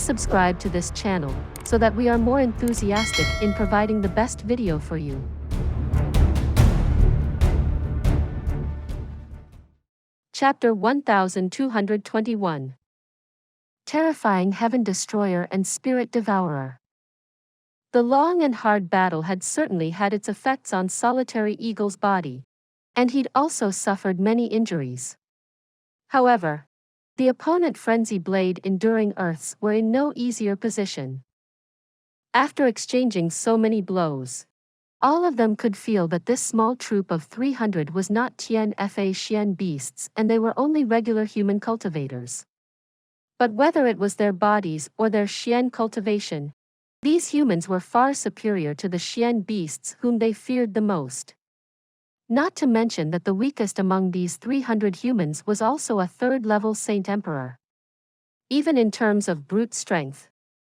Please subscribe to this channel, so that we are more enthusiastic in providing the best video for you. Chapter 1221. Terrifying Heaven Destroyer and Spirit Devourer. The long and hard battle had certainly had its effects on Solitary Eagle's body, and he'd also suffered many injuries. However, the opponent Frenzy Blade Enduring Earths were in no easier position. After exchanging so many blows, all of them could feel that this small troop of 300 was not Tian Can beasts and they were only regular human cultivators. But whether it was their bodies or their Xian cultivation, these humans were far superior to the Xian beasts whom they feared the most. Not to mention that the weakest among these 300 humans was also a third-level Saint Emperor. Even in terms of brute strength,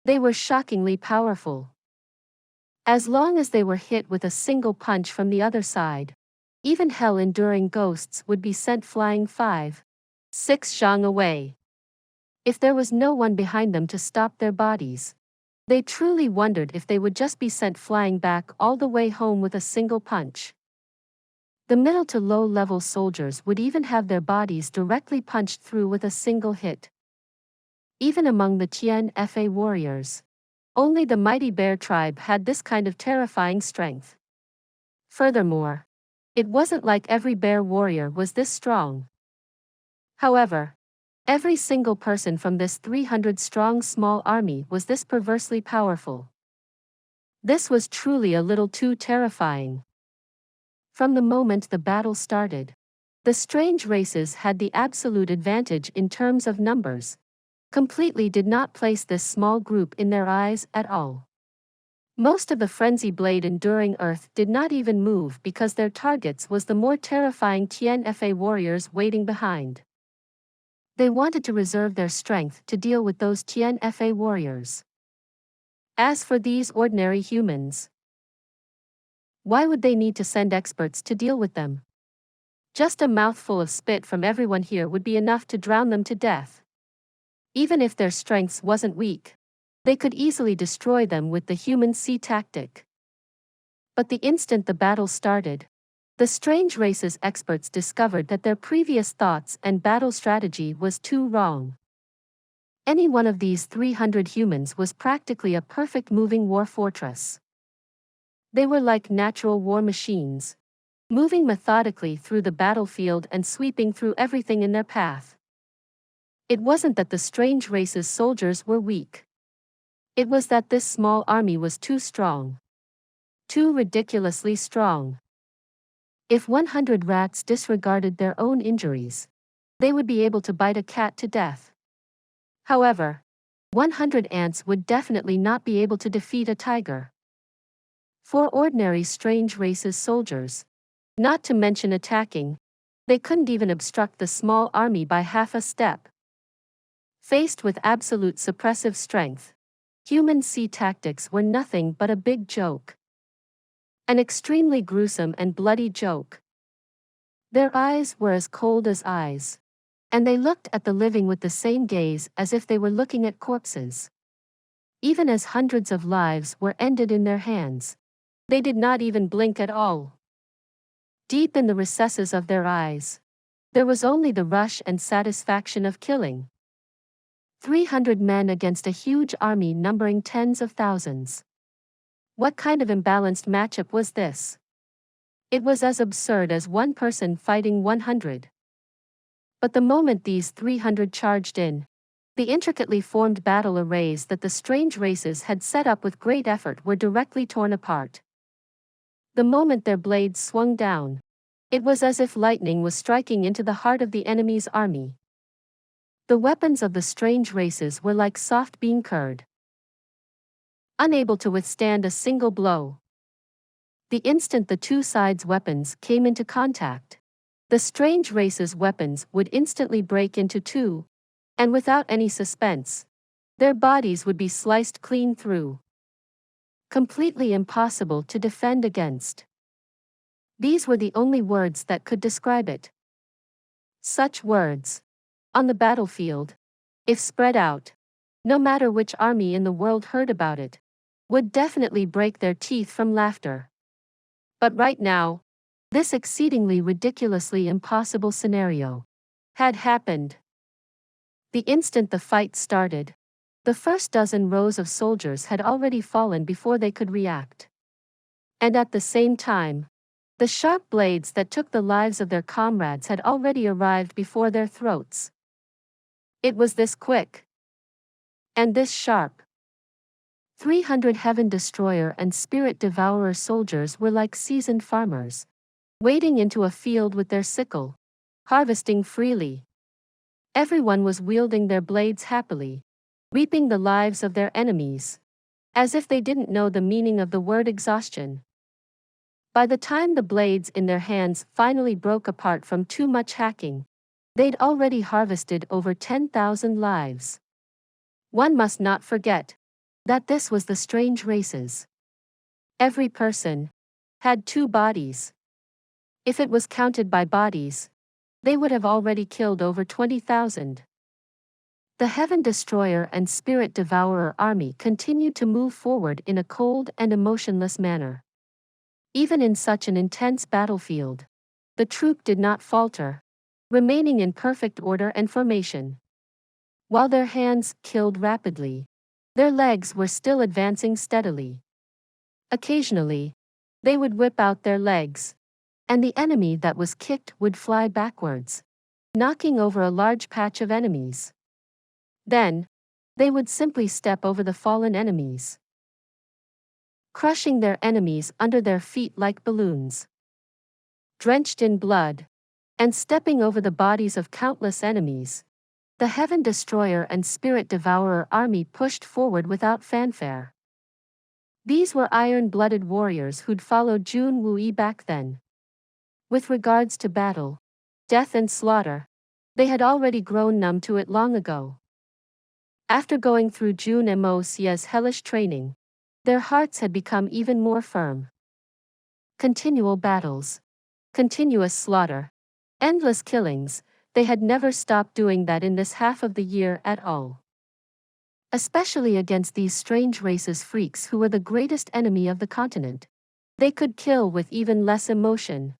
they were shockingly powerful. As long as they were hit with a single punch from the other side, even hell-enduring ghosts would be sent flying 5, 6 zhang away. If there was no one behind them to stop their bodies, they truly wondered if they would just be sent flying back all the way home with a single punch. The middle to low-level soldiers would even have their bodies directly punched through with a single hit. Even among the Tian Fa warriors, only the mighty bear tribe had this kind of terrifying strength. Furthermore, it wasn't like every bear warrior was this strong. However, every single person from this 300-strong small army was this perversely powerful. This was truly a little too terrifying. From the moment the battle started, the strange races had the absolute advantage in terms of numbers, completely did not place this small group in their eyes at all. Most of the Frenzy Blade Enduring Earth did not even move because their targets was the more terrifying Tian Fa warriors waiting behind. They wanted to reserve their strength to deal with those Tian Fa warriors. As for these ordinary humans, why would they need to send experts to deal with them? Just a mouthful of spit from everyone here would be enough to drown them to death. Even if their strengths wasn't weak, they could easily destroy them with the human sea tactic. But the instant the battle started, the strange races experts discovered that their previous thoughts and battle strategy was too wrong. Any one of these 300 humans was practically a perfect moving war fortress. They were like natural war machines, moving methodically through the battlefield and sweeping through everything in their path. It wasn't that the strange race's soldiers were weak. It was that this small army was too strong. Too ridiculously strong. If 100 rats disregarded their own injuries, they would be able to bite a cat to death. However, 100 ants would definitely not be able to defeat a tiger. For ordinary strange races soldiers, not to mention attacking, they couldn't even obstruct the small army by half a step. Faced with absolute suppressive strength, human sea tactics were nothing but a big joke. An extremely gruesome and bloody joke. Their eyes were as cold as eyes, and they looked at the living with the same gaze as if they were looking at corpses. Even as hundreds of lives were ended in their hands, they did not even blink at all. Deep in the recesses of their eyes, there was only the rush and satisfaction of killing. 300 men against a huge army numbering tens of thousands. What kind of imbalanced matchup was this? It was as absurd as one person fighting 100. But the moment these 300 charged in, the intricately formed battle arrays that the strange races had set up with great effort were directly torn apart. The moment their blades swung down, it was as if lightning was striking into the heart of the enemy's army. The weapons of the strange races were like soft bean curd, unable to withstand a single blow. The instant the two sides' weapons came into contact, the strange races' weapons would instantly break into two, and without any suspense, their bodies would be sliced clean through. Completely impossible to defend against. These were the only words that could describe it. Such words, on the battlefield, if spread out, no matter which army in the world heard about it, would definitely break their teeth from laughter. But right now, this exceedingly ridiculously impossible scenario had happened. The instant the fight started, the first dozen rows of soldiers had already fallen before they could react. And at the same time, the sharp blades that took the lives of their comrades had already arrived before their throats. It was this quick and this sharp. 300 Heaven Destroyer and Spirit Devourer soldiers were like seasoned farmers, wading into a field with their sickle, harvesting freely. Everyone was wielding their blades happily, reaping the lives of their enemies, as if they didn't know the meaning of the word exhaustion. By the time the blades in their hands finally broke apart from too much hacking, they'd already harvested over 10,000 lives. One must not forget that this was the strange races. Every person had two bodies. If it was counted by bodies, they would have already killed over 20,000. The Heaven Destroyer and Spirit Devourer army continued to move forward in a cold and emotionless manner. Even in such an intense battlefield, the troop did not falter, remaining in perfect order and formation. While their hands killed rapidly, their legs were still advancing steadily. Occasionally, they would whip out their legs, and the enemy that was kicked would fly backwards, knocking over a large patch of enemies. Then, they would simply step over the fallen enemies, crushing their enemies under their feet like balloons. Drenched in blood, and stepping over the bodies of countless enemies, the Heaven Destroyer and Spirit Devourer army pushed forward without fanfare. These were iron-blooded warriors who'd followed Jun Xie back then. With regards to battle, death and slaughter, they had already grown numb to it long ago. After going through Jun Moxie's hellish training, their hearts had become even more firm. Continual battles, continuous slaughter, endless killings, they had never stopped doing that in this half of the year at all. Especially against these strange races freaks who were the greatest enemy of the continent. They could kill with even less emotion.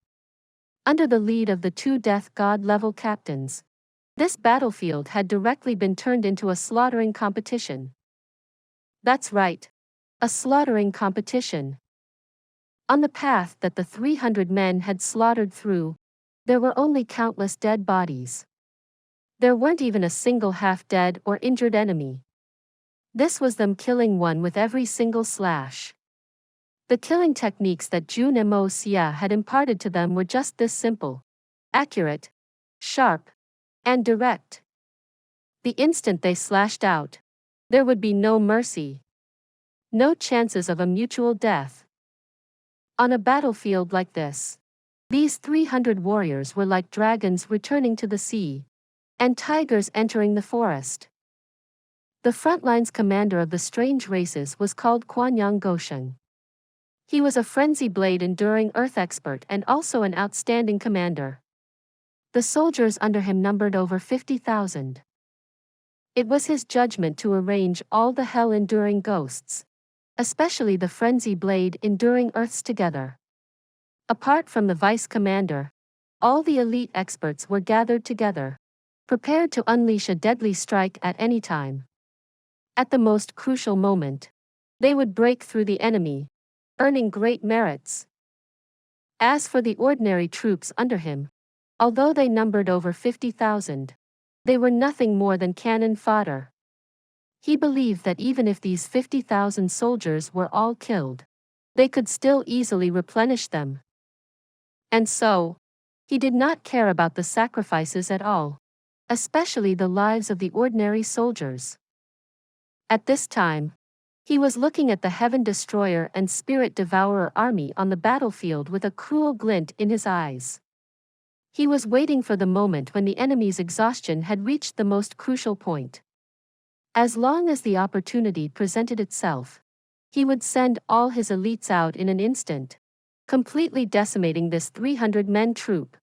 Under the lead of the two death god-level captains, this battlefield had directly been turned into a slaughtering competition. That's right, a slaughtering competition. On the path that the 300 men had slaughtered through, there were only countless dead bodies. There weren't even a single half-dead or injured enemy. This was them killing one with every single slash. The killing techniques that Jun Moxie had imparted to them were just this simple, accurate, sharp, and direct. The instant they slashed out, there would be no mercy. No chances of a mutual death. On a battlefield like this, these 300 warriors were like dragons returning to the sea, and tigers entering the forest. The frontlines commander of the strange races was called Quanyang Gosheng. He was a frenzy blade enduring earth expert and also an outstanding commander. The soldiers under him numbered over 50,000. It was his judgment to arrange all the hell-enduring ghosts, especially the frenzy blade enduring earths together. Apart from the vice commander, all the elite experts were gathered together, prepared to unleash a deadly strike at any time. At the most crucial moment, they would break through the enemy, earning great merits. As for the ordinary troops under him, although they numbered over 50,000, they were nothing more than cannon fodder. He believed that even if these 50,000 soldiers were all killed, they could still easily replenish them. And so, he did not care about the sacrifices at all, especially the lives of the ordinary soldiers. At this time, he was looking at the Heaven Destroyer and Spirit Devourer army on the battlefield with a cruel glint in his eyes. He was waiting for the moment when the enemy's exhaustion had reached the most crucial point. As long as the opportunity presented itself, he would send all his elites out in an instant, completely decimating this 300-men troop.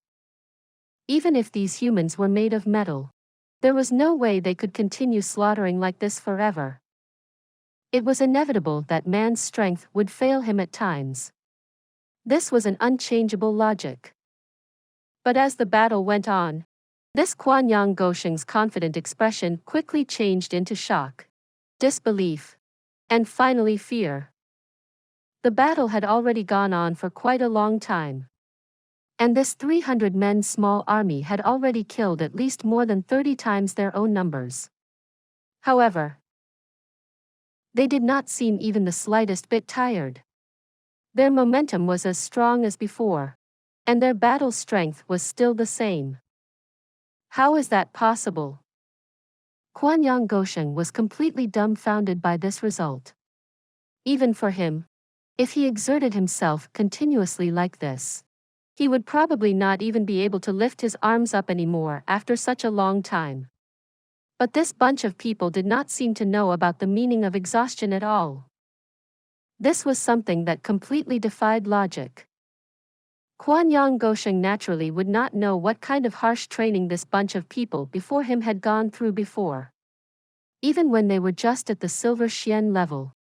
Even if these humans were made of metal, There was no way they could continue slaughtering like this forever. It was inevitable that man's strength would fail him at times. This was an unchangeable logic. But as the battle went on, this Guanyang Gosheng's confident expression quickly changed into shock, disbelief, and finally fear. The battle had already gone on for quite a long time. And this 300 men small army had already killed at least more than 30 times their own numbers. However, they did not seem even the slightest bit tired. Their momentum was as strong as before, and their battle strength was still the same. How is that possible? Guanyang Gosheng was completely dumbfounded by this result. Even for him, if he exerted himself continuously like this, he would probably not even be able to lift his arms up anymore after such a long time. But this bunch of people did not seem to know about the meaning of exhaustion at all. This was something that completely defied logic. Guanyang Gosheng naturally would not know what kind of harsh training this bunch of people before him had gone through before. Even when they were just at the Silver Xian level,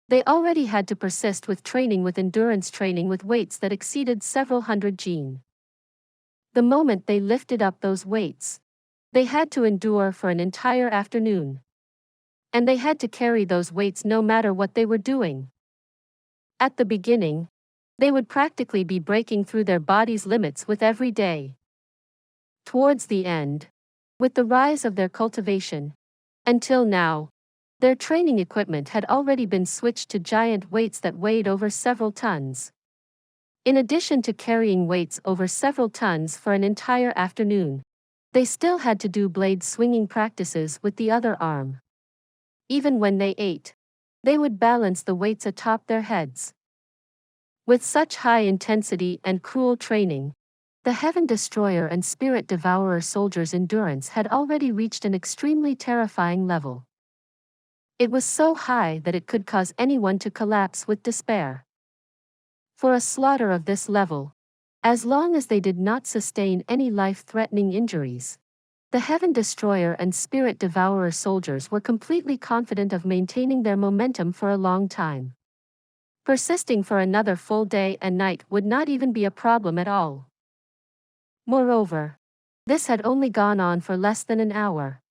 they already had to persist with training with endurance training with weights that exceeded several hundred jin. The moment they lifted up those weights, they had to endure for an entire afternoon. And they had to carry those weights no matter what they were doing. At the beginning, they would practically be breaking through their body's limits with every day. Towards the end, with the rise of their cultivation, until now, their training equipment had already been switched to giant weights that weighed over several tons. In addition to carrying weights over several tons for an entire afternoon, they still had to do blade swinging practices with the other arm. Even when they ate, they would balance the weights atop their heads. With such high intensity and cruel training, the Heaven Destroyer and Spirit Devourer soldiers' endurance had already reached an extremely terrifying level. It was so high that it could cause anyone to collapse with despair. For a slaughter of this level, as long as they did not sustain any life-threatening injuries, the Heaven Destroyer and Spirit Devourer soldiers were completely confident of maintaining their momentum for a long time. Persisting for another full day and night would not even be a problem at all. Moreover, this had only gone on for less than an hour.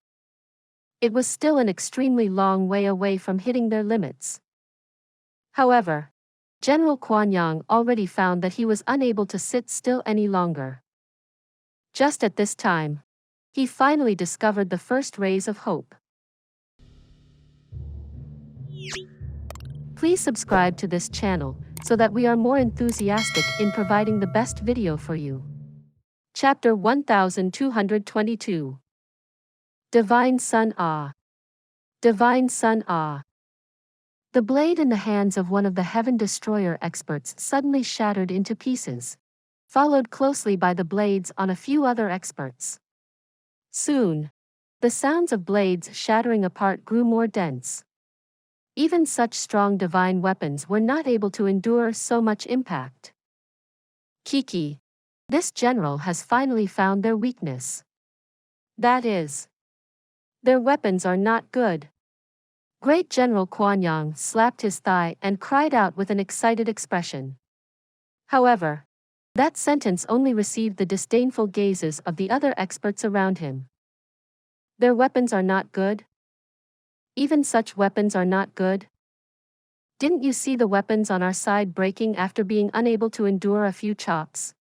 It was still an extremely long way away from hitting their limits. However, General Guanyang already found that he was unable to sit still any longer. Just at this time, he finally discovered the first rays of hope. Please subscribe to this channel so that we are more enthusiastic in providing the best video for you. Chapter 1222. Divine Sun Ah. Divine Sun Ah. The blade in the hands of one of the Heaven Destroyer experts suddenly shattered into pieces, followed closely by the blades on a few other experts. Soon, the sounds of blades shattering apart grew more dense. Even such strong divine weapons were not able to endure so much impact. Kiki. This general has finally found their weakness. That is, their weapons are not good. Great General Guanyang slapped his thigh and cried out with an excited expression. However, that sentence only received the disdainful gazes of the other experts around him. Their weapons are not good? Even such weapons are not good? Didn't you see the weapons on our side breaking after being unable to endure a few chops?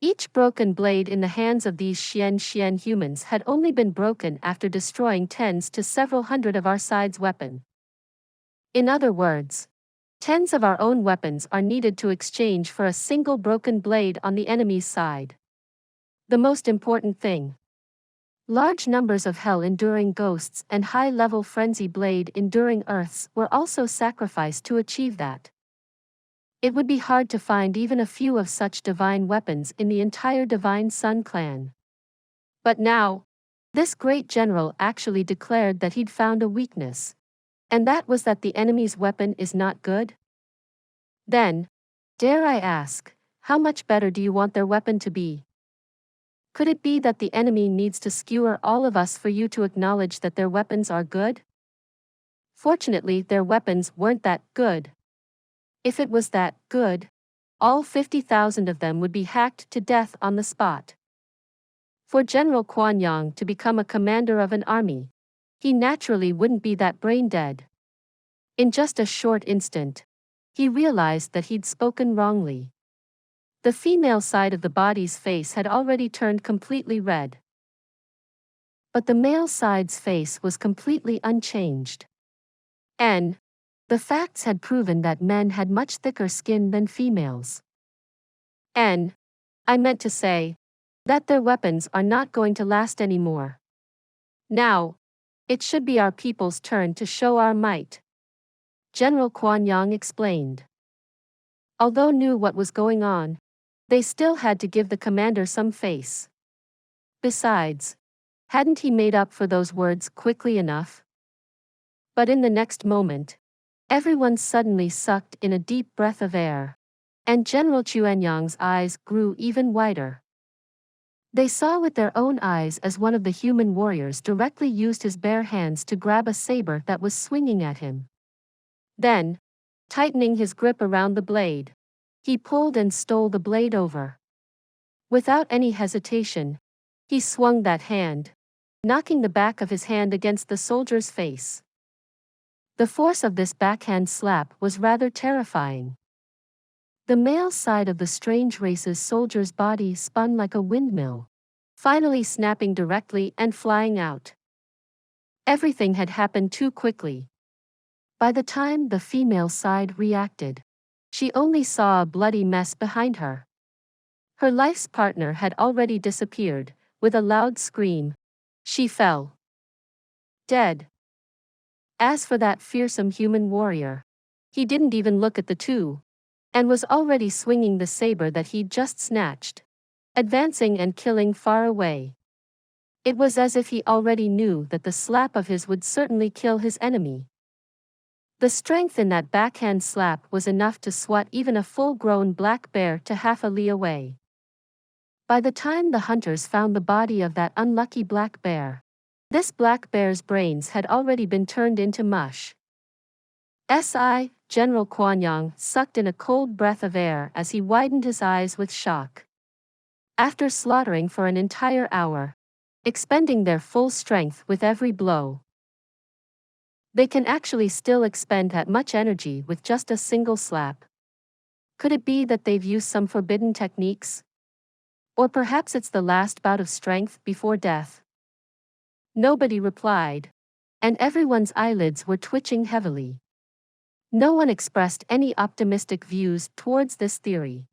Each broken blade in the hands of these Xian humans had only been broken after destroying tens to several hundred of our side's weapon. In other words, tens of our own weapons are needed to exchange for a single broken blade on the enemy's side. The most important thing. Large numbers of hell-enduring ghosts and high-level frenzy blade-enduring earths were also sacrificed to achieve that. It would be hard to find even a few of such divine weapons in the entire Divine Sun clan. But now, this great general actually declared that he'd found a weakness. And that was that the enemy's weapon is not good? Then, dare I ask, how much better do you want their weapon to be? Could it be that the enemy needs to skewer all of us for you to acknowledge that their weapons are good? Fortunately, their weapons weren't that good. If it was that good, all 50,000 of them would be hacked to death on the spot. For General Quan Yang to become a commander of an army, he naturally wouldn't be that brain dead. In just a short instant, he realized that he'd spoken wrongly. The female side of the body's face had already turned completely red. But the male side's face was completely unchanged. And the facts had proven that men had much thicker skin than females. And I meant to say that their weapons are not going to last anymore. Now, it should be our people's turn to show our might, General Quan Yang explained. Although knew what was going on, they still had to give the commander some face. Besides, hadn't he made up for those words quickly enough? But in the next moment, everyone suddenly sucked in a deep breath of air, and General Chuanyang's eyes grew even wider. They saw with their own eyes as one of the human warriors directly used his bare hands to grab a saber that was swinging at him. Then, tightening his grip around the blade, he pulled and stole the blade over. Without any hesitation, he swung that hand, knocking the back of his hand against the soldier's face. The force of this backhand slap was rather terrifying. The male side of the strange race's soldier's body spun like a windmill, finally snapping directly and flying out. Everything had happened too quickly. By the time the female side reacted, she only saw a bloody mess behind her. Her life's partner had already disappeared. With a loud scream, she fell dead. As for that fearsome human warrior, he didn't even look at the two, and was already swinging the saber that he'd just snatched, advancing and killing far away. It was as if he already knew that the slap of his would certainly kill his enemy. The strength in that backhand slap was enough to swat even a full-grown black bear to half a li away. By the time the hunters found the body of that unlucky black bear, this black bear's brains had already been turned into mush. General Quan Yang sucked in a cold breath of air as he widened his eyes with shock. After slaughtering for an entire hour, expending their full strength with every blow, they can actually still expend that much energy with just a single slap. Could it be that they've used some forbidden techniques? Or perhaps it's the last bout of strength before death? Nobody replied, and everyone's eyelids were twitching heavily. No one expressed any optimistic views towards this theory.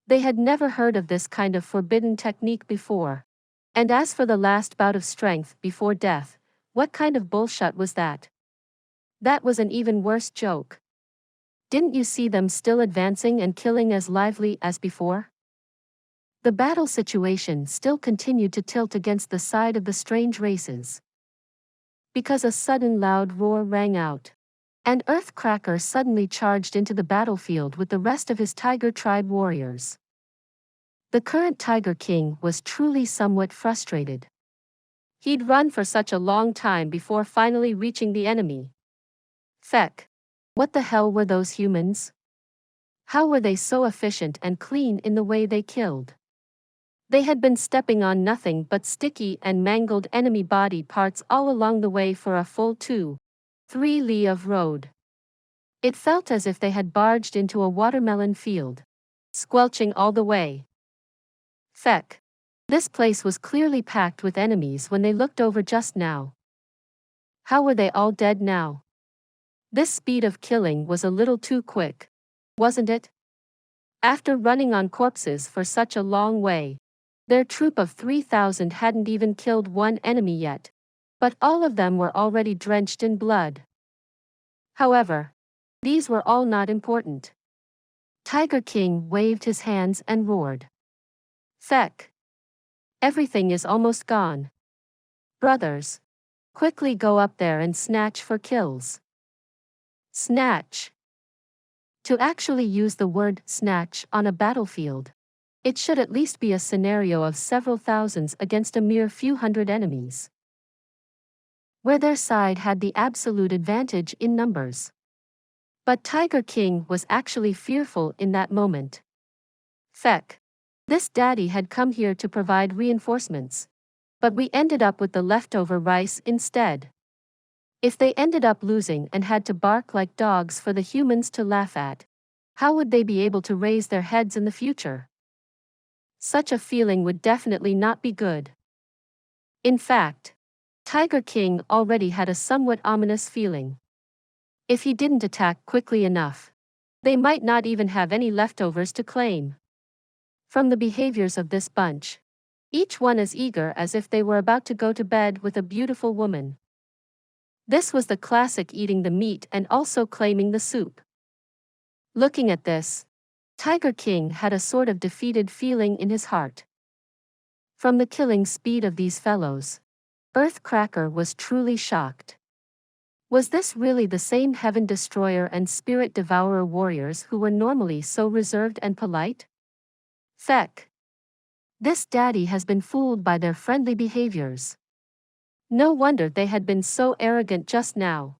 They had never heard of this kind of forbidden technique before. And as for the last bout of strength before death, what kind of bullshit was that? That was an even worse joke. Didn't you see them still advancing and killing as lively as before? The battle situation still continued to tilt against the side of the strange races. Because a sudden loud roar rang out, and Earthcracker suddenly charged into the battlefield with the rest of his Tiger Tribe warriors. The current Tiger King was truly somewhat frustrated. He'd run for such a long time before finally reaching the enemy. Feck. What the hell were those humans? How were they so efficient and clean in the way they killed? They had been stepping on nothing but sticky and mangled enemy body parts all along the way for a full 2-3 li of road. It felt as if they had barged into a watermelon field, squelching all the way. Feck. This place was clearly packed with enemies when they looked over just now. How were they all dead now? This speed of killing was a little too quick, wasn't it? After running on corpses for such a long way, their troop of 3,000 hadn't even killed one enemy yet, but all of them were already drenched in blood. However, these were all not important. Tiger King waved his hands and roared. Feck. Everything is almost gone. Brothers, quickly go up there and snatch for kills. Snatch. To actually use the word snatch on a battlefield It should at least be a scenario of several thousands against a mere few hundred enemies, where their side had the absolute advantage in numbers. But Tiger King was actually fearful in that moment. Feck. This daddy had come here to provide reinforcements. But we ended up with the leftover rice instead. If they ended up losing and had to bark like dogs for the humans to laugh at, how would they be able to raise their heads in the future? Such a feeling would definitely not be good. In fact, Tiger King already had a somewhat ominous feeling. If he didn't attack quickly enough, they might not even have any leftovers to claim. From the behaviors of this bunch, each one as eager as if they were about to go to bed with a beautiful woman. This was the classic eating the meat and also claiming the soup. Looking at this, Tiger King had a sort of defeated feeling in his heart. From the killing speed of these fellows, Earthcracker was truly shocked. Was this really the same Heaven Destroyer and Spirit Devourer warriors who were normally so reserved and polite? Feck. This daddy has been fooled by their friendly behaviors. No wonder they had been so arrogant just now.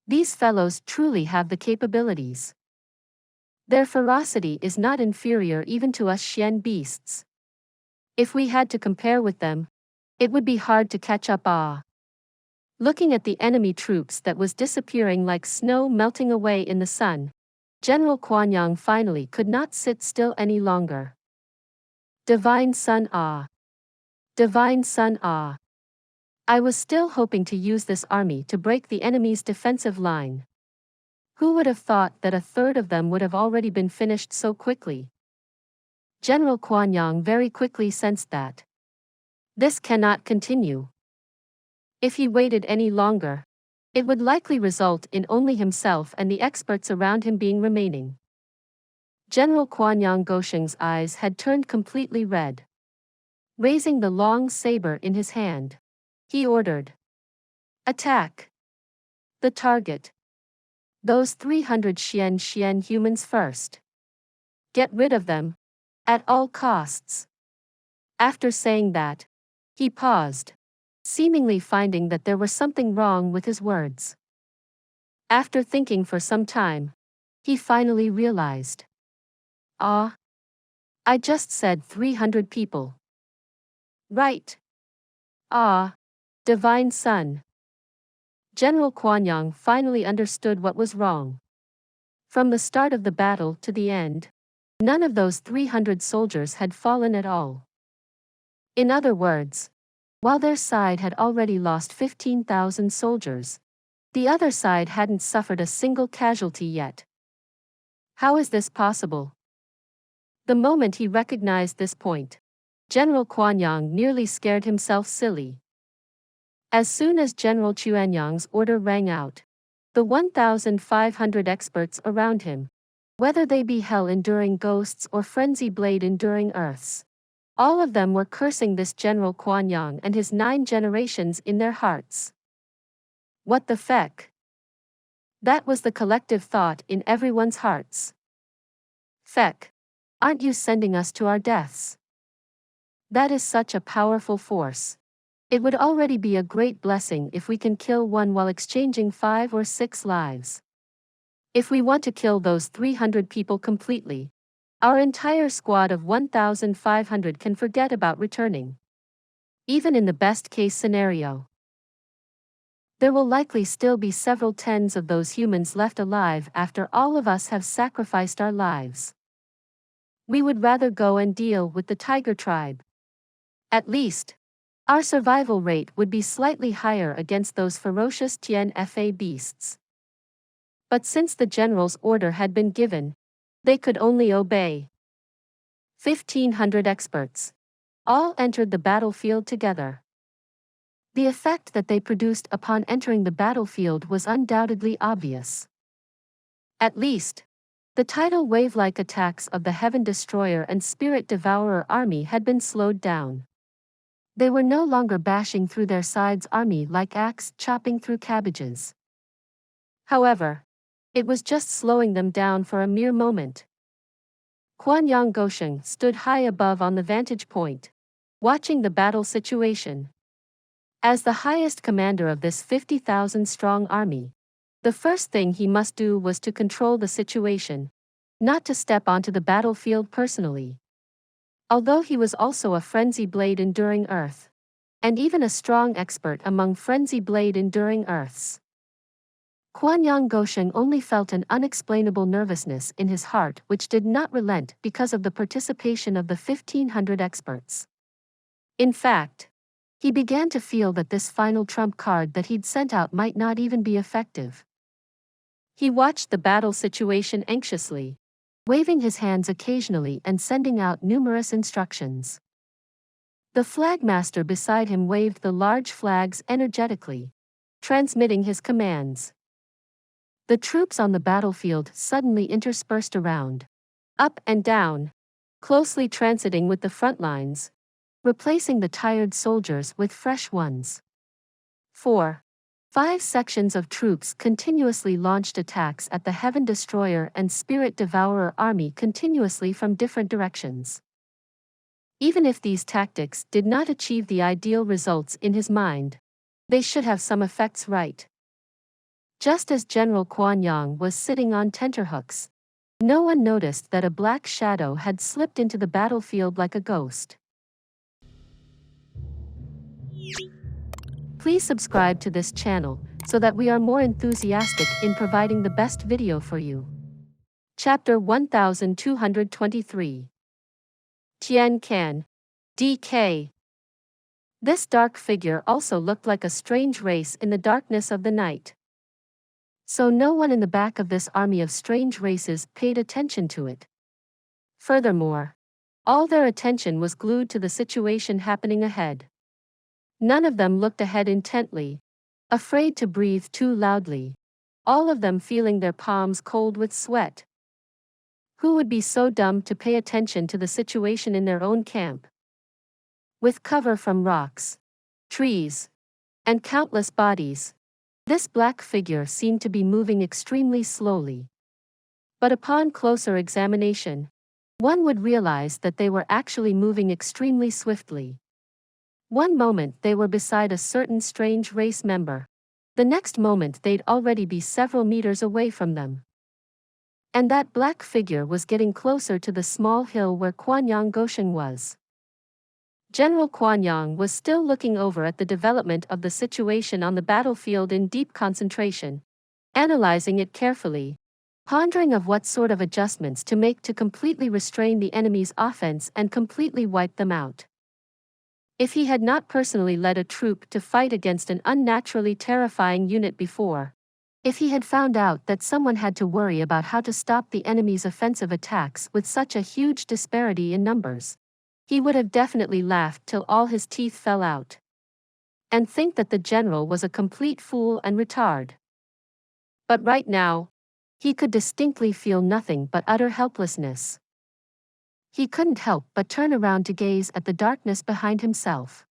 These fellows truly have the capabilities. Their ferocity is not inferior even to us Xian beasts. If we had to compare with them, it would be hard to catch up. Looking at the enemy troops that was disappearing like snow melting away in the sun, General Quanyang finally could not sit still any longer. Divine Sun Divine Sun I was still hoping to use this army to break the enemy's defensive line. Who would have thought that a third of them would have already been finished so quickly? General Quanyang very quickly sensed that this cannot continue. If he waited any longer, it would likely result in only himself and the experts around him being remaining. General Quanyang Gosheng's eyes had turned completely red. Raising the long saber in his hand, he ordered, "Attack! The target. Those 300 Xian humans first. Get rid of them, at all costs." After saying that, he paused, seemingly finding that there was something wrong with his words. After thinking for some time, he finally realized. I just said 300 people. Right. Divine Sun. General Quanyang finally understood what was wrong. From the start of the battle to the end, none of those 300 soldiers had fallen at all. In other words, while their side had already lost 15,000 soldiers, the other side hadn't suffered a single casualty yet. How is this possible? The moment he recognized this point, General Quanyang nearly scared himself silly. As soon as General Chuanyang's order rang out, the 1,500 experts around him, whether they be hell-enduring ghosts or frenzy blade-enduring earths, all of them were cursing this General Quanyang and his 9 generations in their hearts. What the feck? That was the collective thought in everyone's hearts. Feck. Aren't you sending us to our deaths? That is such a powerful force. It would already be a great blessing if we can kill one while exchanging 5 or 6 lives. If we want to kill those 300 people completely, our entire squad of 1,500 can forget about returning. Even in the best-case scenario, there will likely still be several tens of those humans left alive after all of us have sacrificed our lives. We would rather go and deal with the tiger tribe. At least, our survival rate would be slightly higher against those ferocious Tian Fa beasts. But since the general's order had been given, they could only obey. 1,500 experts all entered the battlefield together. The effect that they produced upon entering the battlefield was undoubtedly obvious. At least, the tidal wave-like attacks of the Heaven Destroyer and Spirit Devourer army had been slowed down. They were no longer bashing through their sides' army like axe chopping through cabbages. However, it was just slowing them down for a mere moment. Guanyang Gosheng stood high above on the vantage point, watching the battle situation. As the highest commander of this 50,000-strong army, the first thing he must do was to control the situation, not to step onto the battlefield personally. Although he was also a frenzy blade enduring earth, and even a strong expert among frenzy blade enduring earths, Guanyang Gosheng only felt an unexplainable nervousness in his heart which did not relent because of the participation of the 1,500 experts. In fact, he began to feel that this final trump card that he'd sent out might not even be effective. He watched the battle situation anxiously, waving his hands occasionally and sending out numerous instructions. The flagmaster beside him waved the large flags energetically, transmitting his commands. The troops on the battlefield suddenly interspersed around, up and down, closely transiting with the front lines, replacing the tired soldiers with fresh ones. 4. 5 sections of troops continuously launched attacks at the Heaven Destroyer and Spirit Devourer army continuously from different directions. Even if these tactics did not achieve the ideal results in his mind, they should have some effects, right? Just as General Guanyang was sitting on tenterhooks, no one noticed that a black shadow had slipped into the battlefield like a ghost. Please subscribe to this channel so that we are more enthusiastic in providing the best video for you. Chapter 1223. Tian Can, DK. This dark figure also looked like a strange race in the darkness of the night. So no one in the back of this army of strange races paid attention to it. Furthermore, all their attention was glued to the situation happening ahead. None of them looked ahead intently, afraid to breathe too loudly, all of them feeling their palms cold with sweat. Who would be so dumb to pay attention to the situation in their own camp? With cover from rocks, trees, and countless bodies, this black figure seemed to be moving extremely slowly. But upon closer examination, one would realize that they were actually moving extremely swiftly. One moment they were beside a certain strange race member. The next moment they'd already be several meters away from them. And that black figure was getting closer to the small hill where Guanyang Gosheng was. General Guanyang was still looking over at the development of the situation on the battlefield in deep concentration, analyzing it carefully, pondering of what sort of adjustments to make to completely restrain the enemy's offense and completely wipe them out. If he had not personally led a troop to fight against an unnaturally terrifying unit before, if he had found out that someone had to worry about how to stop the enemy's offensive attacks with such a huge disparity in numbers, he would have definitely laughed till all his teeth fell out. And think that the general was a complete fool and retard. But right now, he could distinctly feel nothing but utter helplessness. He couldn't help but turn around to gaze at the darkness behind himself.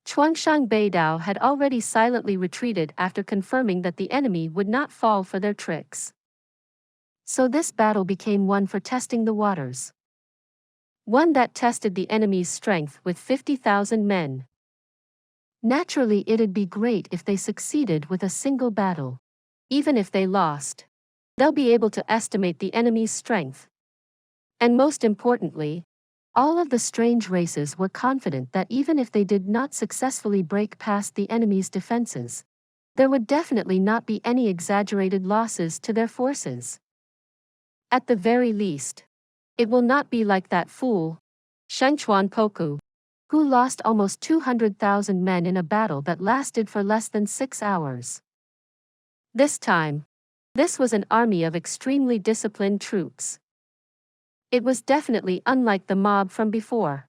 Chuangshang Beidao had already silently retreated after confirming that the enemy would not fall for their tricks. So this battle became one for testing the waters. One that tested the enemy's strength with 50,000 men. Naturally, it'd be great if they succeeded with a single battle. Even if they lost, they'll be able to estimate the enemy's strength. And most importantly, all of the strange races were confident that even if they did not successfully break past the enemy's defenses, there would definitely not be any exaggerated losses to their forces. At the very least, it will not be like that fool, Shengchuan Poku, who lost almost 200,000 men in a battle that lasted for less than 6 hours. This time, this was an army of extremely disciplined troops. It was definitely unlike the mob from before.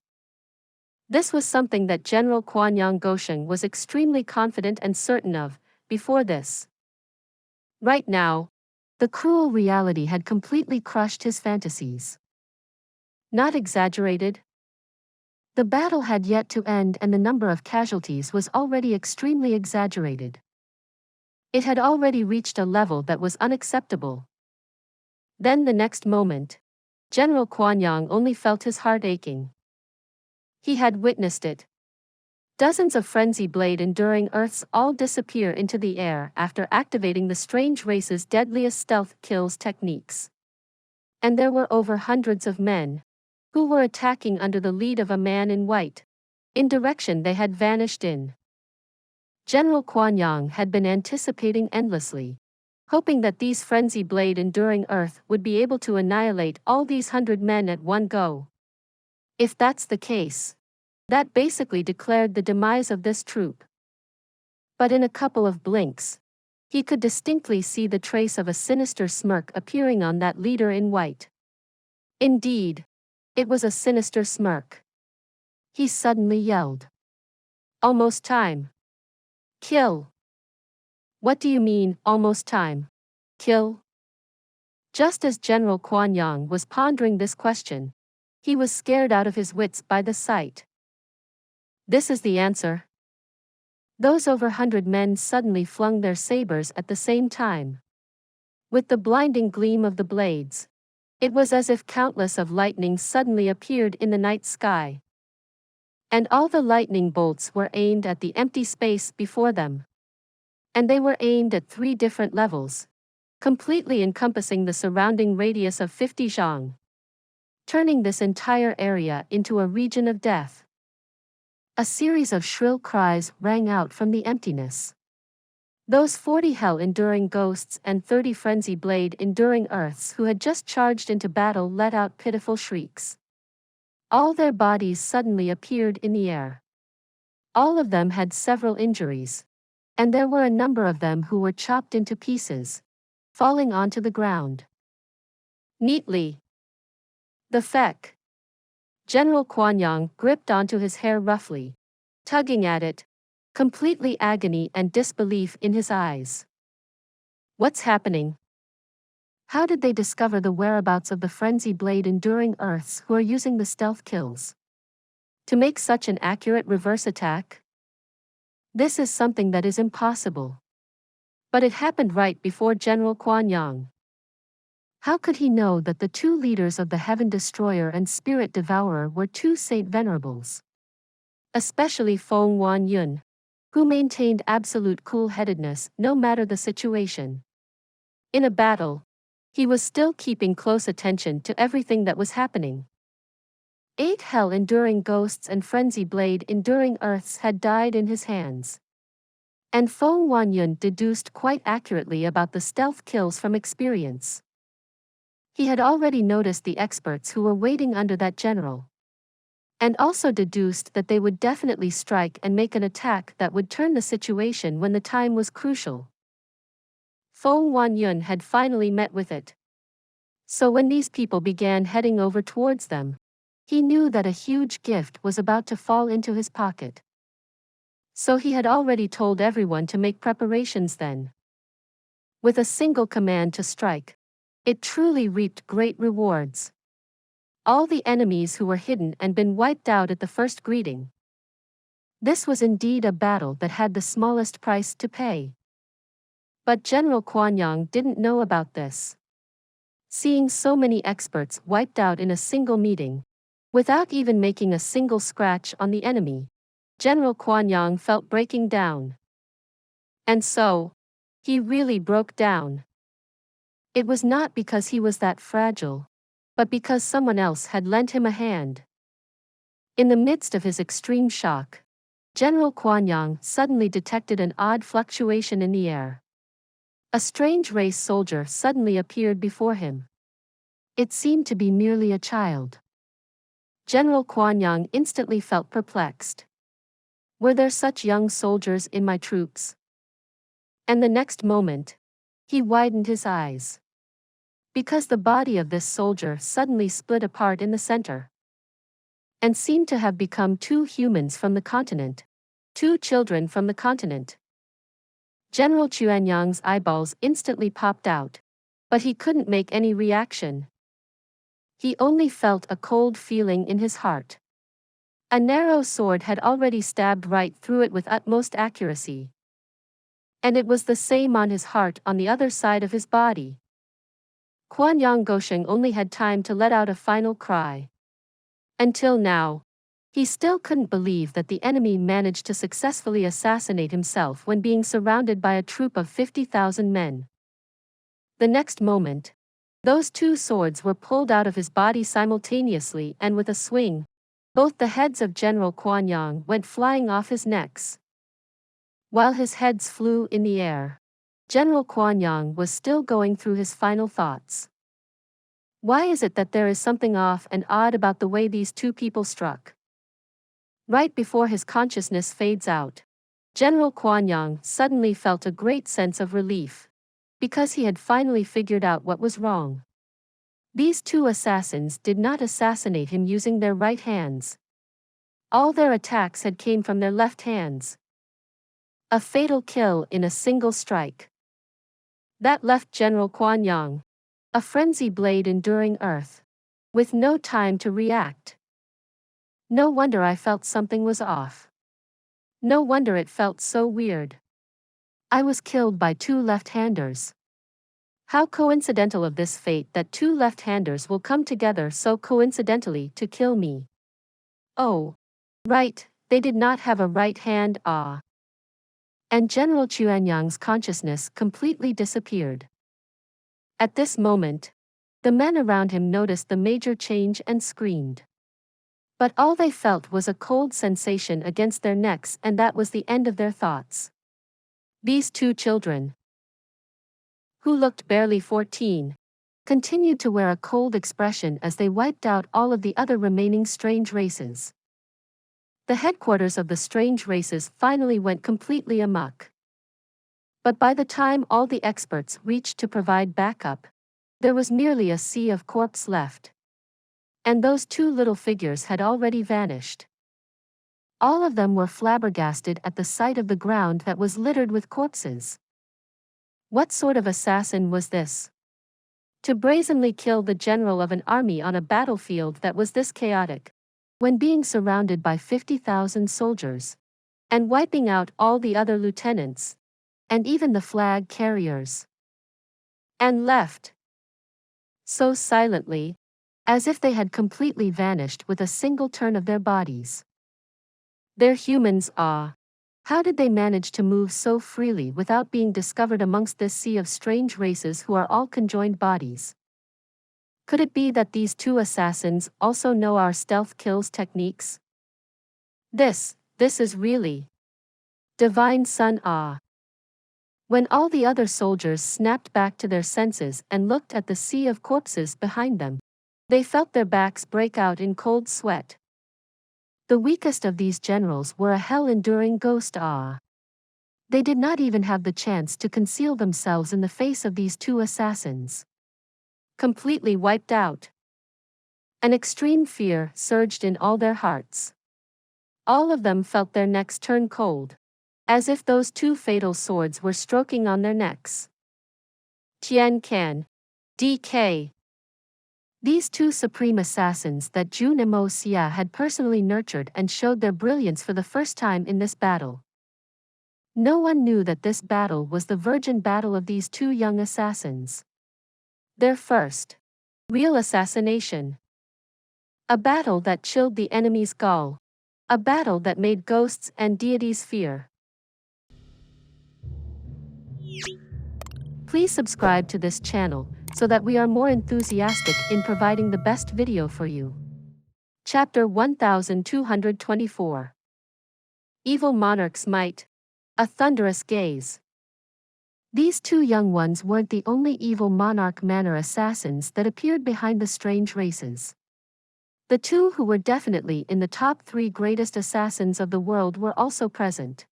This was something that General Guanyang Gosheng was extremely confident and certain of, before this. Right now, the cruel reality had completely crushed his fantasies. Not exaggerated. The battle had yet to end and the number of casualties was already extremely exaggerated. It had already reached a level that was unacceptable. Then the next moment, General Guanyang only felt his heart aching. He had witnessed it. Dozens of frenzy blade enduring Earths all disappear into the air after activating the strange race's deadliest stealth kills techniques. And there were over hundreds of men who were attacking under the lead of a man in white, in direction they had vanished in. General Guanyang had been anticipating endlessly, hoping that these frenzy blade enduring Earth would be able to annihilate all these 100 men at one go. If that's the case, that basically declared the demise of this troop. But in a couple of blinks, he could distinctly see the trace of a sinister smirk appearing on that leader in white. Indeed, it was a sinister smirk. He suddenly yelled. Almost time. Kill. What do you mean, almost time? Kill? Just as General Guanyang was pondering this question, he was scared out of his wits by the sight. This is the answer. Those over 100 men suddenly flung their sabers at the same time. With the blinding gleam of the blades, it was as if countless of lightnings suddenly appeared in the night sky. And all the lightning bolts were aimed at the empty space before them. And they were aimed at 3 different levels, completely encompassing the surrounding radius of 50 zhang, turning this entire area into a region of death. A series of shrill cries rang out from the emptiness. Those 40 hell-enduring ghosts and 30 frenzy blade-enduring earths who had just charged into battle let out pitiful shrieks. All their bodies suddenly appeared in the air. All of them had several injuries, and there were a number of them who were chopped into pieces, falling onto the ground. Neatly. The feck. General Guanyang gripped onto his hair roughly, tugging at it, completely agony and disbelief in his eyes. What's happening? How did they discover the whereabouts of the frenzy blade enduring earths who are using the stealth kills to make such an accurate reverse attack? This is something that is impossible. But it happened right before General Guanyang. How could he know that the 2 leaders of the Heaven Destroyer and Spirit Devourer were 2 Saint Venerables? Especially Feng Wanyun, who maintained absolute cool-headedness no matter the situation. In a battle, he was still keeping close attention to everything that was happening. 8 hell-enduring ghosts and frenzy blade-enduring earths had died in his hands. And Feng Wanyun deduced quite accurately about the stealth kills from experience. He had already noticed the experts who were waiting under that general, and also deduced that they would definitely strike and make an attack that would turn the situation when the time was crucial. Feng Wanyun had finally met with it. So when these people began heading over towards them, he knew that a huge gift was about to fall into his pocket. So he had already told everyone to make preparations then. With a single command to strike, it truly reaped great rewards. All the enemies who were hidden and been wiped out at the first greeting. This was indeed a battle that had the smallest price to pay. But General Guanyang didn't know about this. Seeing so many experts wiped out in a single meeting, without even making a single scratch on the enemy, General Guanyang felt breaking down. And so, he really broke down. It was not because he was that fragile, but because someone else had lent him a hand. In the midst of his extreme shock, General Guanyang suddenly detected an odd fluctuation in the air. A strange race soldier suddenly appeared before him. It seemed to be merely a child. General Guanyang instantly felt perplexed. Were there such young soldiers in my troops? And the next moment, he widened his eyes. Because the body of this soldier suddenly split apart in the center, and seemed to have become 2 humans from the continent, 2 children from the continent. General Guanyang's eyeballs instantly popped out, but he couldn't make any reaction. He only felt a cold feeling in his heart. A narrow sword had already stabbed right through it with utmost accuracy. And it was the same on his heart on the other side of his body. Quan Yang Gosheng only had time to let out a final cry. Until now, he still couldn't believe that the enemy managed to successfully assassinate himself when being surrounded by a troop of 50,000 men. The next moment, those two swords were pulled out of his body simultaneously, and with a swing, both the heads of General Quan Yang went flying off his necks. While his heads flew in the air, General Quan Yang was still going through his final thoughts. Why is it that there is something off and odd about the way these two people struck? Right before his consciousness fades out, General Quan Yang suddenly felt a great sense of relief, because he had finally figured out what was wrong. These two assassins did not assassinate him using their right hands. All their attacks had came from their left hands. A fatal kill in a single strike. That left General Quan Yang, a frenzy blade enduring earth, with no time to react. No wonder I felt something was off. No wonder it felt so weird. I was killed by two left-handers. How coincidental of this fate that two left-handers will come together so coincidentally to kill me. Oh, right, they did not have a right hand, ah. And General Chuanyang's consciousness completely disappeared. At this moment, the men around him noticed the major change and screamed. But all they felt was a cold sensation against their necks, and that was the end of their thoughts. These two children, who looked barely 14, continued to wear a cold expression as they wiped out all of the other remaining strange races. The headquarters of the strange races finally went completely amok. But by the time all the experts reached to provide backup, there was merely a sea of corpse left. And those two little figures had already vanished. All of them were flabbergasted at the sight of the ground that was littered with corpses. What sort of assassin was this? To brazenly kill the general of an army on a battlefield that was this chaotic, when being surrounded by 50,000 soldiers, and wiping out all the other lieutenants, and even the flag carriers. And left so silently, as if they had completely vanished with a single turn of their bodies. They're humans, ah. How did they manage to move so freely without being discovered amongst this sea of strange races who are all conjoined bodies? Could it be that these two assassins also know our stealth kills techniques? This is really divine sun, ah. When all the other soldiers snapped back to their senses and looked at the sea of corpses behind them, they felt their backs break out in cold sweat. The weakest of these generals were a hell-enduring ghost, ah. They did not even have the chance to conceal themselves in the face of these two assassins. Completely wiped out. An extreme fear surged in all their hearts. All of them felt their necks turn cold, as if those two fatal swords were stroking on their necks. Tian Can, DK. These two supreme assassins that Jun Moxie had personally nurtured and showed their brilliance for the first time in this battle. No one knew that this battle was the virgin battle of these two young assassins. Their first real assassination. A battle that chilled the enemy's gall. A battle that made ghosts and deities fear. Please subscribe to this channel so that we are more enthusiastic in providing the best video for you. Chapter 1224. Evil Monarch's Might. A Thunderous Gaze. These two young ones weren't the only evil monarch manor assassins that appeared behind the strange races. The two who were definitely in the top 3 greatest assassins of the world were also present.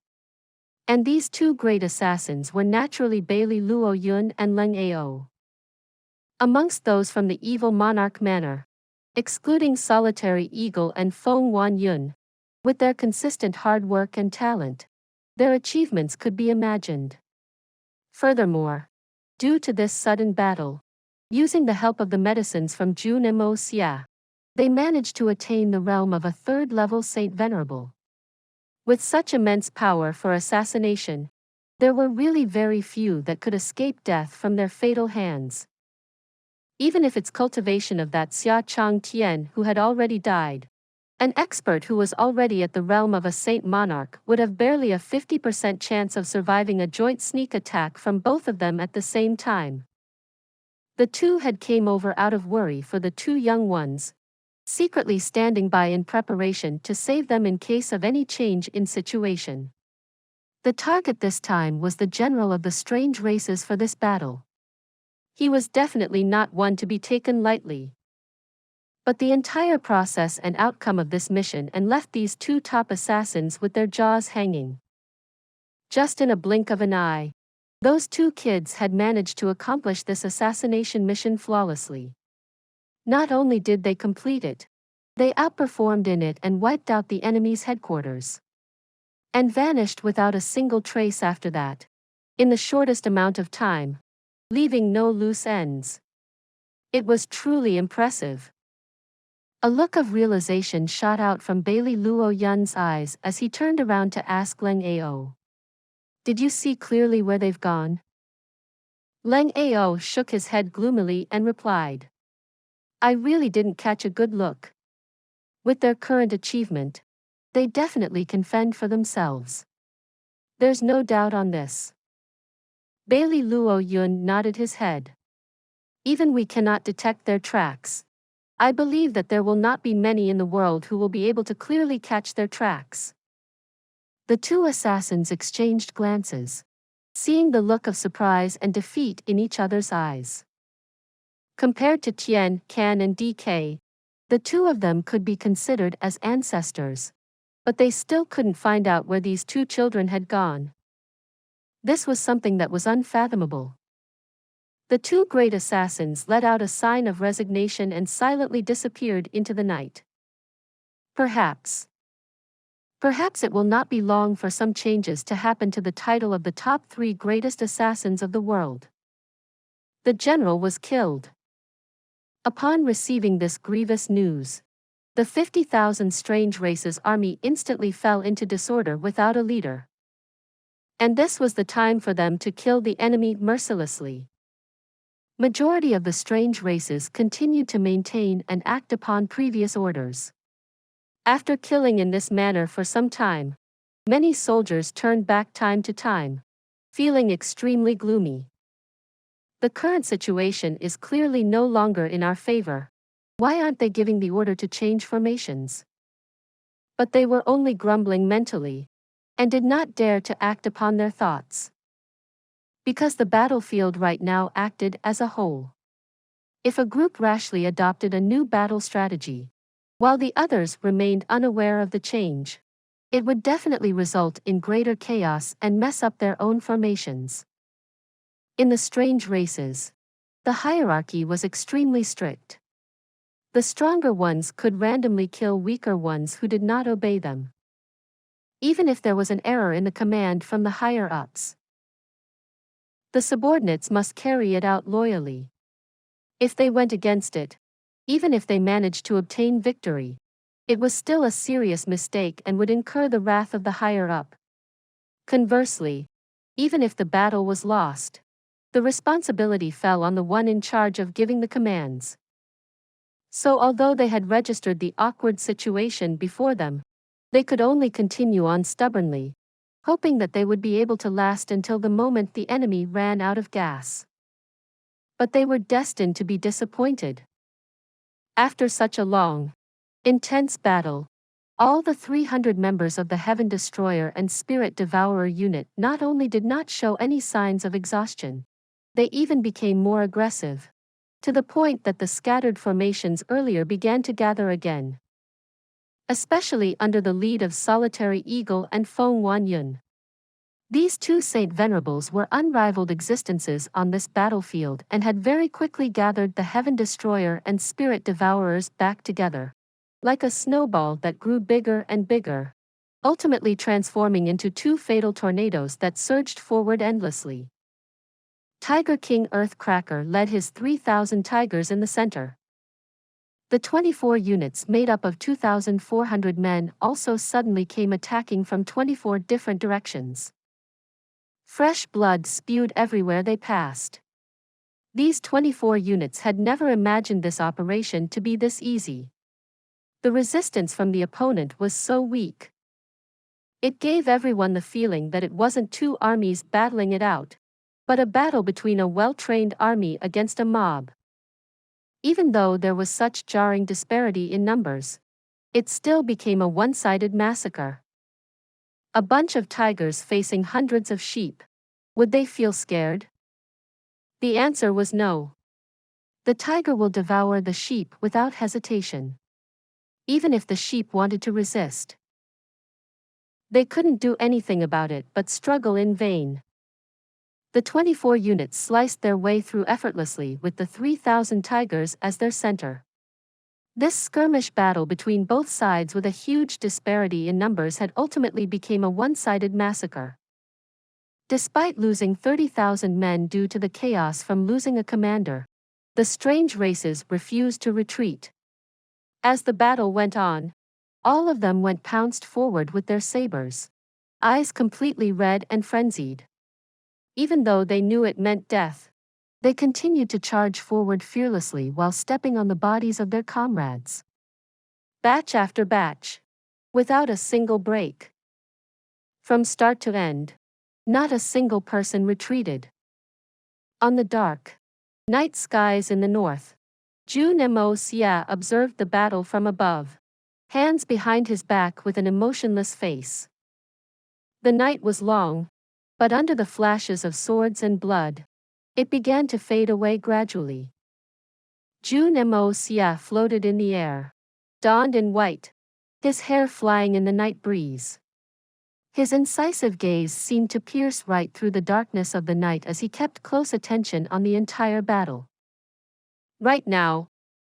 And these two great assassins were naturally Bailey Luo Yun and Leng Ao. Amongst those from the evil monarch manor, excluding Solitary Eagle and Feng Wan Yun, with their consistent hard work and talent, their achievements could be imagined. Furthermore, due to this sudden battle, using the help of the medicines from Jun Moxie, they managed to attain the realm of a 3rd-level Saint Venerable. With such immense power for assassination, there were really very few that could escape death from their fatal hands. even if its cultivation of that Xia Chang Tian who had already died. An expert who was already at the realm of a Saint Monarch would have barely a 50% chance of surviving a joint sneak attack from both of them at the same time. The two had came over out of worry for the two young ones, secretly standing by in preparation to save them in case of any change in situation. The target this time was the general of the strange races for this battle. He was definitely not one to be taken lightly. But the entire process and outcome of this mission and left these two top assassins with their jaws hanging. Just in a blink of an eye, those two kids had managed to accomplish this assassination mission flawlessly. Not only did they complete it, they outperformed in it and wiped out the enemy's headquarters. And vanished without a single trace after that, in the shortest amount of time, leaving no loose ends. It was truly impressive. A look of realization shot out from Bailey Luo Yun's eyes as he turned around to ask Leng Ao. Did you see clearly where they've gone? Leng Ao shook his head gloomily and replied. I really didn't catch a good look. With their current achievement, they definitely can fend for themselves. There's no doubt on this. Bailey Luo Yun nodded his head. Even we cannot detect their tracks. I believe that there will not be many in the world who will be able to clearly catch their tracks. The two assassins exchanged glances, seeing the look of surprise and defeat in each other's eyes. Compared to Tian Can and DK, the two of them could be considered as ancestors, but they still couldn't find out where these two children had gone. This was something that was unfathomable. The two great assassins let out a sign of resignation and silently disappeared into the night. Perhaps it will not be long for some changes to happen to the title of the top 3 greatest assassins of the world. The general was killed. Upon receiving this grievous news, the 50,000 strange races army instantly fell into disorder without a leader. And this was the time for them to kill the enemy mercilessly. Majority of the strange races continued to maintain and act upon previous orders. After killing in this manner for some time, many soldiers turned back time to time, feeling extremely gloomy. The current situation is clearly no longer in our favor. Why aren't they giving the order to change formations? But they were only grumbling mentally, and did not dare to act upon their thoughts. Because the battlefield right now acted as a whole. If a group rashly adopted a new battle strategy, while the others remained unaware of the change, it would definitely result in greater chaos and mess up their own formations. In the strange races, the hierarchy was extremely strict. The stronger ones could randomly kill weaker ones who did not obey them, even if there was an error in the command from the higher-ups. The subordinates must carry it out loyally. If they went against it, even if they managed to obtain victory, it was still a serious mistake and would incur the wrath of the higher-up. Conversely, even if the battle was lost, the responsibility fell on the one in charge of giving the commands. So although they had registered the awkward situation before them, they could only continue on stubbornly, hoping that they would be able to last until the moment the enemy ran out of gas. But they were destined to be disappointed. After such a long, intense battle, all the 300 members of the Heaven Destroyer and Spirit Devourer unit not only did not show any signs of exhaustion, they even became more aggressive, to the point that the scattered formations earlier began to gather again. Especially under the lead of Solitary Eagle and Feng Wanyun. These two Saint Venerables were unrivaled existences on this battlefield and had very quickly gathered the Heaven Destroyer and Spirit Devourers back together, like a snowball that grew bigger and bigger, ultimately transforming into two fatal tornadoes that surged forward endlessly. Tiger King Earthcracker led his 3,000 tigers in the center. The 24 units made up of 2,400 men also suddenly came attacking from 24 different directions. Fresh blood spewed everywhere they passed. These 24 units had never imagined this operation to be this easy. The resistance from the opponent was so weak. It gave everyone the feeling that it wasn't two armies battling it out, but a battle between a well-trained army against a mob. Even though there was such jarring disparity in numbers, it still became a one-sided massacre. A bunch of tigers facing hundreds of sheep. Would they feel scared? The answer was no. The tiger will devour the sheep without hesitation, even if the sheep wanted to resist. They couldn't do anything about it but struggle in vain. The 24 units sliced their way through effortlessly with the 3,000 tigers as their center. This skirmish battle between both sides with a huge disparity in numbers had ultimately become a one-sided massacre. Despite losing 30,000 men due to the chaos from losing a commander, the strange races refused to retreat. As the battle went on, all of them went pounced forward with their sabers, eyes completely red and frenzied. Even though they knew it meant death, they continued to charge forward fearlessly while stepping on the bodies of their comrades. Batch after batch, without a single break. From start to end, not a single person retreated. On the dark night skies in the north, Jun Moxie observed the battle from above, hands behind his back with an emotionless face. The night was long, but under the flashes of swords and blood, it began to fade away gradually. Jun Moxie floated in the air, donned in white, his hair flying in the night breeze. His incisive gaze seemed to pierce right through the darkness of the night as he kept close attention on the entire battle. Right now,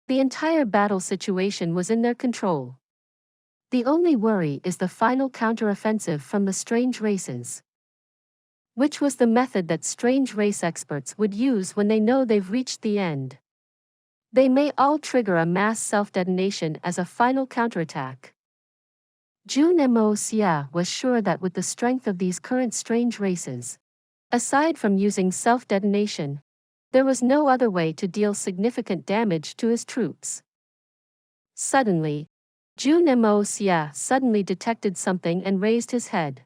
the entire battle situation was in their control. The only worry is the final counteroffensive from the strange races, which was the method that strange race experts would use when they know they've reached the end. They may all trigger a mass self-detonation as a final counterattack. Jun Moxie was sure that with the strength of these current strange races, aside from using self-detonation, there was no other way to deal significant damage to his troops. Suddenly, Jun Moxie suddenly detected something and raised his head.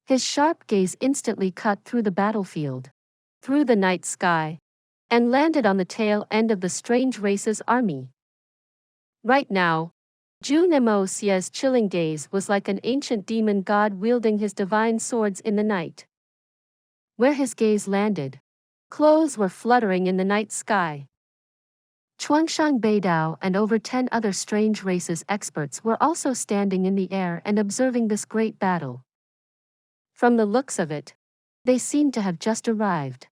His sharp gaze instantly cut through the battlefield, through the night sky, and landed on the tail end of the strange race's army. Right now, Jun Moxie's chilling gaze was like an ancient demon god wielding his divine swords in the night. Where his gaze landed, clothes were fluttering in the night sky. Chuangshan Beidao and over 10 other strange races experts were also standing in the air and observing this great battle. From the looks of it, they seemed to have just arrived.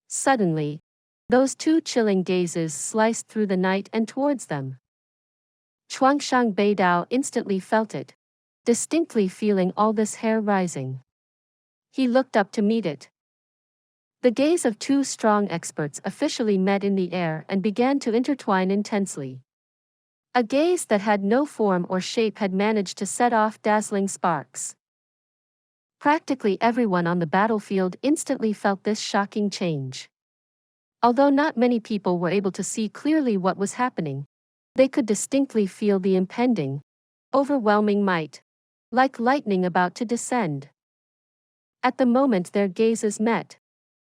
Suddenly, those two chilling gazes sliced through the night and towards them. Chuangshan Beidao instantly felt it, distinctly feeling all this hair rising. He looked up to meet it. The gaze of two strong experts officially met in the air and began to intertwine intensely. A gaze that had no form or shape had managed to set off dazzling sparks. Practically everyone on the battlefield instantly felt this shocking change. Although not many people were able to see clearly what was happening, they could distinctly feel the impending, overwhelming might, like lightning about to descend. At the moment their gazes met,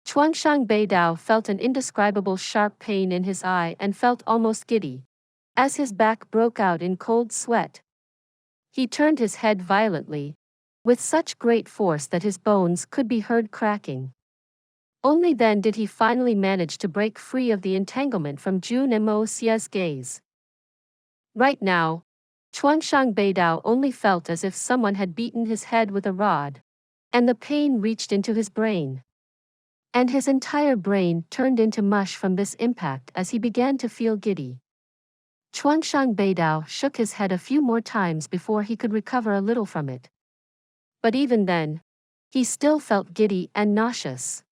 Chuangshan Beidao felt an indescribable sharp pain in his eye and felt almost giddy, as his back broke out in cold sweat. He turned his head violently, with such great force that his bones could be heard cracking. Only then did he finally manage to break free of the entanglement from Jun Moxie's gaze. Right now, Chuangshan Beidao only felt as if someone had beaten his head with a rod, and the pain reached into his brain. And his entire brain turned into mush from this impact as he began to feel giddy. Chuangshan Beidao shook his head a few more times before he could recover a little from it. But even then, he still felt giddy and nauseous.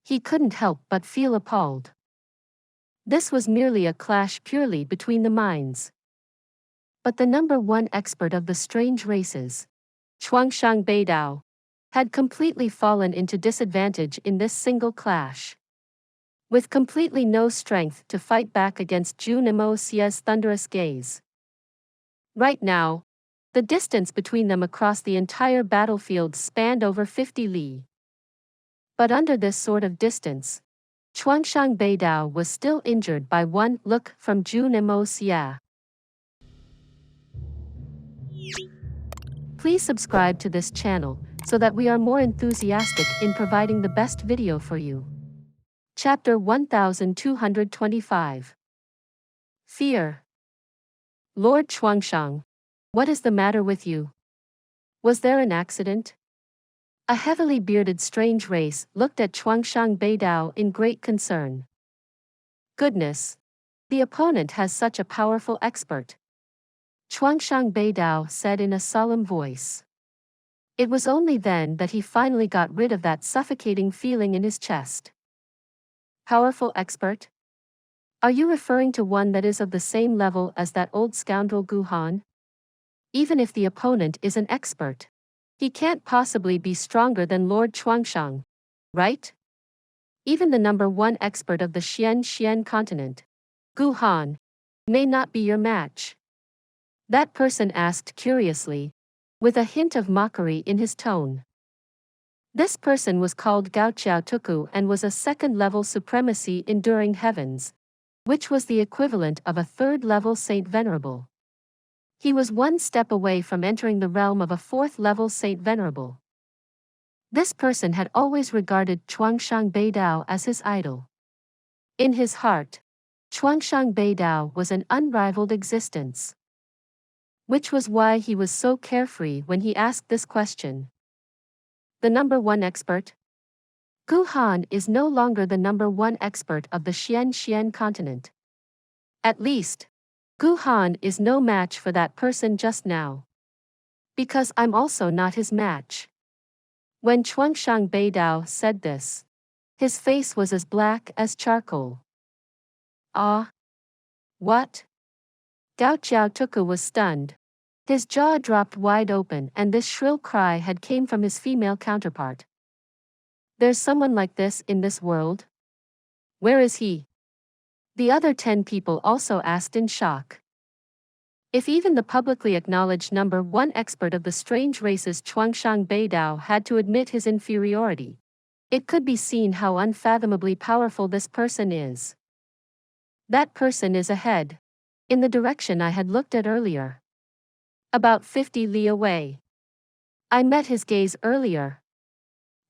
He couldn't help but feel appalled. This was merely a clash purely between the minds. But the number one expert of the strange races, Chuangshan Beidao, had completely fallen into disadvantage in this single clash. with completely no strength to fight back against Jun Moxie's thunderous gaze. Right now, the distance between them across the entire battlefield spanned over 50 li. But under this sort of distance, Chuangshang Beidao was still injured by one look from Jun Moxie. Please subscribe to this channel so that we are more enthusiastic in providing the best video for you. Chapter 1225. Fear. Lord Chuangshang, what is the matter with you? Was there an accident? A heavily bearded strange race looked at Chuangshang Beidao in great concern. Goodness! The opponent has such a powerful expert. Chuangshang Beidao said in a solemn voice. It was only then that he finally got rid of that suffocating feeling in his chest. Powerful expert? Are you referring to one that is of the same level as that old scoundrel Gu Han? Even if the opponent is an expert, he can't possibly be stronger than Lord Chuangshang, right? Even the #1 expert of the Xian continent, Gu Han, may not be your match. That person asked curiously, with a hint of mockery in his tone. This person was called Gao Qiao Tuku and was a second-level supremacy enduring heavens, which was the equivalent of a third-level Saint Venerable. He was one step away from entering the realm of a fourth-level Saint Venerable. This person had always regarded Chuangshang Beidao as his idol. In his heart, Chuangshang Beidao was an unrivaled existence. Which was why he was so carefree when he asked this question. The #1 expert? Gu Han is no longer the #1 expert of the Xian continent. At least, Gu Han is no match for that person just now. Because I'm also not his match. When Chuangshang Beidao said this, his face was as black as charcoal. Ah? What? Gao Qiao Tuku was stunned. His jaw dropped wide open and this shrill cry had came from his female counterpart. There's someone like this in this world? Where is he? The other 10 people also asked in shock. If even the publicly acknowledged #1 expert of the strange races Chuangshang Beidao had to admit his inferiority, it could be seen how unfathomably powerful this person is. That person is ahead, in the direction I had looked at earlier. About 50 li away. I met his gaze earlier.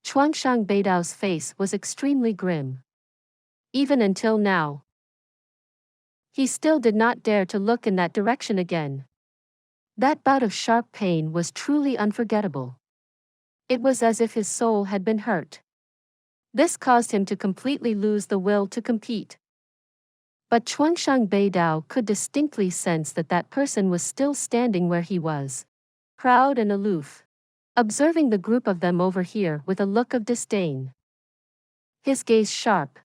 Chuangshang Beidao's face was extremely grim. Even until now. He still did not dare to look in that direction again. That bout of sharp pain was truly unforgettable. It was as if his soul had been hurt. This caused him to completely lose the will to compete. But Chuangshang Beidao could distinctly sense that that person was still standing where he was, proud and aloof, observing the group of them over here with a look of disdain. His gaze sharp,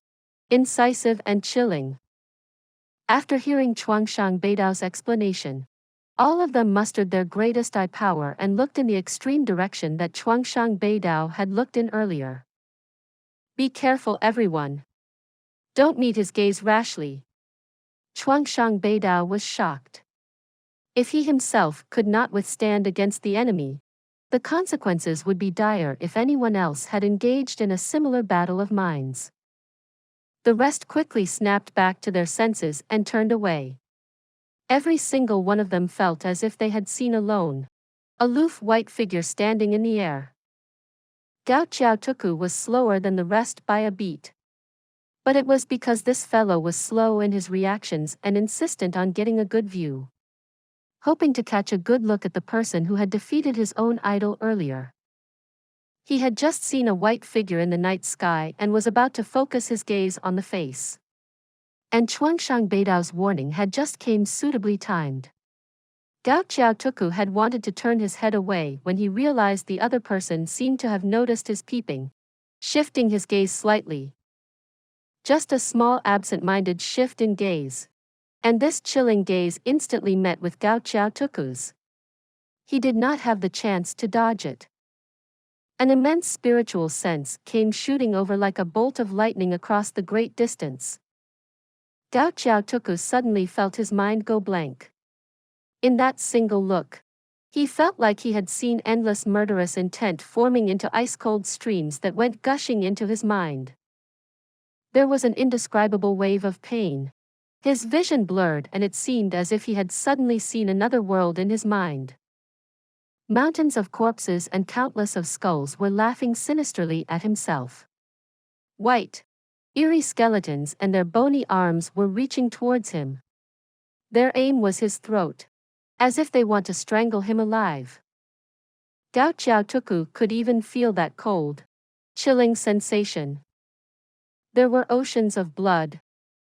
incisive and chilling. After hearing Chuangshang Beidao's explanation, all of them mustered their greatest eye power and looked in the extreme direction that Chuangshang Beidao had looked in earlier. Be careful everyone. Don't meet his gaze rashly. Chuangshang Beidao was shocked. If he himself could not withstand against the enemy, the consequences would be dire if anyone else had engaged in a similar battle of minds. The rest quickly snapped back to their senses and turned away. Every single one of them felt as if they had seen a lone, aloof white figure standing in the air. Gao Qiao Tuku was slower than the rest by a beat. But it was because this fellow was slow in his reactions and insistent on getting a good view. Hoping to catch a good look at the person who had defeated his own idol earlier. He had just seen a white figure in the night sky and was about to focus his gaze on the face. And Chuangshang Beidao's warning had just came suitably timed. Gao Qiao Tuku had wanted to turn his head away when he realized the other person seemed to have noticed his peeping, shifting his gaze slightly. Just a small absent-minded shift in gaze. And this chilling gaze instantly met with Gao Qiao Tuku's. He did not have the chance to dodge it. An immense spiritual sense came shooting over like a bolt of lightning across the great distance. Gao Xiaotuku suddenly felt his mind go blank. In that single look, he felt like he had seen endless murderous intent forming into ice-cold streams that went gushing into his mind. There was an indescribable wave of pain. His vision blurred and it seemed as if he had suddenly seen another world in his mind. Mountains of corpses and countless of skulls were laughing sinisterly at himself. White, eerie skeletons and their bony arms were reaching towards him. Their aim was his throat, as if they want to strangle him alive. Gao Xiaotuku could even feel that cold, chilling sensation. There were oceans of blood,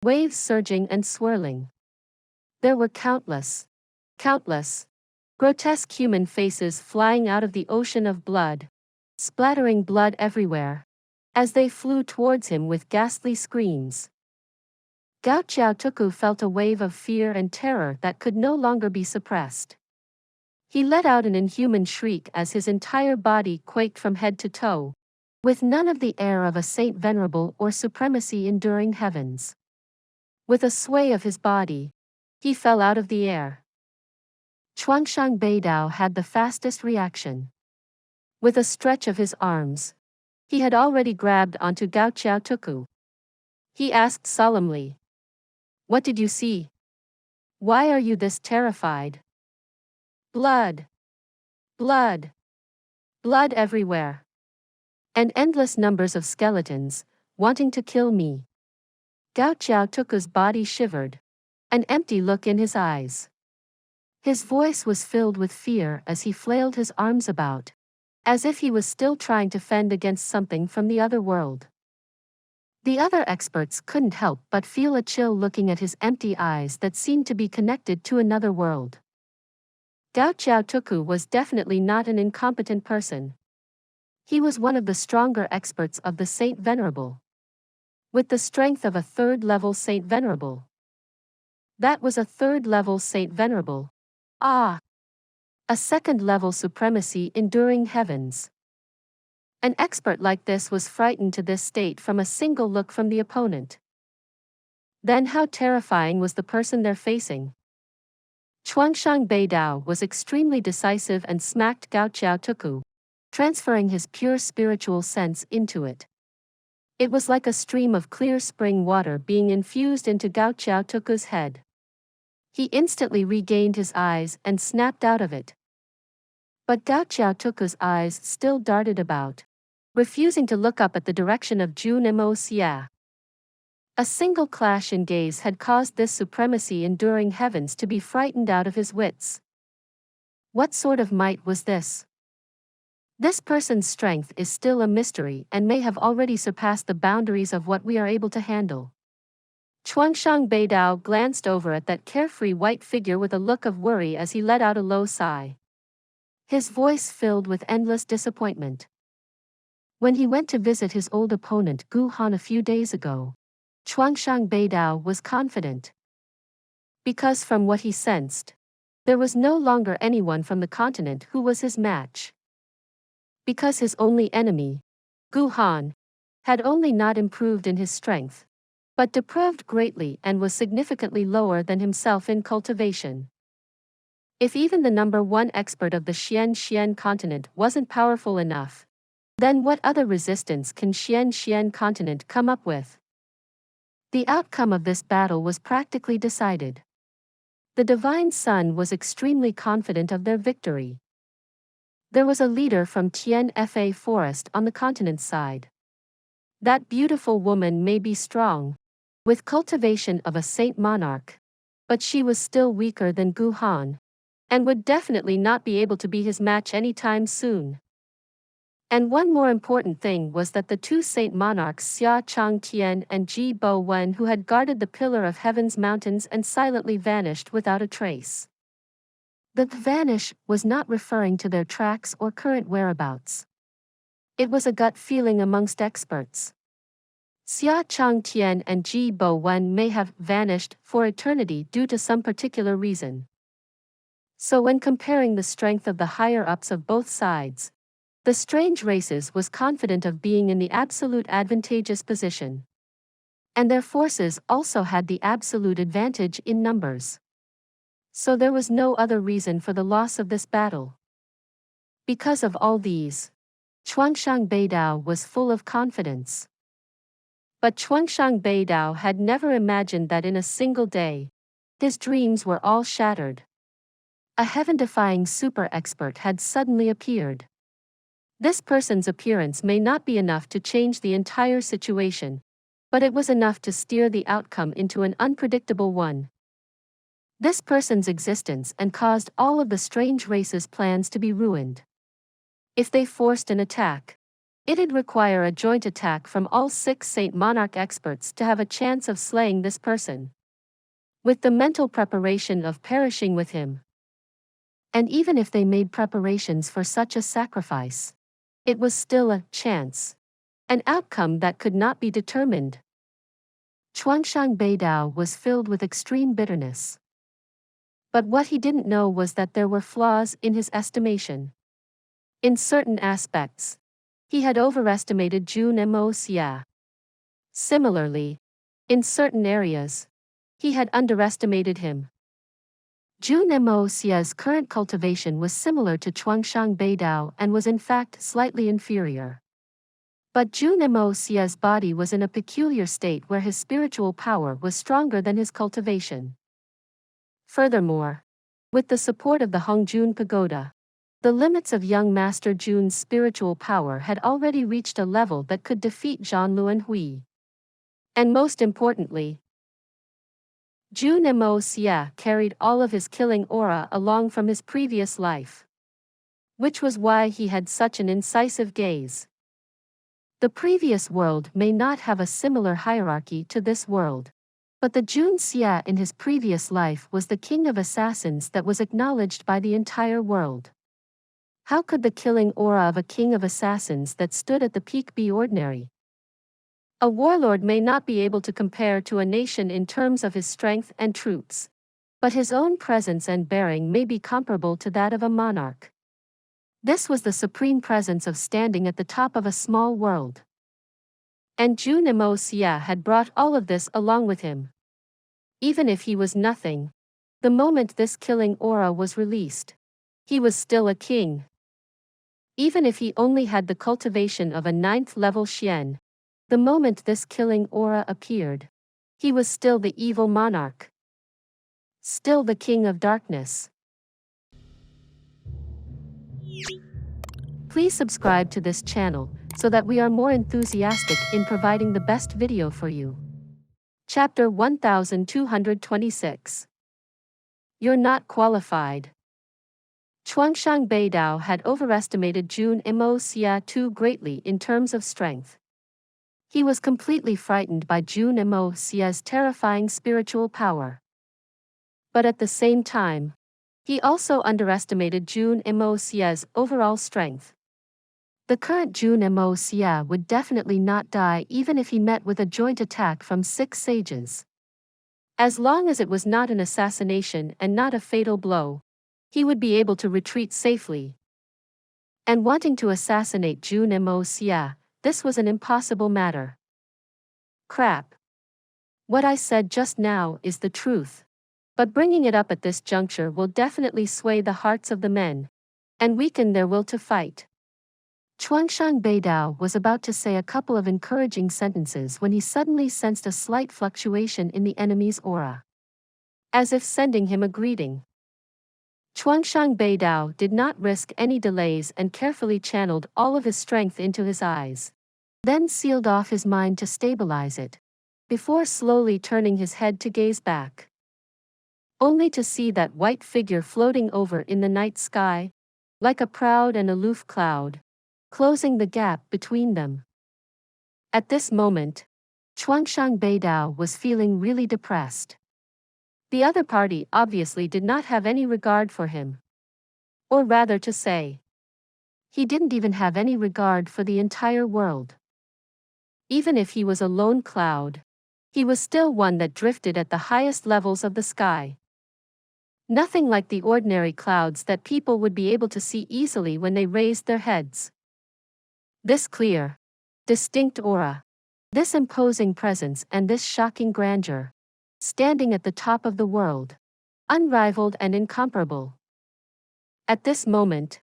waves surging and swirling. There were countless, grotesque human faces flying out of the ocean of blood, splattering blood everywhere, as they flew towards him with ghastly screams. Gao Xiaotuku felt a wave of fear and terror that could no longer be suppressed. He let out an inhuman shriek as his entire body quaked from head to toe, with none of the air of a saint venerable or supremacy enduring heavens. With a sway of his body, he fell out of the air. Chuangshang Beidao had the fastest reaction. With a stretch of his arms, he had already grabbed onto Gao Xiaotuku. He asked solemnly, "What did you see? Why are you this terrified?" Blood. Blood. Blood everywhere. And endless numbers of skeletons, wanting to kill me. Gao Xiaotuku's body shivered, an empty look in his eyes. His voice was filled with fear as he flailed his arms about, as if he was still trying to fend against something from the other world. The other experts couldn't help but feel a chill looking at his empty eyes that seemed to be connected to another world. Gao Xiaotuku was definitely not an incompetent person. He was one of the stronger experts of the Saint Venerable, with the strength of a third-level Saint Venerable. That was a third-level Saint Venerable. Ah! A second-level supremacy enduring heavens. An expert like this was frightened to this state from a single look from the opponent. Then how terrifying was the person they're facing? Chuangshang Beidao was extremely decisive and smacked Gao Xiaotuku, transferring his pure spiritual sense into it. It was like a stream of clear spring water being infused into Gao Xiaotuku's head. He instantly regained his eyes and snapped out of it. But Gao Xiaotuku's eyes still darted about, refusing to look up at the direction of Jun Moxie. A single clash in gaze had caused this supremacy enduring heavens to be frightened out of his wits. What sort of might was this? This person's strength is still a mystery and may have already surpassed the boundaries of what we are able to handle. Chuangshang Beidao glanced over at that carefree white figure with a look of worry as he let out a low sigh. His voice filled with endless disappointment. When he went to visit his old opponent Gu Han a few days ago, Chuangshang Beidao was confident. Because from what he sensed, there was no longer anyone from the continent who was his match. Because his only enemy, Gu Han, had only not improved in his strength, but depraved greatly and was significantly lower than himself in cultivation. If even the number one expert of the Xian continent wasn't powerful enough, then what other resistance can Xian continent come up with? The outcome of this battle was practically decided. The Divine Sun was extremely confident of their victory. There was a leader from Tian Fa Forest on the continent side. That beautiful woman may be strong, with cultivation of a saint monarch, but she was still weaker than Gu Han, and would definitely not be able to be his match anytime soon. And one more important thing was that the two saint monarchs Xia Changtian and Ji Bo Wen who had guarded the Pillar of Heaven's mountains and silently vanished without a trace. The vanish was not referring to their tracks or current whereabouts. It was a gut feeling amongst experts. Xia Changtian and Ji Bo Wen may have vanished for eternity due to some particular reason. So when comparing the strength of the higher-ups of both sides, The strange races was confident of being in the absolute advantageous position. And their forces also had the absolute advantage in numbers. So there was no other reason for the loss of this battle. Because of all these, Chuangshang Beidao was full of confidence. But Chuangshang Beidao had never imagined that in a single day, his dreams were all shattered. A heaven-defying super expert had suddenly appeared. This person's appearance may not be enough to change the entire situation, but it was enough to steer the outcome into an unpredictable one. This person's existence and caused all of the strange race's plans to be ruined. If they forced an attack, it'd require a joint attack from all 6 Saint Monarch experts to have a chance of slaying this person. With the mental preparation of perishing with him. And even if they made preparations for such a sacrifice, it was still a chance. An outcome that could not be determined. Chuangshang Beidao was filled with extreme bitterness. But what he didn't know was that there were flaws in his estimation. In certain aspects, he had overestimated Jun Moxie. Similarly, in certain areas, he had underestimated him. Jun Moxie's current cultivation was similar to Chuangshang Beidao and was in fact slightly inferior. But Jun Moxie's body was in a peculiar state where his spiritual power was stronger than his cultivation. Furthermore, with the support of the Hongjun Pagoda, the limits of young Master Jun's spiritual power had already reached a level that could defeat Zhan Luanhui. And most importantly, Jun Moxie carried all of his killing aura along from his previous life. Which was why he had such an incisive gaze. The previous world may not have a similar hierarchy to this world. But the Jun Xie in his previous life was the king of assassins that was acknowledged by the entire world. How could the killing aura of a king of assassins that stood at the peak be ordinary? A warlord may not be able to compare to a nation in terms of his strength and troops. But his own presence and bearing may be comparable to that of a monarch. This was the supreme presence of standing at the top of a small world. And Jun Moxie had brought all of this along with him. Even if he was nothing, the moment this killing aura was released, he was still a king. Even if he only had the cultivation of a 9th level Xian, the moment this killing aura appeared, he was still the evil monarch. Still the king of darkness. Please subscribe to this channel, so that we are more enthusiastic in providing the best video for you. Chapter 1226. You're not qualified. Chuangshang Beidao had overestimated Jun Moxie too greatly in terms of strength. He was completely frightened by Jun Moxie's terrifying spiritual power. But at the same time, he also underestimated Jun Moxie's overall strength. The current Jun Moxie would definitely not die even if he met with a joint attack from 6 sages. As long as it was not an assassination and not a fatal blow, he would be able to retreat safely. And wanting to assassinate Jun Moxie, this was an impossible matter. Crap. What I said just now is the truth. But bringing it up at this juncture will definitely sway the hearts of the men, and weaken their will to fight. Chuangshang Beidao was about to say a couple of encouraging sentences when he suddenly sensed a slight fluctuation in the enemy's aura. As if sending him a greeting. Chuangshang Beidao did not risk any delays and carefully channeled all of his strength into his eyes. Then sealed off his mind to stabilize it, before slowly turning his head to gaze back. Only to see that white figure floating over in the night sky, like a proud and aloof cloud, closing the gap between them. At this moment, Chuangshang Beidao was feeling really depressed. The other party obviously did not have any regard for him. Or rather to say, he didn't even have any regard for the entire world. Even if he was a lone cloud, he was still one that drifted at the highest levels of the sky. Nothing like the ordinary clouds that people would be able to see easily when they raised their heads. This clear, distinct aura, this imposing presence and this shocking grandeur, standing at the top of the world, unrivaled and incomparable. At this moment,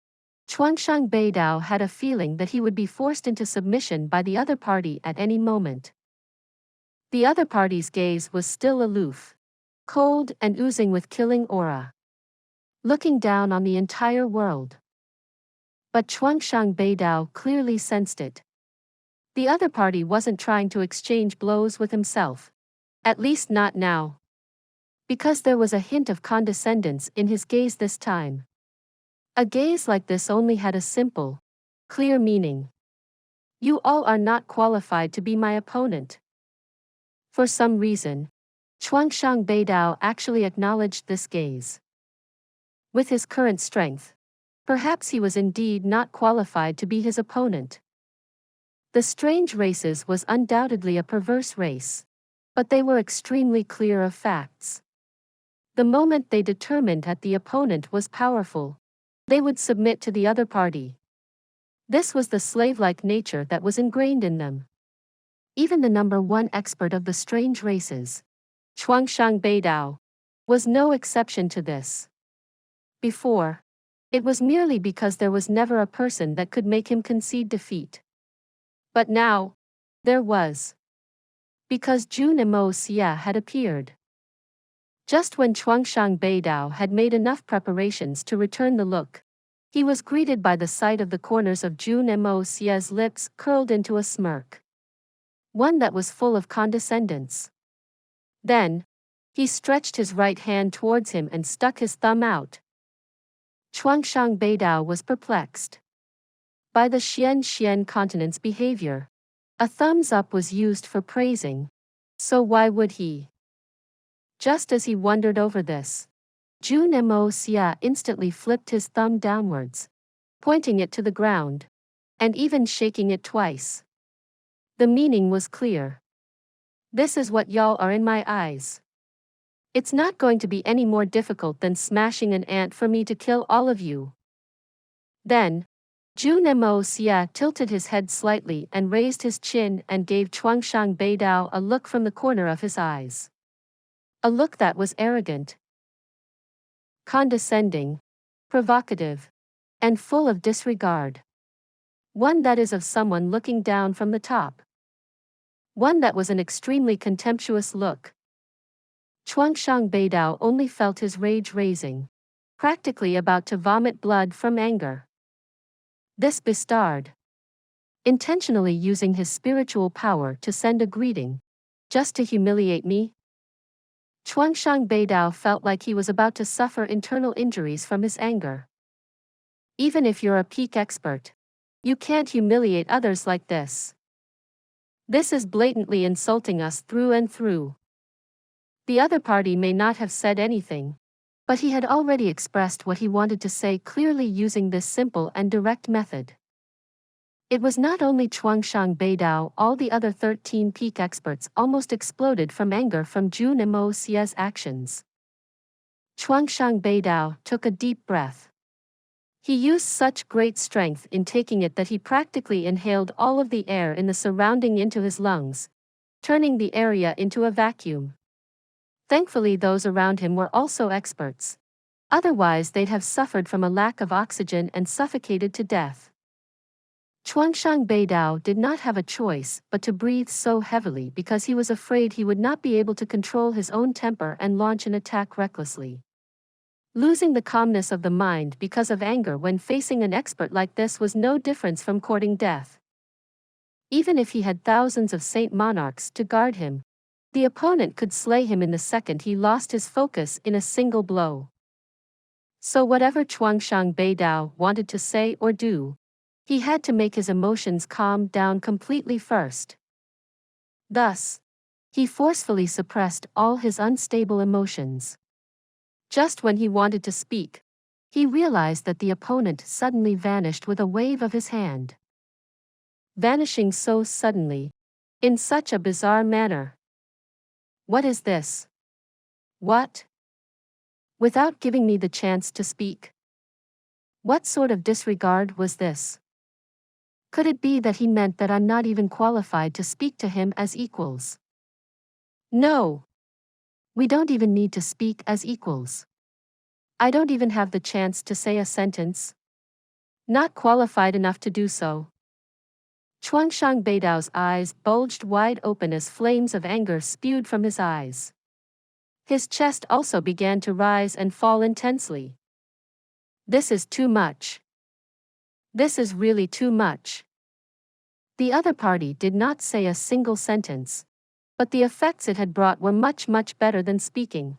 Chuangshang Beidao had a feeling that he would be forced into submission by the other party at any moment. The other party's gaze was still aloof, cold and oozing with killing aura, looking down on the entire world. But Chuangshang Beidao clearly sensed it. The other party wasn't trying to exchange blows with himself, at least not now. Because there was a hint of condescendence in his gaze this time. A gaze like this only had a simple, clear meaning. You all are not qualified to be my opponent. For some reason, Chuangshang Beidao actually acknowledged this gaze. With his current strength, perhaps he was indeed not qualified to be his opponent. The strange races was undoubtedly a perverse race, but they were extremely clear of facts. The moment they determined that the opponent was powerful, they would submit to the other party. This was the slave-like nature that was ingrained in them. Even the number one expert of the strange races, Chuangshang Beidao, was no exception to this. Before, it was merely because there was never a person that could make him concede defeat. But now, there was. Because Jun Moxie had appeared. Just when Chuangshang Beidao had made enough preparations to return the look, he was greeted by the sight of the corners of Jun Moxie's lips curled into a smirk. One that was full of condescendence. Then, he stretched his right hand towards him and stuck his thumb out. Chuangshang Beidao was perplexed by the Xian continent's behavior. A thumbs up was used for praising, so why would he? Just as he wondered over this, Jun Moxie instantly flipped his thumb downwards, pointing it to the ground, and even shaking it twice. The meaning was clear. This is what y'all are in my eyes. It's not going to be any more difficult than smashing an ant for me to kill all of you. Then, Jun Moxie tilted his head slightly and raised his chin and gave Chuangshang Beidao a look from the corner of his eyes. A look that was arrogant, condescending, provocative, and full of disregard. One that is of someone looking down from the top. One that was an extremely contemptuous look. Chuangshang Beidao only felt his rage raising, practically about to vomit blood from anger. This bastard, intentionally using his spiritual power to send a greeting, just to humiliate me? Chuangshang Beidao felt like he was about to suffer internal injuries from his anger. Even if you're a peak expert, you can't humiliate others like this. This is blatantly insulting us through and through. The other party may not have said anything, but he had already expressed what he wanted to say clearly using this simple and direct method. It was not only Chuangshang Beidao, all the other 13 peak experts almost exploded from anger from Jun Moxie's actions. Chuangshang Beidao took a deep breath. He used such great strength in taking it that he practically inhaled all of the air in the surrounding into his lungs, turning the area into a vacuum. Thankfully those around him were also experts. Otherwise they'd have suffered from a lack of oxygen and suffocated to death. Chuangshang Beidao did not have a choice but to breathe so heavily because he was afraid he would not be able to control his own temper and launch an attack recklessly. Losing the calmness of the mind because of anger when facing an expert like this was no difference from courting death. Even if he had thousands of Saint Monarchs to guard him, the opponent could slay him in the second he lost his focus in a single blow. So whatever Chuangshang Beidao wanted to say or do, he had to make his emotions calm down completely first. Thus, he forcefully suppressed all his unstable emotions. Just when he wanted to speak, he realized that the opponent suddenly vanished with a wave of his hand. Vanishing so suddenly, in such a bizarre manner. What is this? What? Without giving me the chance to speak. What sort of disregard was this? Could it be that he meant that I'm not even qualified to speak to him as equals? No. We don't even need to speak as equals. I don't even have the chance to say a sentence. Not qualified enough to do so. Chuangshan Beidao's eyes bulged wide open as flames of anger spewed from his eyes. His chest also began to rise and fall intensely. This is too much. This is really too much. The other party did not say a single sentence, but the effects it had brought were much better than speaking.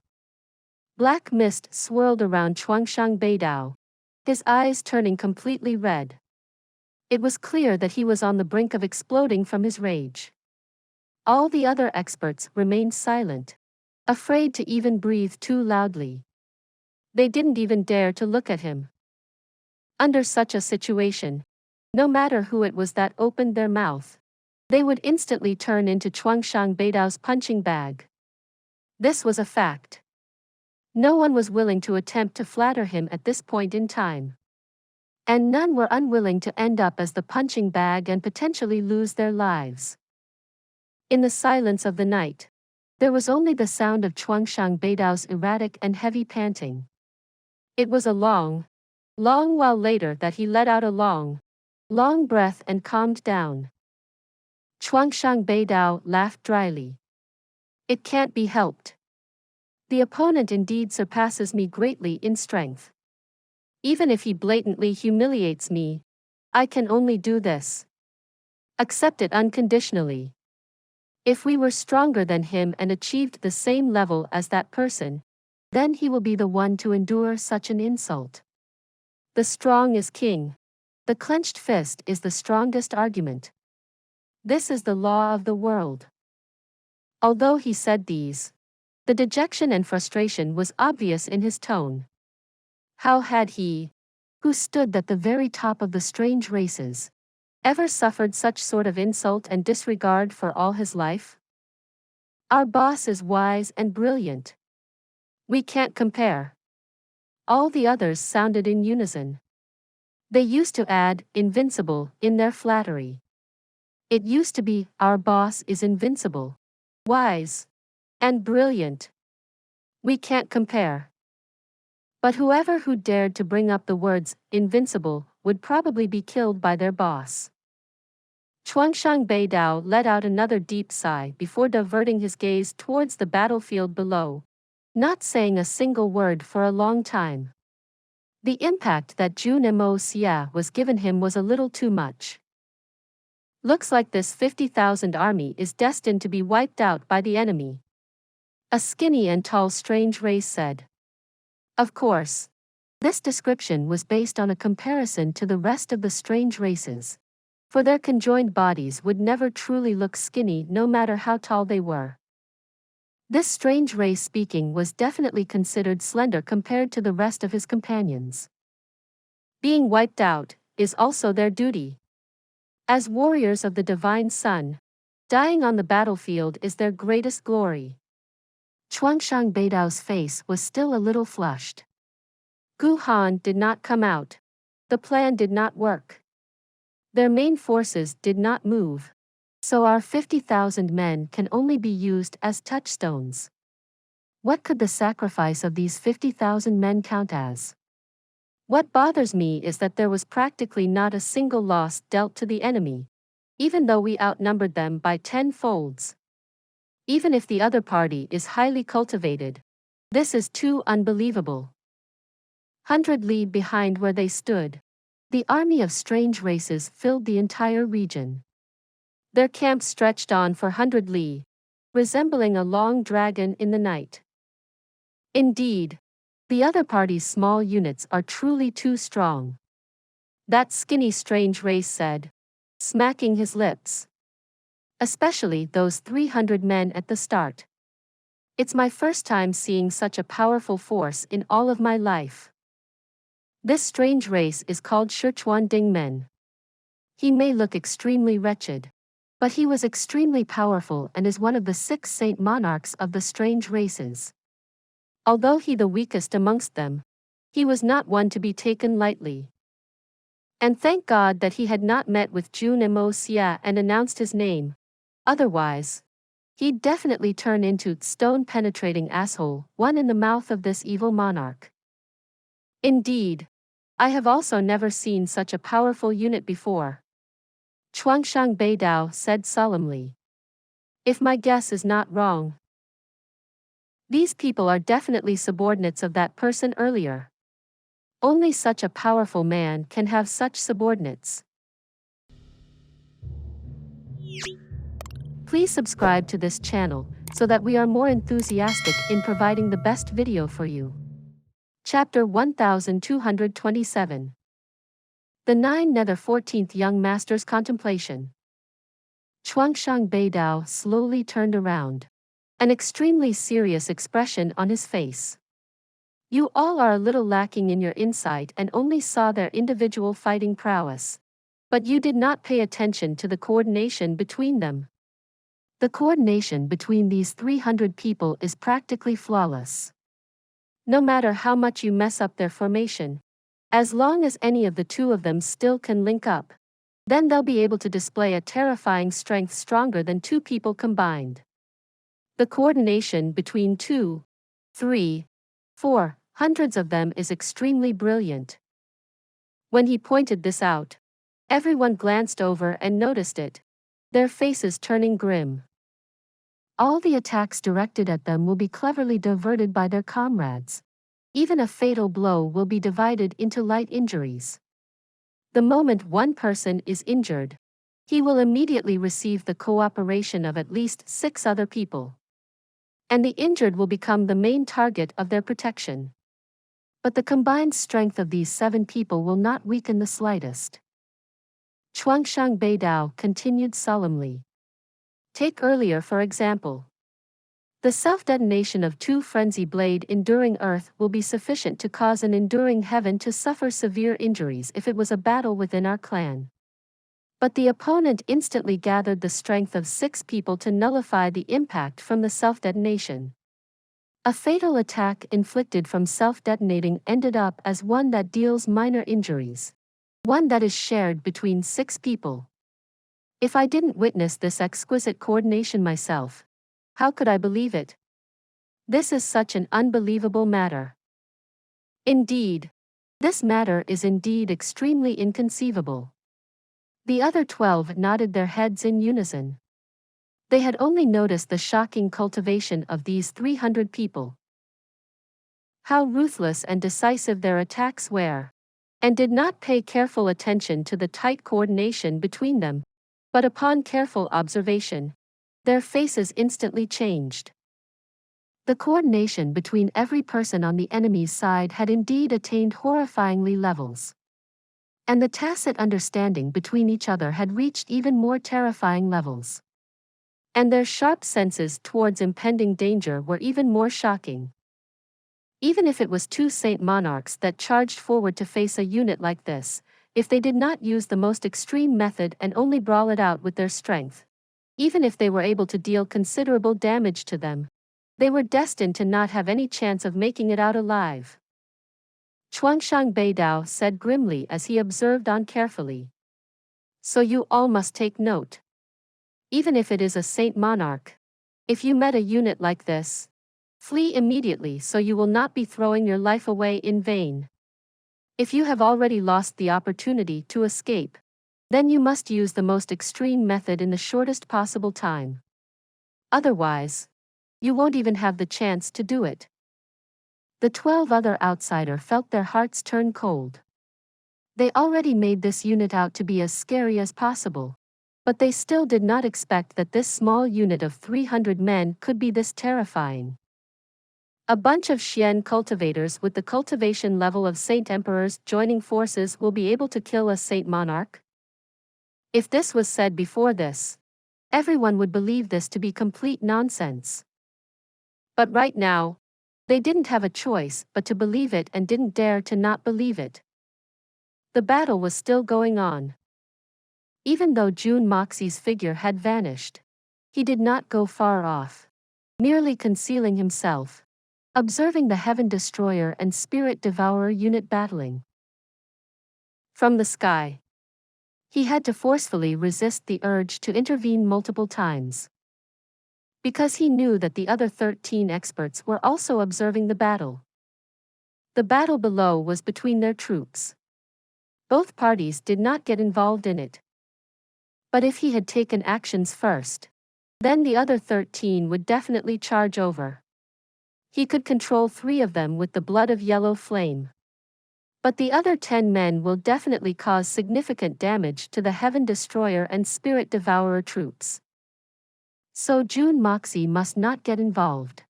Black mist swirled around Chuangshan Beidao, his eyes turning completely red. It was clear that he was on the brink of exploding from his rage. All the other experts remained silent, afraid to even breathe too loudly. They didn't even dare to look at him. Under such a situation, no matter who it was that opened their mouth, they would instantly turn into Chuangshan Beidao's punching bag. This was a fact. No one was willing to attempt to flatter him at this point in time. And none were unwilling to end up as the punching bag and potentially lose their lives. In the silence of the night, there was only the sound of Chuangshan Beidao's erratic and heavy panting. It was a long while later that he let out a long breath and calmed down. Chuangshan Beidao laughed dryly. It can't be helped. The opponent indeed surpasses me greatly in strength. Even if he blatantly humiliates me, I can only do this. Accept it unconditionally. If we were stronger than him and achieved the same level as that person, then he will be the one to endure such an insult. The strong is king. The clenched fist is the strongest argument. This is the law of the world. Although he said these, the dejection and frustration was obvious in his tone. How had he, who stood at the very top of the strange races, ever suffered such sort of insult and disregard for all his life? Our boss is wise and brilliant. We can't compare. All the others sounded in unison. They used to add invincible in their flattery. It used to be, our boss is invincible, wise, and brilliant. We can't compare. But whoever who dared to bring up the words invincible would probably be killed by their boss. Chuangshan Beidao let out another deep sigh before diverting his gaze towards the battlefield below, not saying a single word for a long time. The impact that Jun Moxie was given him was a little too much. Looks like this 50,000 army is destined to be wiped out by the enemy. A skinny and tall strange race said. Of course, this description was based on a comparison to the rest of the strange races, for their conjoined bodies would never truly look skinny no matter how tall they were. This strange race speaking was definitely considered slender compared to the rest of his companions. Being wiped out is also their duty. As warriors of the Divine Sun, dying on the battlefield is their greatest glory. Chuangshan Beidao's face was still a little flushed. Gu Han did not come out. The plan did not work. Their main forces did not move. So our 50,000 men can only be used as touchstones. What could the sacrifice of these 50,000 men count as? What bothers me is that there was practically not a single loss dealt to the enemy, even though we outnumbered them by 10 folds. Even if the other party is highly cultivated, this is too unbelievable. 100 li behind where they stood, the army of strange races filled the entire region. Their camp stretched on for 100 li, resembling a long dragon in the night. Indeed, the other party's small units are truly too strong. That skinny strange race said, smacking his lips. Especially those 300 men at the start. It's my first time seeing such a powerful force in all of my life. This strange race is called Sichuan Dingmen. He may look extremely wretched, but he was extremely powerful and is one of the 6 saint monarchs of the strange races. Although he the weakest amongst them, he was not one to be taken lightly. And thank God that he had not met with Jun Moxie and announced his name. Otherwise, he'd definitely turn into stone-penetrating asshole, one in the mouth of this evil monarch. Indeed, I have also never seen such a powerful unit before. Chuangshang Beidao said solemnly. If my guess is not wrong, these people are definitely subordinates of that person earlier. Only such a powerful man can have such subordinates. Please subscribe to this channel so that we are more enthusiastic in providing the best video for you. Chapter 1227. The 9 Nether 14th Young Master's Contemplation. Chuangshang Beidao slowly turned around, an extremely serious expression on his face. You all are a little lacking in your insight and only saw their individual fighting prowess. But you did not pay attention to the coordination between them. The coordination between these 300 people is practically flawless. No matter how much you mess up their formation, as long as any of the two of them still can link up, then they'll be able to display a terrifying strength stronger than two people combined. The coordination between 2, 3, 4 hundreds of them is extremely brilliant. When he pointed this out, everyone glanced over and noticed it, their faces turning grim. All the attacks directed at them will be cleverly diverted by their comrades. Even a fatal blow will be divided into light injuries. The moment one person is injured, he will immediately receive the cooperation of at least 6 other people. And the injured will become the main target of their protection. But the combined strength of these 7 people will not weaken the slightest. Chuangshang Beidao continued solemnly. Take earlier for example. The self-detonation of 2 frenzy blade enduring earth will be sufficient to cause an enduring heaven to suffer severe injuries if it was a battle within our clan. But the opponent instantly gathered the strength of 6 people to nullify the impact from the self-detonation. A fatal attack inflicted from self-detonating ended up as one that deals minor injuries. One that is shared between 6 people. If I didn't witness this exquisite coordination myself, how could I believe it? This is such an unbelievable matter. Indeed, this matter is indeed extremely inconceivable. The other 12 nodded their heads in unison. They had only noticed the shocking cultivation of these 300 people. How ruthless and decisive their attacks were, and did not pay careful attention to the tight coordination between them, but upon careful observation, their faces instantly changed. The coordination between every person on the enemy's side had indeed attained horrifyingly levels. And the tacit understanding between each other had reached even more terrifying levels. And their sharp senses towards impending danger were even more shocking. Even if it was 2 Saint Monarchs that charged forward to face a unit like this, if they did not use the most extreme method and only brawl it out with their strength, even if they were able to deal considerable damage to them, they were destined to not have any chance of making it out alive. Chuangshang Beidao said grimly as he observed on carefully. So you all must take note. Even if it is a Saint Monarch, if you met a unit like this, flee immediately so you will not be throwing your life away in vain. If you have already lost the opportunity to escape, then you must use the most extreme method in the shortest possible time. Otherwise, you won't even have the chance to do it. The 12 other outsiders felt their hearts turn cold. They already made this unit out to be as scary as possible, but they still did not expect that this small unit of 300 men could be this terrifying. A bunch of Xian cultivators with the cultivation level of Saint Emperors joining forces will be able to kill a Saint Monarch? If this was said before this, everyone would believe this to be complete nonsense. But right now, they didn't have a choice but to believe it and didn't dare to not believe it. The battle was still going on. Even though Jun Moxie's figure had vanished, he did not go far off, merely concealing himself, observing the Heaven Destroyer and Spirit Devourer unit battling. From the sky. He had to forcefully resist the urge to intervene multiple times. Because he knew that the other 13 experts were also observing the battle. The battle below was between their troops. Both parties did not get involved in it. But if he had taken actions first, then the other 13 would definitely charge over. He could control 3 of them with the blood of yellow flame. But the other 10 men will definitely cause significant damage to the Heaven Destroyer and Spirit Devourer troops. So Jun Moxie must not get involved.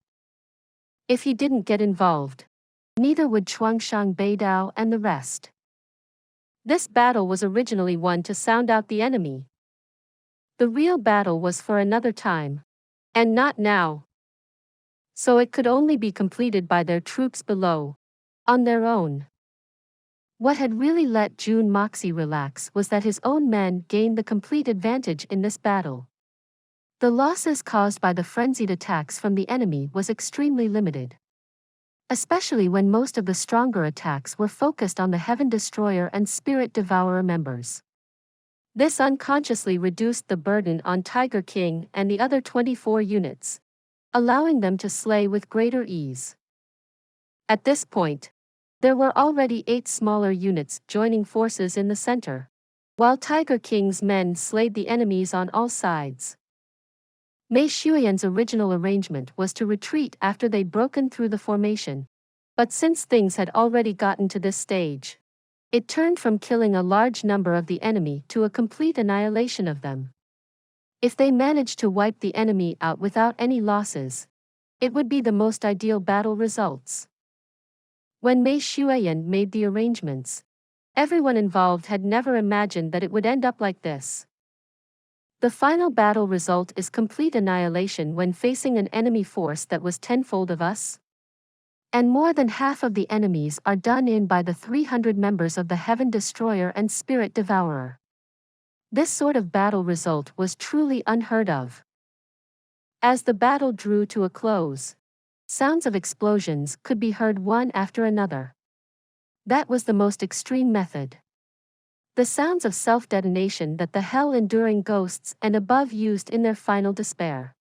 If he didn't get involved, neither would Chuangshang Beidao and the rest. This battle was originally won to sound out the enemy. The real battle was for another time, and not now. So it could only be completed by their troops below, on their own. What had really let Jun Moxie relax was that his own men gained the complete advantage in this battle. The losses caused by the frenzied attacks from the enemy was extremely limited. Especially when most of the stronger attacks were focused on the Heaven Destroyer and Spirit Devourer members. This unconsciously reduced the burden on Tiger King and the other 24 units, allowing them to slay with greater ease. At this point, there were already 8 smaller units joining forces in the center, while Tiger King's men slayed the enemies on all sides. Mei Shuiyan's original arrangement was to retreat after they'd broken through the formation, but since things had already gotten to this stage, it turned from killing a large number of the enemy to a complete annihilation of them. If they managed to wipe the enemy out without any losses, it would be the most ideal battle results. When Mei Shuiyan made the arrangements, everyone involved had never imagined that it would end up like this. The final battle result is complete annihilation when facing an enemy force that was tenfold of us. And more than half of the enemies are done in by the 300 members of the Heaven Destroyer and Spirit Devourer. This sort of battle result was truly unheard of. As the battle drew to a close, sounds of explosions could be heard one after another. That was the most extreme method. The sounds of self-detonation that the hell-enduring ghosts and above used in their final despair.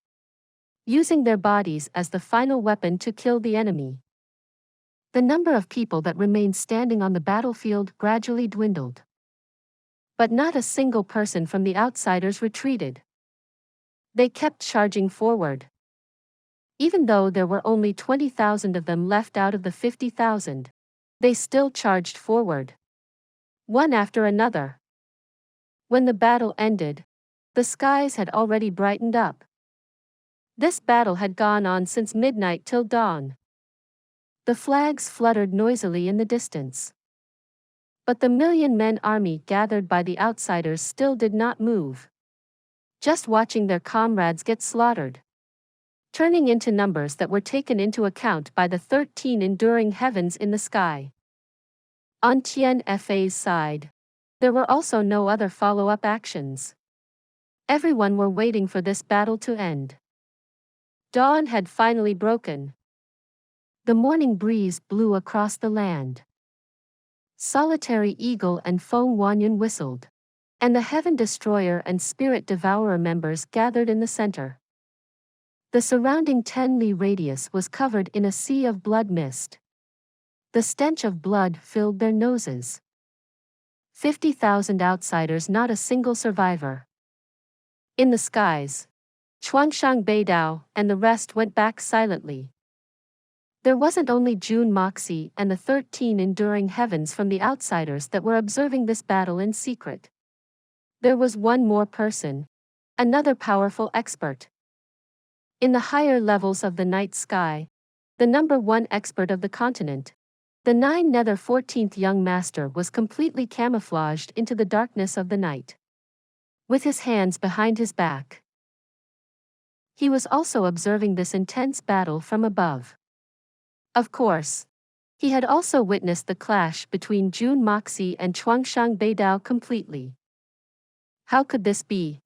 Using their bodies as the final weapon to kill the enemy. The number of people that remained standing on the battlefield gradually dwindled. But not a single person from the outsiders retreated. They kept charging forward. Even though there were only 20,000 of them left out of the 50,000, they still charged forward. One after another. When the battle ended, the skies had already brightened up. This battle had gone on since midnight till dawn. The flags fluttered noisily in the distance. But the million-men army gathered by the outsiders still did not move. Just watching their comrades get slaughtered. Turning into numbers that were taken into account by the 13 enduring heavens in the sky. On Tian Fa's side, there were also no other follow-up actions. Everyone were waiting for this battle to end. Dawn had finally broken. The morning breeze blew across the land. Solitary Eagle and Feng Wanyan whistled, and the Heaven Destroyer and Spirit Devourer members gathered in the center. The surrounding 10-li radius was covered in a sea of blood mist. The stench of blood filled their noses. 50,000 outsiders, not a single survivor. In the skies, Chuangshang Beidao and the rest went back silently. There wasn't only Jun Moxie and the 13 enduring heavens from the outsiders that were observing this battle in secret. There was one more person, another powerful expert. In the higher levels of the night sky, the number 1 expert of the continent, the 9 Nether 14th young master was completely camouflaged into the darkness of the night. With his hands behind his back. He was also observing this intense battle from above. Of course, he had also witnessed the clash between Jun Moxie and Chuangshang Beidao completely. How could this be?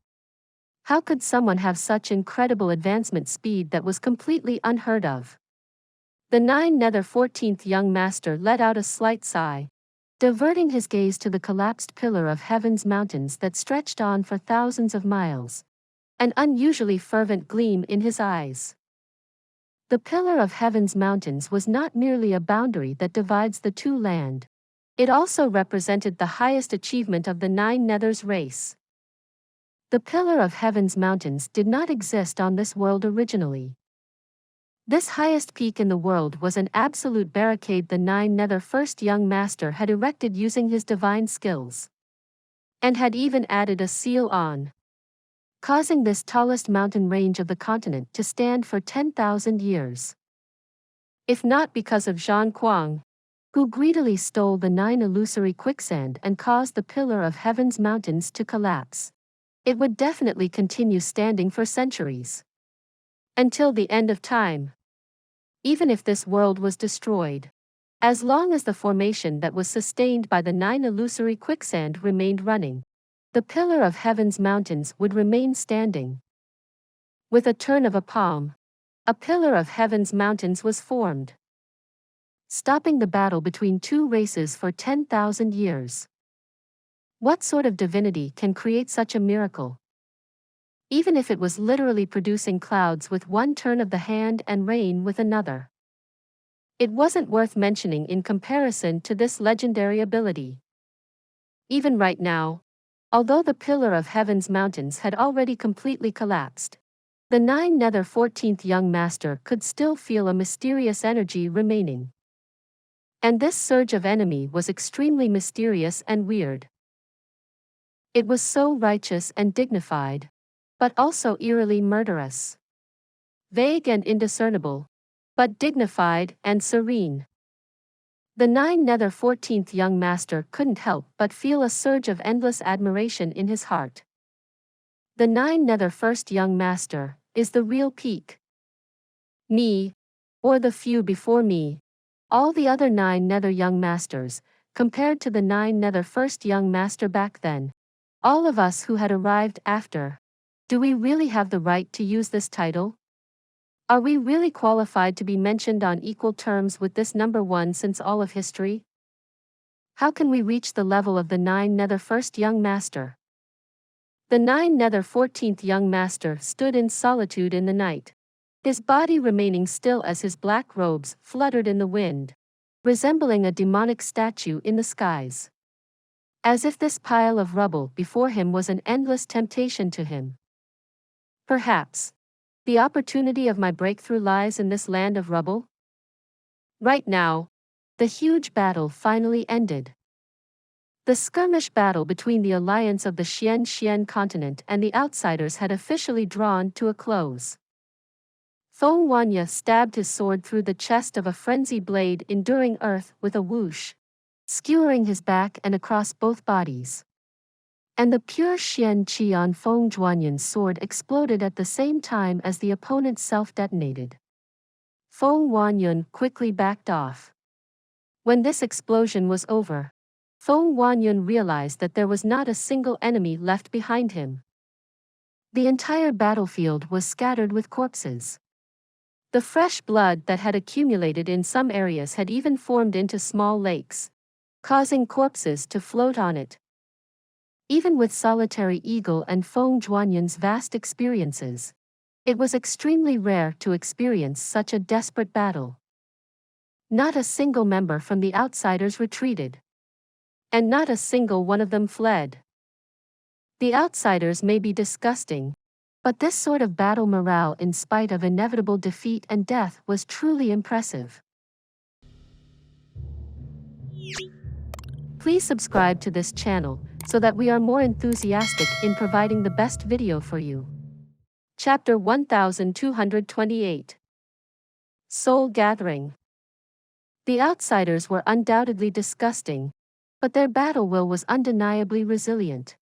How could someone have such incredible advancement speed that was completely unheard of? The 9 Nether 14th young master let out a slight sigh. diverting his gaze to the collapsed pillar of heaven's mountains that stretched on for thousands of miles, an unusually fervent gleam in his eyes. The pillar of heaven's mountains was not merely a boundary that divides the two land. It also represented the highest achievement of the Nine Nethers race. The pillar of heaven's mountains did not exist on this world originally. This highest peak in the world was an absolute barricade the Nine Nether first young master had erected using his divine skills, and had even added a seal on, causing this tallest mountain range of the continent to stand for 10,000 years. If not because of Zhang Kuang, who greedily stole the 9 illusory quicksand and caused the pillar of heaven's mountains to collapse, it would definitely continue standing for centuries. Until the end of time. Even if this world was destroyed. As long as the formation that was sustained by the 9 illusory quicksand remained running, the pillar of heaven's mountains would remain standing. With a turn of a palm, a pillar of heaven's mountains was formed, stopping the battle between two races for 10,000 years. What sort of divinity can create such a miracle? Even if it was literally producing clouds with one turn of the hand and rain with another. It wasn't worth mentioning in comparison to this legendary ability. Even right now, although the pillar of heaven's mountains had already completely collapsed, the 9 Nether 14th young master could still feel a mysterious energy remaining. And this surge of enemy was extremely mysterious and weird. It was so righteous and dignified, but also eerily murderous. Vague and indiscernible, but dignified and serene. The 9 Nether 14th young master couldn't help but feel a surge of endless admiration in his heart. The 9 Nether first young master is the real peak. Me, or the few before me, all the other 9 Nether young masters, compared to the 9 Nether first young master back then, all of us who had arrived after, do we really have the right to use this title? Are we really qualified to be mentioned on equal terms with this number one since all of history? How can we reach the level of the 9 Nether first young master? The 9 Nether 14th young master stood in solitude in the night, his body remaining still as his black robes fluttered in the wind, resembling a demonic statue in the skies. As if this pile of rubble before him was an endless temptation to him. Perhaps the opportunity of my breakthrough lies in this land of rubble? Right now, the huge battle finally ended. The skirmish battle between the alliance of the Xian continent and the outsiders had officially drawn to a close. Feng Wanya stabbed his sword through the chest of a frenzy blade enduring earth with a whoosh, skewering his back and across both bodies. And the pure Xian Qi on Feng Zhuanyan's sword exploded at the same time as the opponent self-detonated. Feng Wanyan quickly backed off. When this explosion was over, Feng Wanyan realized that there was not a single enemy left behind him. The entire battlefield was scattered with corpses. The fresh blood that had accumulated in some areas had even formed into small lakes, causing corpses to float on it. Even with Solitary Eagle and Feng Zhuanyan's vast experiences, it was extremely rare to experience such a desperate battle. Not a single member from the outsiders retreated. And not a single one of them fled. The outsiders may be disgusting, but this sort of battle morale in spite of inevitable defeat and death was truly impressive. Please subscribe to this channel, so that we are more enthusiastic in providing the best video for you. Chapter 1228. Soul Gathering. The outsiders were undoubtedly disgusting, but their battle will was undeniably resilient.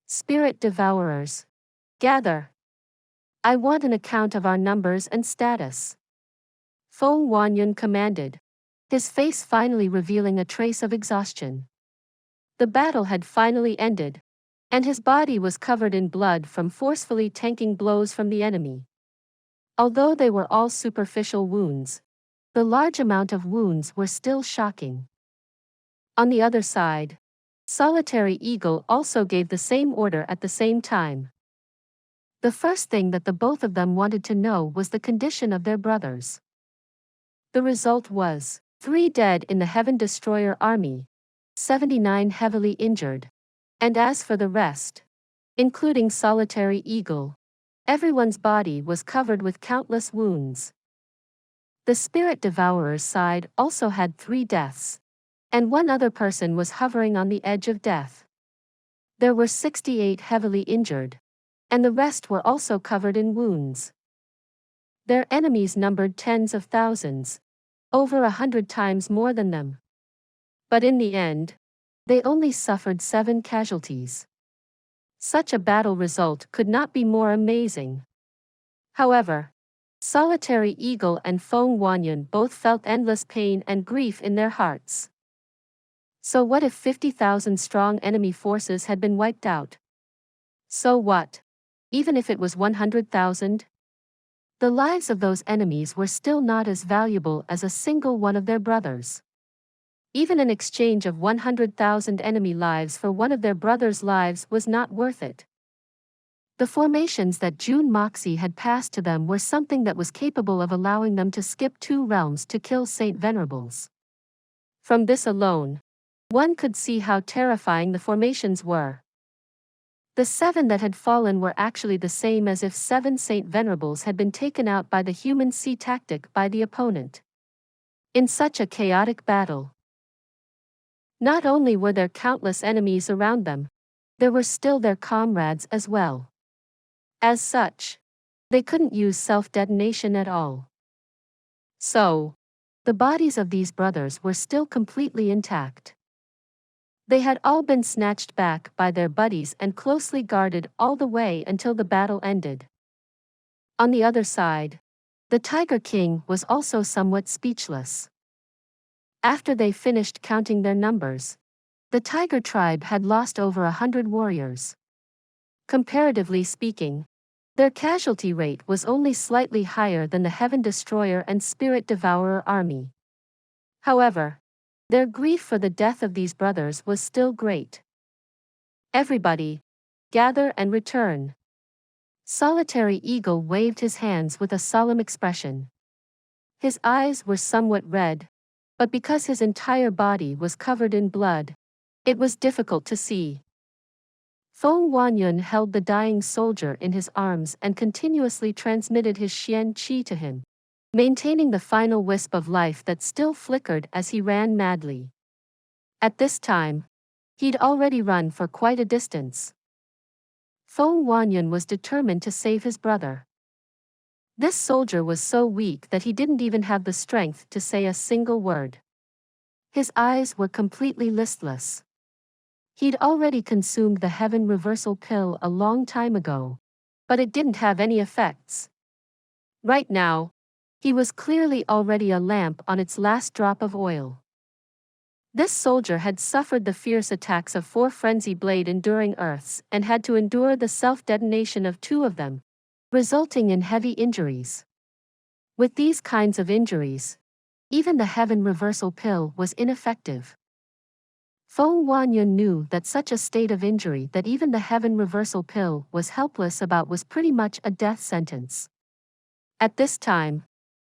Spirit Devourers. Gather. I want an account of our numbers and status. Feng Wanyan commanded, his face finally revealing a trace of exhaustion. The battle had finally ended, and his body was covered in blood from forcefully tanking blows from the enemy. Although they were all superficial wounds, the large amount of wounds were still shocking. On the other side, Solitary Eagle also gave the same order at the same time. The first thing that the both of them wanted to know was the condition of their brothers. The result was 3 dead in the Heaven Destroyer army, 79 heavily injured. And as for the rest, including Solitary Eagle, everyone's body was covered with countless wounds. The Spirit Devourer's side also had 3 deaths, and 1 other person was hovering on the edge of death. There were 68 heavily injured, and the rest were also covered in wounds. Their enemies numbered tens of thousands, over 100 times more than them. But in the end, they only suffered 7 casualties. Such a battle result could not be more amazing. However, Solitary Eagle and Feng Wanyan both felt endless pain and grief in their hearts. So what if 50,000 strong enemy forces had been wiped out? So what? Even if it was 100,000? The lives of those enemies were still not as valuable as a single one of their brothers. Even an exchange of 100,000 enemy lives for one of their brothers' lives was not worth it. The formations that Jun Moxie had passed to them were something that was capable of allowing them to skip 2 realms to kill Saint Venerables. From this alone, one could see how terrifying the formations were. The 7 that had fallen were actually the same as if 7 Saint Venerables had been taken out by the human sea tactic by the opponent. In such a chaotic battle, not only were there countless enemies around them, there were still their comrades as well. As such, they couldn't use self-detonation at all. So, the bodies of these brothers were still completely intact. They had all been snatched back by their buddies and closely guarded all the way until the battle ended. On the other side, the Tiger King was also somewhat speechless. After they finished counting their numbers, the Tiger tribe had lost over 100 warriors. Comparatively speaking, their casualty rate was only slightly higher than the Heaven Destroyer and Spirit Devourer army. However, their grief for the death of these brothers was still great. Everybody, gather and return. Solitary Eagle waved his hands with a solemn expression. His eyes were somewhat red, but because his entire body was covered in blood, it was difficult to see. Feng Wanyan held the dying soldier in his arms and continuously transmitted his Xian Qi to him, maintaining the final wisp of life that still flickered as he ran madly. At this time, he'd already run for quite a distance. Feng Wanyan was determined to save his brother. This soldier was so weak that he didn't even have the strength to say a single word. His eyes were completely listless. He'd already consumed the Heaven Reversal pill a long time ago, but it didn't have any effects. Right now, he was clearly already a lamp on its last drop of oil. This soldier had suffered the fierce attacks of 4 Frenzy Blade Enduring Earths and had to endure the self-detonation of 2 of them, resulting in heavy injuries. With these kinds of injuries, even the Heaven Reversal pill was ineffective. Feng Wanyan knew that such a state of injury that even the Heaven Reversal pill was helpless about was pretty much a death sentence. At this time,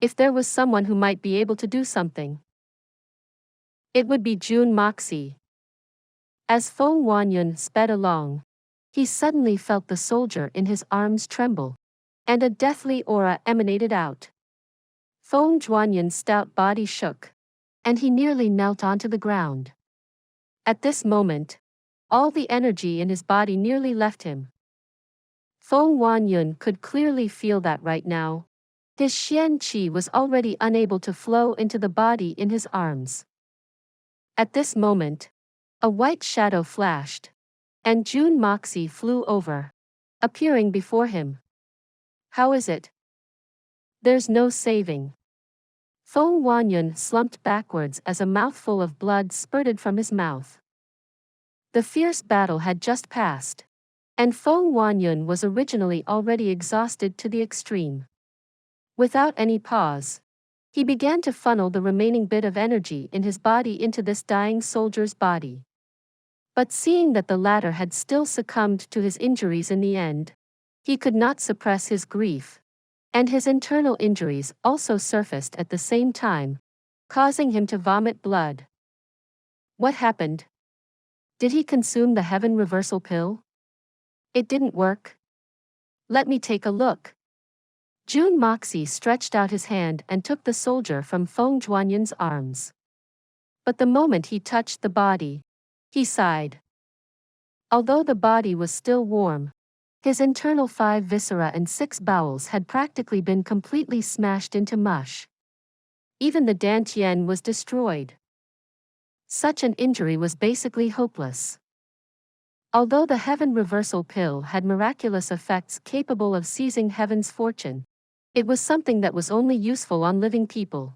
if there was someone who might be able to do something, it would be Jun Moxie. As Feng Wanyan sped along, he suddenly felt the soldier in his arms tremble, and a deathly aura emanated out. Feng Wanyan's stout body shook, and he nearly knelt onto the ground. At this moment, all the energy in his body nearly left him. Feng Wanyan could clearly feel that right now, his Xian Qi was already unable to flow into the body in his arms. At this moment, a white shadow flashed, and Jun Moxie flew over, appearing before him. How is it? There's no saving. Feng Wanyan slumped backwards as a mouthful of blood spurted from his mouth. The fierce battle had just passed, and Feng Wanyan was originally already exhausted to the extreme. Without any pause, He began to funnel the remaining bit of energy in his body into this dying soldier's body. But seeing that the latter had still succumbed to his injuries in the end, he could not suppress his grief, and his internal injuries also surfaced at the same time, causing him to vomit blood. What happened? Did he consume the heaven reversal pill? It didn't work. Let me take a look. Jun Moxie stretched out his hand and took the soldier from Feng Zhuanyan's arms. But the moment he touched the body, he sighed. Although the body was still warm, his internal 5 viscera and 6 bowels had practically been completely smashed into mush. Even the dantian was destroyed. Such an injury was basically hopeless. Although the heaven reversal pill had miraculous effects capable of seizing heaven's fortune, it was something that was only useful on living people.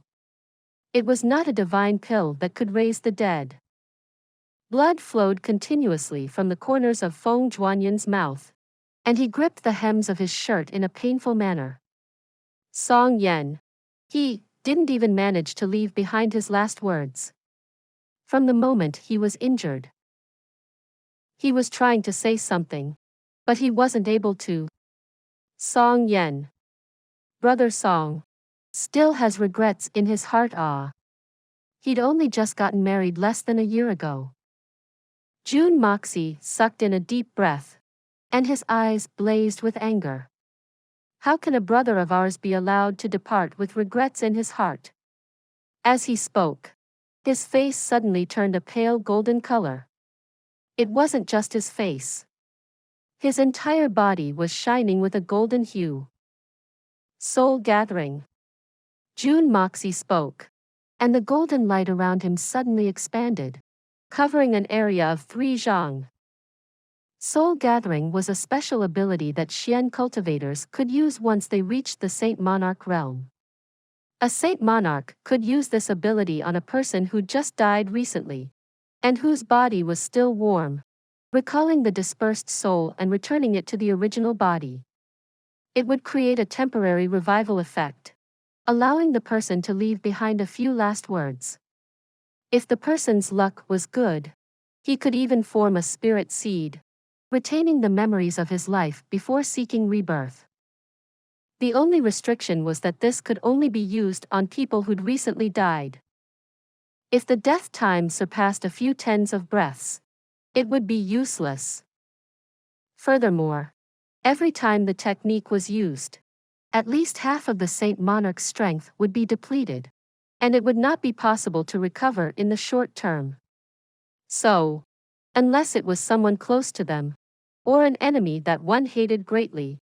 It was not a divine pill that could raise the dead. Blood flowed continuously from the corners of Feng Zhuanyan's mouth, and he gripped the hems of his shirt in a painful manner. Song Yen. He didn't even manage to leave behind his last words. From the moment he was injured, he was trying to say something, but he wasn't able to. Song Yen. Brother Song. Still has regrets in his heart. He'd only just gotten married less than a year ago. Jun Moxie sucked in a deep breath, and his eyes blazed with anger. How can a brother of ours be allowed to depart with regrets in his heart? As he spoke, his face suddenly turned a pale golden color. It wasn't just his face. His entire body was shining with a golden hue. Soul gathering. Jun Moxie spoke, and the golden light around him suddenly expanded, covering an area of 3 zhang. Soul gathering was a special ability that Xian cultivators could use once they reached the Saint Monarch realm. A Saint Monarch could use this ability on a person who just died recently, and whose body was still warm, recalling the dispersed soul and returning it to the original body. It would create a temporary revival effect, allowing the person to leave behind a few last words. If the person's luck was good, he could even form a spirit seed, retaining the memories of his life before seeking rebirth. The only restriction was that this could only be used on people who'd recently died. If the death time surpassed a few tens of breaths, it would be useless. Furthermore, every time the technique was used, at least half of the Saint Monarch's strength would be depleted, and it would not be possible to recover in the short term. So, unless it was someone close to them, or an enemy that one hated greatly,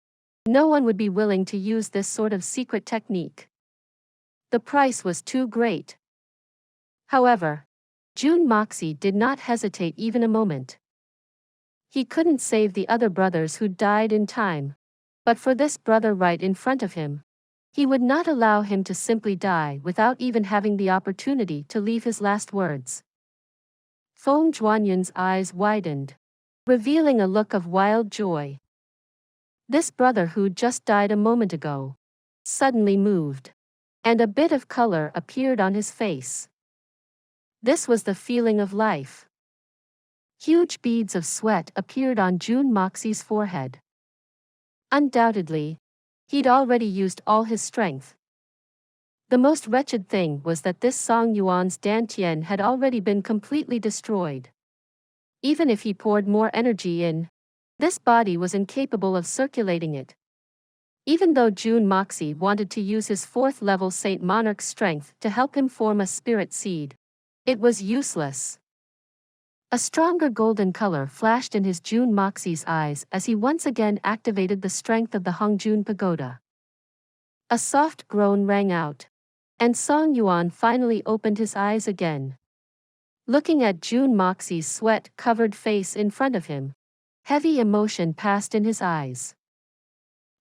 no one would be willing to use this sort of secret technique. The price was too great. However, Jun Moxie did not hesitate even a moment. He couldn't save the other brothers who died in time, but for this brother right in front of him, he would not allow him to simply die without even having the opportunity to leave his last words. Feng Zhuanyan's eyes widened, revealing a look of wild joy. This brother who just died a moment ago suddenly moved, and a bit of color appeared on his face. This was the feeling of life. Huge beads of sweat appeared on Jun Moxie's forehead. Undoubtedly, he'd already used all his strength. The most wretched thing was that this Song Yuan's dantian had already been completely destroyed. Even if he poured more energy in, this body was incapable of circulating it. Even though Jun Moxie wanted to use his 4th level Saint Monarch's strength to help him form a spirit seed, it was useless. A stronger golden color flashed in his Jun Moxie's eyes as he once again activated the strength of the Hongjun Pagoda. A soft groan rang out, and Song Yuan finally opened his eyes again. Looking at Jun Moxie's sweat-covered face in front of him, heavy emotion passed in his eyes.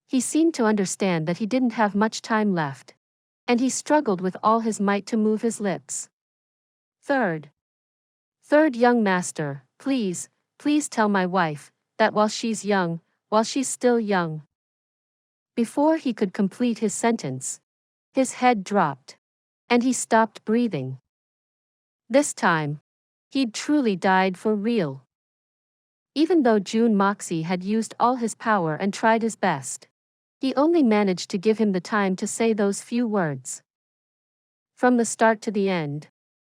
He seemed to understand that he didn't have much time left, and he struggled with all his might to move his lips. Third young master, please tell my wife that while she's still young. Before he could complete his sentence, his head dropped, and he stopped breathing. This time, he'd truly died for real. Even though Jun Moxie had used all his power and tried his best, he only managed to give him the time to say those few words. From the start to the end,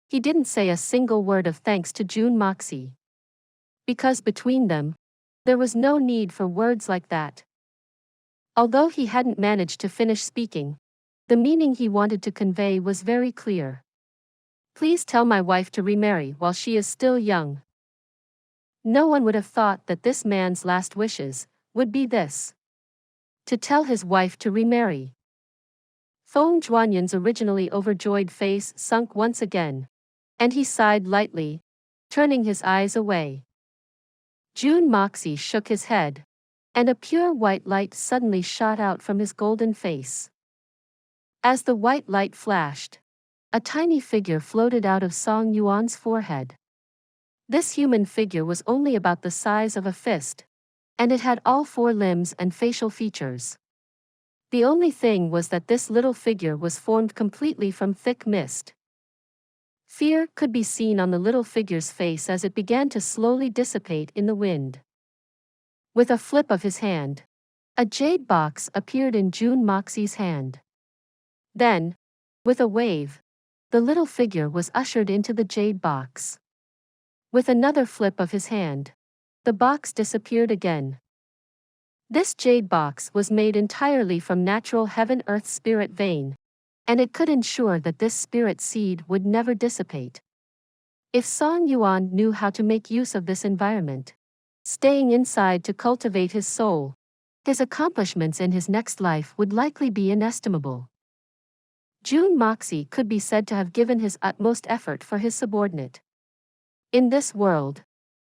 he didn't say a single word of thanks to Jun Moxie. Because between them, there was no need for words like that. Although he hadn't managed to finish speaking, the meaning he wanted to convey was very clear. Please tell my wife to remarry while she is still young. No one would have thought that this man's last wishes would be this: to tell his wife to remarry. Feng Zhuanyan's originally overjoyed face sunk once again, and he sighed lightly, turning his eyes away. Jun Moxie shook his head, and a pure white light suddenly shot out from his golden face. As the white light flashed, a tiny figure floated out of Song Yuan's forehead. This human figure was only about the size of a fist, and it had all 4 limbs and facial features. The only thing was that this little figure was formed completely from thick mist. Fear could be seen on the little figure's face as it began to slowly dissipate in the wind. With a flip of his hand, a jade box appeared in Jun Moxie's hand. Then, with a wave, the little figure was ushered into the jade box. With another flip of his hand, the box disappeared again. This jade box was made entirely from natural heaven-earth spirit vein, and it could ensure that this spirit seed would never dissipate. If Song Yuan knew how to make use of this environment, staying inside to cultivate his soul, his accomplishments in his next life would likely be inestimable. Jun Moxie could be said to have given his utmost effort for his subordinate. In this world,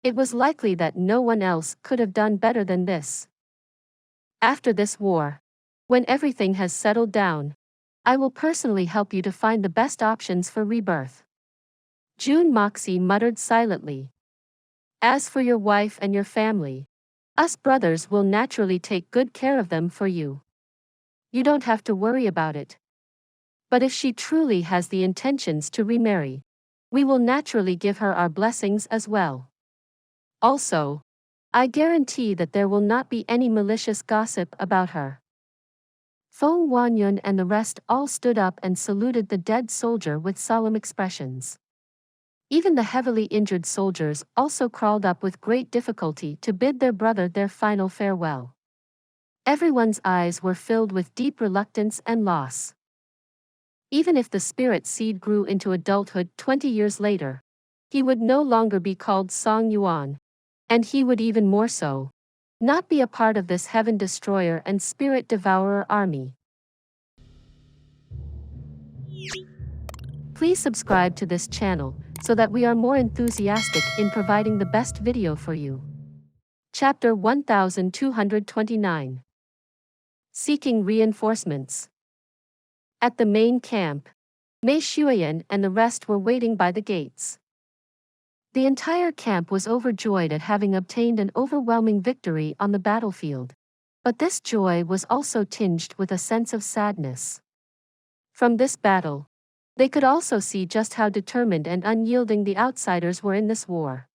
it was likely that no one else could have done better than this. After this war, when everything has settled down, I will personally help you to find the best options for rebirth. Jun Moxie muttered silently. As for your wife and your family, us brothers will naturally take good care of them for you. You don't have to worry about it. But if she truly has the intentions to remarry, we will naturally give her our blessings as well. Also, I guarantee that there will not be any malicious gossip about her. Feng Wanyun and the rest all stood up and saluted the dead soldier with solemn expressions. Even the heavily injured soldiers also crawled up with great difficulty to bid their brother their final farewell. Everyone's eyes were filled with deep reluctance and loss. Even if the spirit seed grew into adulthood 20 years later, he would no longer be called Song Yuan, and he would even more so not be a part of this heaven destroyer and spirit devourer army. Please subscribe to this channel so that we are more enthusiastic in providing the best video for you. Chapter 1229. Seeking Reinforcements. At the main camp, Mei Shuyan and the rest were waiting by the gates. The entire camp was overjoyed at having obtained an overwhelming victory on the battlefield, but this joy was also tinged with a sense of sadness. From this battle, they could also see just how determined and unyielding the outsiders were in this war.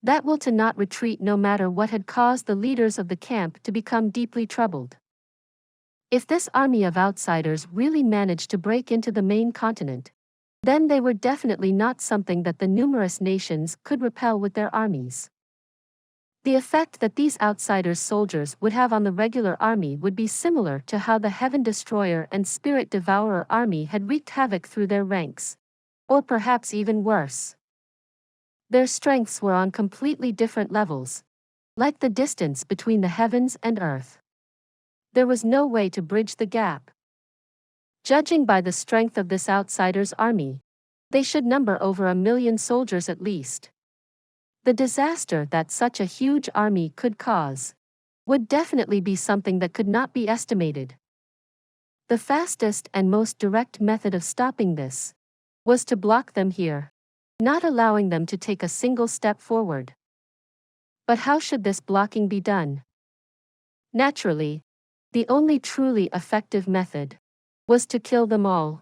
That will to not retreat no matter what had caused the leaders of the camp to become deeply troubled. If this army of outsiders really managed to break into the main continent, then they were definitely not something that the numerous nations could repel with their armies. The effect that these outsiders' soldiers would have on the regular army would be similar to how the Heaven Destroyer and Spirit Devourer army had wreaked havoc through their ranks, or perhaps even worse. Their strengths were on completely different levels, like the distance between the heavens and earth. There was no way to bridge the gap. Judging by the strength of this outsider's army, they should number over 1 million soldiers at least. The disaster that such a huge army could cause would definitely be something that could not be estimated. The fastest and most direct method of stopping this was to block them here, not allowing them to take a single step forward. But how should this blocking be done? Naturally, the only truly effective method was to kill them all,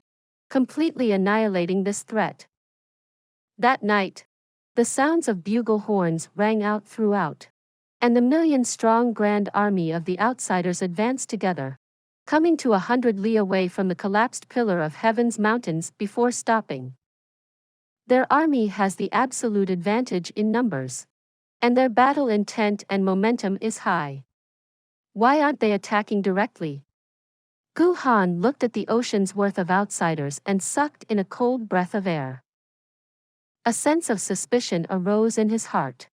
completely annihilating this threat. That night, the sounds of bugle horns rang out throughout, and the million-strong grand army of the outsiders advanced together, coming to 100 li away from the collapsed pillar of heaven's mountains before stopping. Their army has the absolute advantage in numbers, and their battle intent and momentum is high. Why aren't they attacking directly? Gu Han looked at the ocean's worth of outsiders and sucked in a cold breath of air. A sense of suspicion arose in his heart.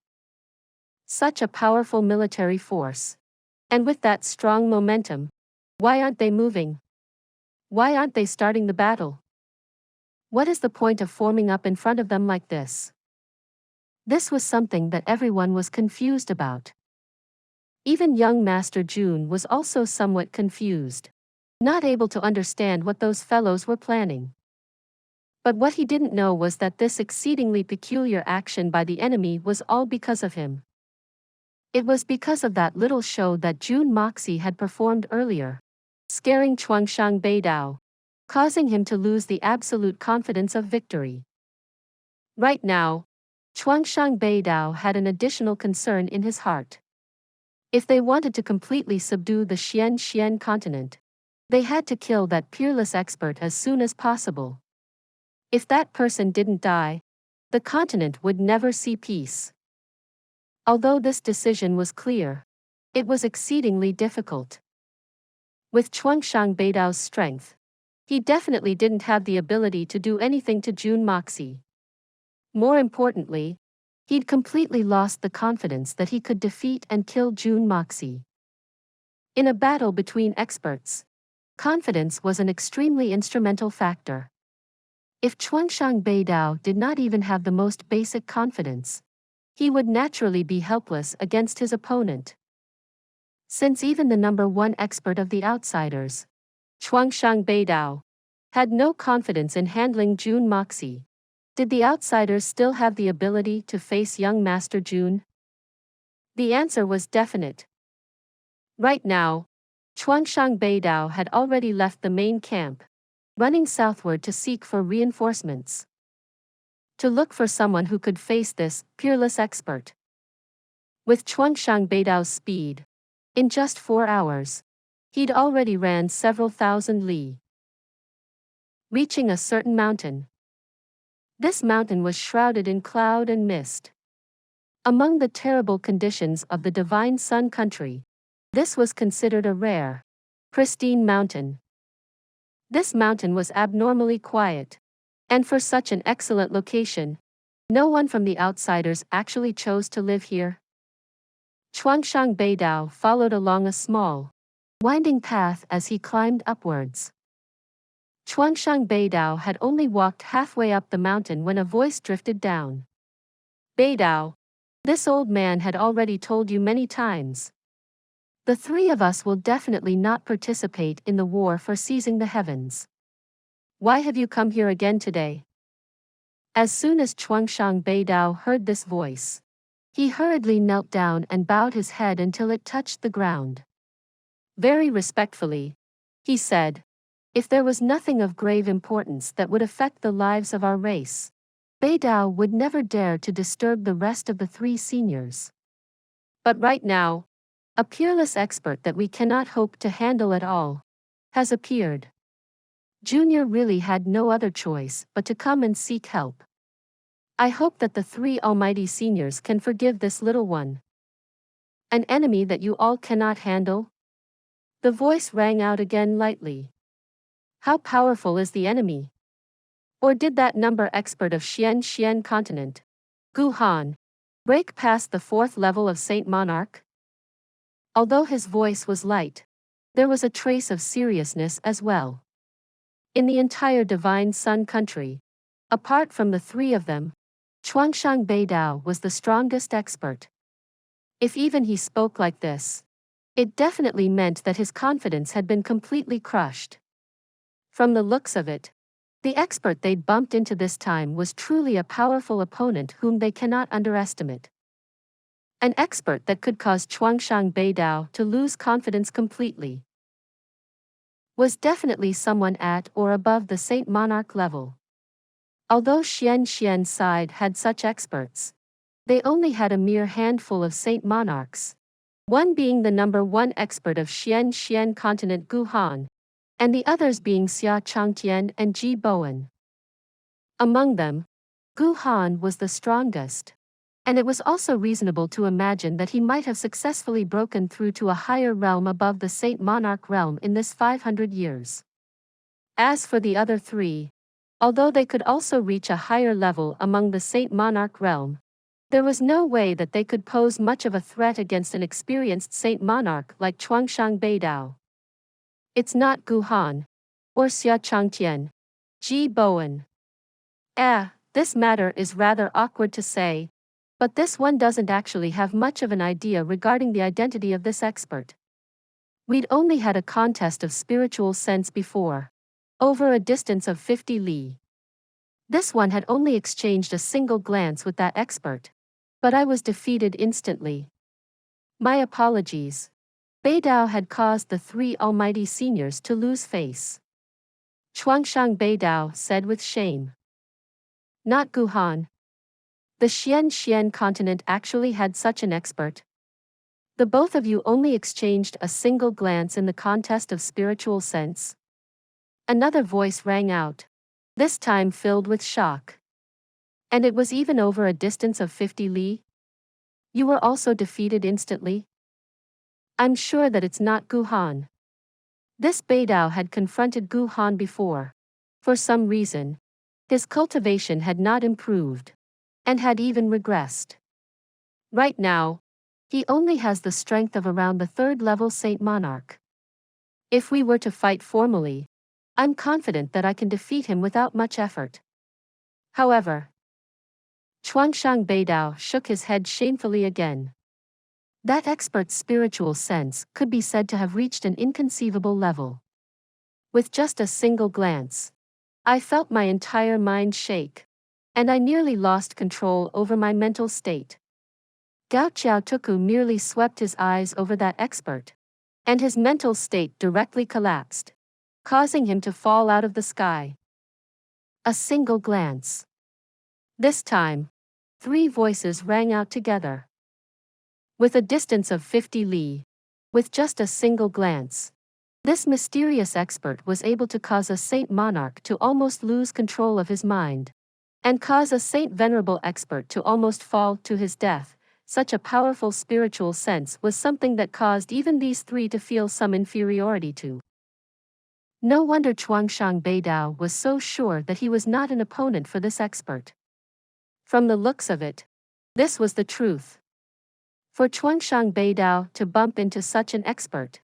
Such a powerful military force. And with that strong momentum, why aren't they moving? Why aren't they starting the battle? What is the point of forming up in front of them like this? This was something that everyone was confused about. Even young Master Jun was also somewhat confused, not able to understand what those fellows were planning. But what he didn't know was that this exceedingly peculiar action by the enemy was all because of him. It was because of that little show that Jun Moxie had performed earlier, scaring Chuangshang Beidao, causing him to lose the absolute confidence of victory. Right now, Chuangshang Beidao had an additional concern in his heart. If they wanted to completely subdue the Xian continent, they had to kill that peerless expert as soon as possible. If that person didn't die, the continent would never see peace. Although this decision was clear, it was exceedingly difficult. With Chuangshang Beidao's strength, he definitely didn't have the ability to do anything to Jun Moxie. More importantly, he'd completely lost the confidence that he could defeat and kill Jun Moxie. In a battle between experts, confidence was an extremely instrumental factor. If Chuangshang Beidao did not even have the most basic confidence, he would naturally be helpless against his opponent. Since even the number one expert of the outsiders, Chuangshang Beidao, had no confidence in handling Jun Moxie, did the outsiders still have the ability to face young Master Jun? The answer was definite. Right now, Chuangshang Beidao had already left the main camp, running southward to seek for reinforcements. To look for someone who could face this peerless expert. With Chuangshang Beidao's speed, in just 4 hours, he'd already ran several thousand li. Reaching a certain mountain. This mountain was shrouded in cloud and mist. Among the terrible conditions of the Divine Sun country, this was considered a rare, pristine mountain. This mountain was abnormally quiet, and for such an excellent location, no one from the outsiders actually chose to live here. Chuangshang Beidao followed along a small, winding path as he climbed upwards. Chuangshang Beidao had only walked halfway up the mountain when a voice drifted down. Beidao, this old man had already told you many times. The three of us will definitely not participate in the war for seizing the heavens. Why have you come here again today? As soon as Chuangshang Beidao heard this voice, he hurriedly knelt down and bowed his head until it touched the ground. Very respectfully, he said, if there was nothing of grave importance that would affect the lives of our race, Beidao would never dare to disturb the rest of the three seniors. But right now, a peerless expert that we cannot hope to handle at all has appeared. Junior really had no other choice but to come and seek help. I hope that the three almighty seniors can forgive this little one. An enemy that you all cannot handle? The voice rang out again lightly. How powerful is the enemy? Or did that number expert of Xian continent, Gu Han, break past the 4th level of Saint Monarch? Although his voice was light, there was a trace of seriousness as well. In the entire Divine Sun country, apart from the three of them, Chuangshang Beidao was the strongest expert. If even he spoke like this, it definitely meant that his confidence had been completely crushed. From the looks of it, the expert they'd bumped into this time was truly a powerful opponent whom they cannot underestimate. An expert that could cause Chuangshang Beidao to lose confidence completely. was definitely someone at or above the Saint Monarch level. Although Xian's side had such experts, they only had a mere handful of Saint Monarchs, one being the number one expert of Xian continent Gu Han, and the others being Xia Changtian and Ji Bowen. Among them, Gu Han was the strongest, and it was also reasonable to imagine that he might have successfully broken through to a higher realm above the Saint Monarch realm in this 500 years. As for the other three, although they could also reach a higher level among the Saint Monarch realm, there was no way that they could pose much of a threat against an experienced Saint Monarch like Chuangshang Beidao. It's not Gu Han, or Xia Changtian, Ji Bowen. This matter is rather awkward to say, but this one doesn't actually have much of an idea regarding the identity of this expert. We'd only had a contest of spiritual sense before, over a distance of 50 li. This one had only exchanged a single glance with that expert, but I was defeated instantly. My apologies. Beidao had caused the three almighty seniors to lose face. Chuangshang Beidao said with shame. Not Gu Han. The Xian continent actually had such an expert. The both of you only exchanged a single glance in the contest of spiritual sense. Another voice rang out, this time filled with shock. And it was even over a distance of 50 li? You were also defeated instantly? I'm sure that it's not Gu Han. This Beidao had confronted Gu Han before. For some reason, his cultivation had not improved, and had even regressed. Right now, he only has the strength of around the third-level Saint Monarch. If we were to fight formally, I'm confident that I can defeat him without much effort. However, Chuangshang Beidao shook his head shamefully again. That expert's spiritual sense could be said to have reached an inconceivable level. With just a single glance, I felt my entire mind shake, and I nearly lost control over my mental state. Gao Xiaotuku merely swept his eyes over that expert, and his mental state directly collapsed, causing him to fall out of the sky. A single glance. This time, three voices rang out together. With a distance of 50 li, with just a single glance, this mysterious expert was able to cause a Saint Monarch to almost lose control of his mind, and cause a Saint Venerable expert to almost fall to his death. Such a powerful spiritual sense was something that caused even these three to feel some inferiority to. No wonder Chuangshang Beidao was so sure that he was not an opponent for this expert. From the looks of it, this was the truth. For Chuangshang Beidao to bump into such an expert,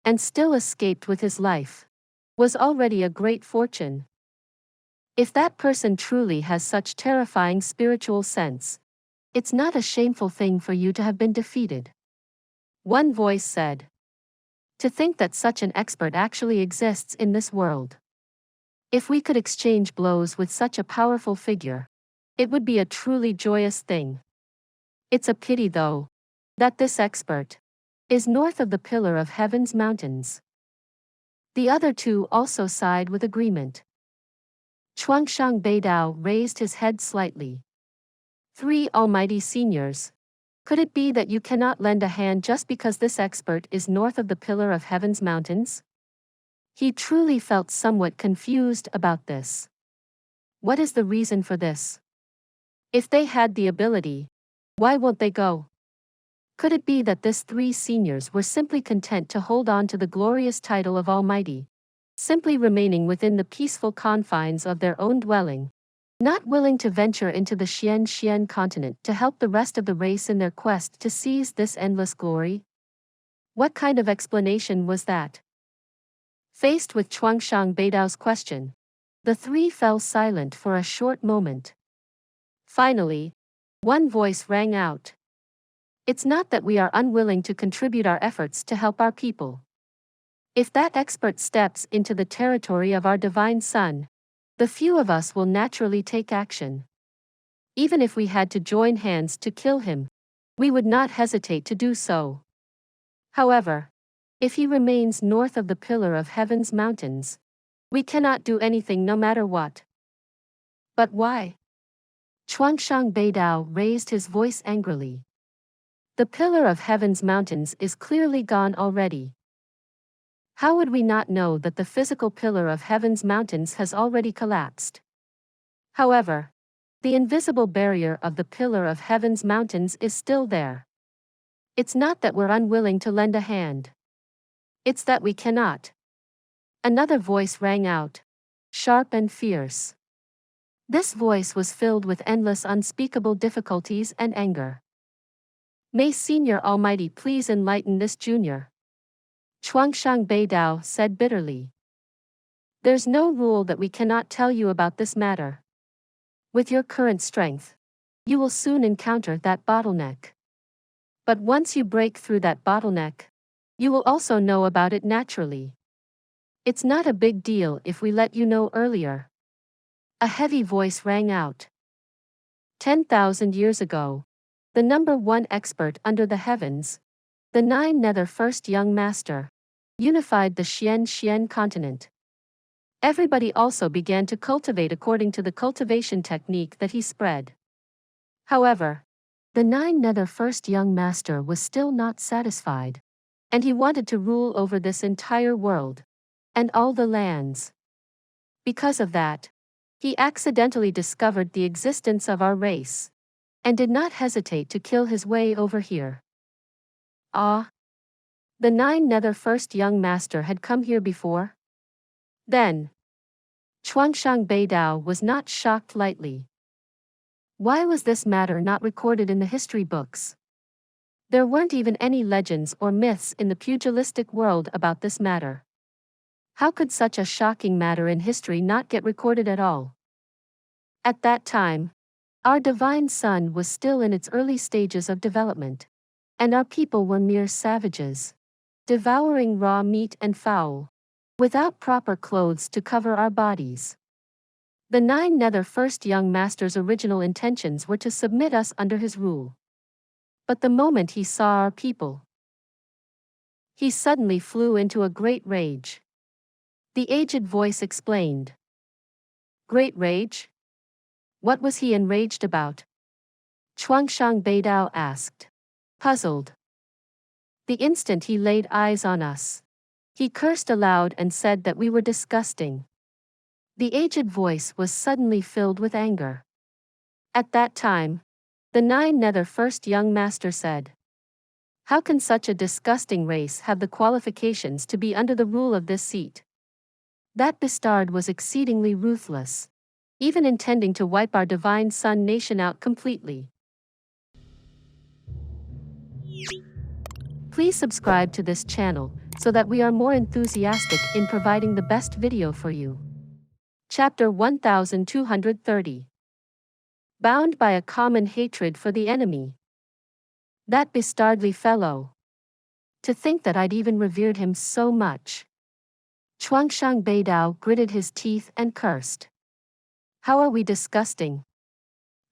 and still escaped with his life, was already a great fortune. If that person truly has such terrifying spiritual sense, it's not a shameful thing for you to have been defeated. One voice said. To think that such an expert actually exists in this world. If we could exchange blows with such a powerful figure, it would be a truly joyous thing. It's a pity though, that this expert is north of the Pillar of Heaven's mountains. The other two also sighed with agreement. Chuangshang Beidao raised his head slightly. Three almighty seniors. Could it be that you cannot lend a hand just because this expert is north of the Pillar of Heaven's mountains? He truly felt somewhat confused about this. What is the reason for this? If they had the ability, why won't they go? Could it be that these three seniors were simply content to hold on to the glorious title of Almighty, simply remaining within the peaceful confines of their own dwelling, not willing to venture into the Xian continent to help the rest of the race in their quest to seize this endless glory? What kind of explanation was that? Faced with Chuangshang Beidao's question, the three fell silent for a short moment. Finally, one voice rang out. It's not that we are unwilling to contribute our efforts to help our people. If that expert steps into the territory of our divine son, the few of us will naturally take action. Even if we had to join hands to kill him, we would not hesitate to do so. However, If he remains north of the Pillar of Heaven's mountains, we cannot do anything no matter what. But why? Chuangshang Beidao raised his voice angrily. The Pillar of Heaven's mountains is clearly gone already. How would we not know that the physical Pillar of Heaven's mountains has already collapsed? However, the invisible barrier of the Pillar of Heaven's mountains is still there. It's not that we're unwilling to lend a hand. It's that we cannot. Another voice rang out, sharp and fierce. This voice was filled with endless unspeakable difficulties and anger. May Senior Almighty please enlighten this junior. Chuangshang Beidao said bitterly. There's no rule that we cannot tell you about this matter. With your current strength, you will soon encounter that bottleneck. But once you break through that bottleneck, you will also know about it naturally. It's not a big deal if we let you know earlier. A heavy voice rang out. 10,000 years ago, the number one expert under the heavens, the Nine Nether First Young Master, unified the Xian continent. Everybody also began to cultivate according to the cultivation technique that he spread. However, the Nine Nether First Young Master was still not satisfied, and he wanted to rule over this entire world, and all the lands. Because of that, he accidentally discovered the existence of our race, and did not hesitate to kill his way over here. Ah! The Nine Nether First Young Master had come here before? Then, Chuangshang Beidao was not shocked lightly. Why was this matter not recorded in the history books? There weren't even any legends or myths in the pugilistic world about this matter. How could such a shocking matter in history not get recorded at all? At that time, our divine sun was still in its early stages of development, and our people were mere savages, devouring raw meat and fowl, without proper clothes to cover our bodies. The Nine Nether First Young Master's original intentions were to submit us under his rule. But the moment he saw our people, he suddenly flew into a great rage. The aged voice explained. Great rage? What was he enraged about? Chuangshang Beidao asked, puzzled. The instant he laid eyes on us, he cursed aloud and said that we were disgusting. The aged voice was suddenly filled with anger. At that time, the Nine Nether First Young Master said, how can such a disgusting race have the qualifications to be under the rule of this seat? That bastard was exceedingly ruthless, even intending to wipe our divine sun nation out completely. Please subscribe to this channel so that we are more enthusiastic in providing the best video for you. Chapter 1230. Bound by a common hatred for the enemy. That bastardly fellow. To think that I'd even revered him so much. Chuangshang Beidao gritted his teeth and cursed. How are we disgusting?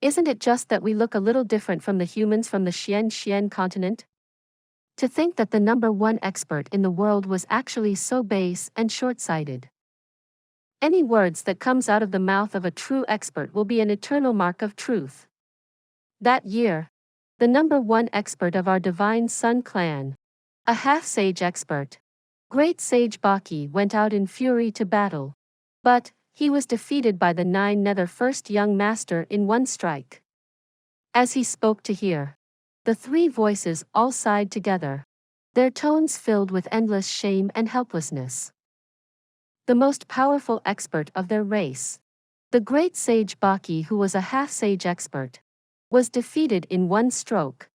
Isn't it just that we look a little different from the humans from the Xian continent? To think that the number one expert in the world was actually so base and short-sighted. Any words that comes out of the mouth of a true expert will be an eternal mark of truth. That year, the number one expert of our divine sun clan, a half-sage expert, great sage Baki, went out in fury to battle, but he was defeated by the Nine Nether First Young Master in one strike. As he spoke to hear, the three voices all sighed together, their tones filled with endless shame and helplessness. The most powerful expert of their race, the great sage Baki, who was a half-sage expert, was defeated in one stroke.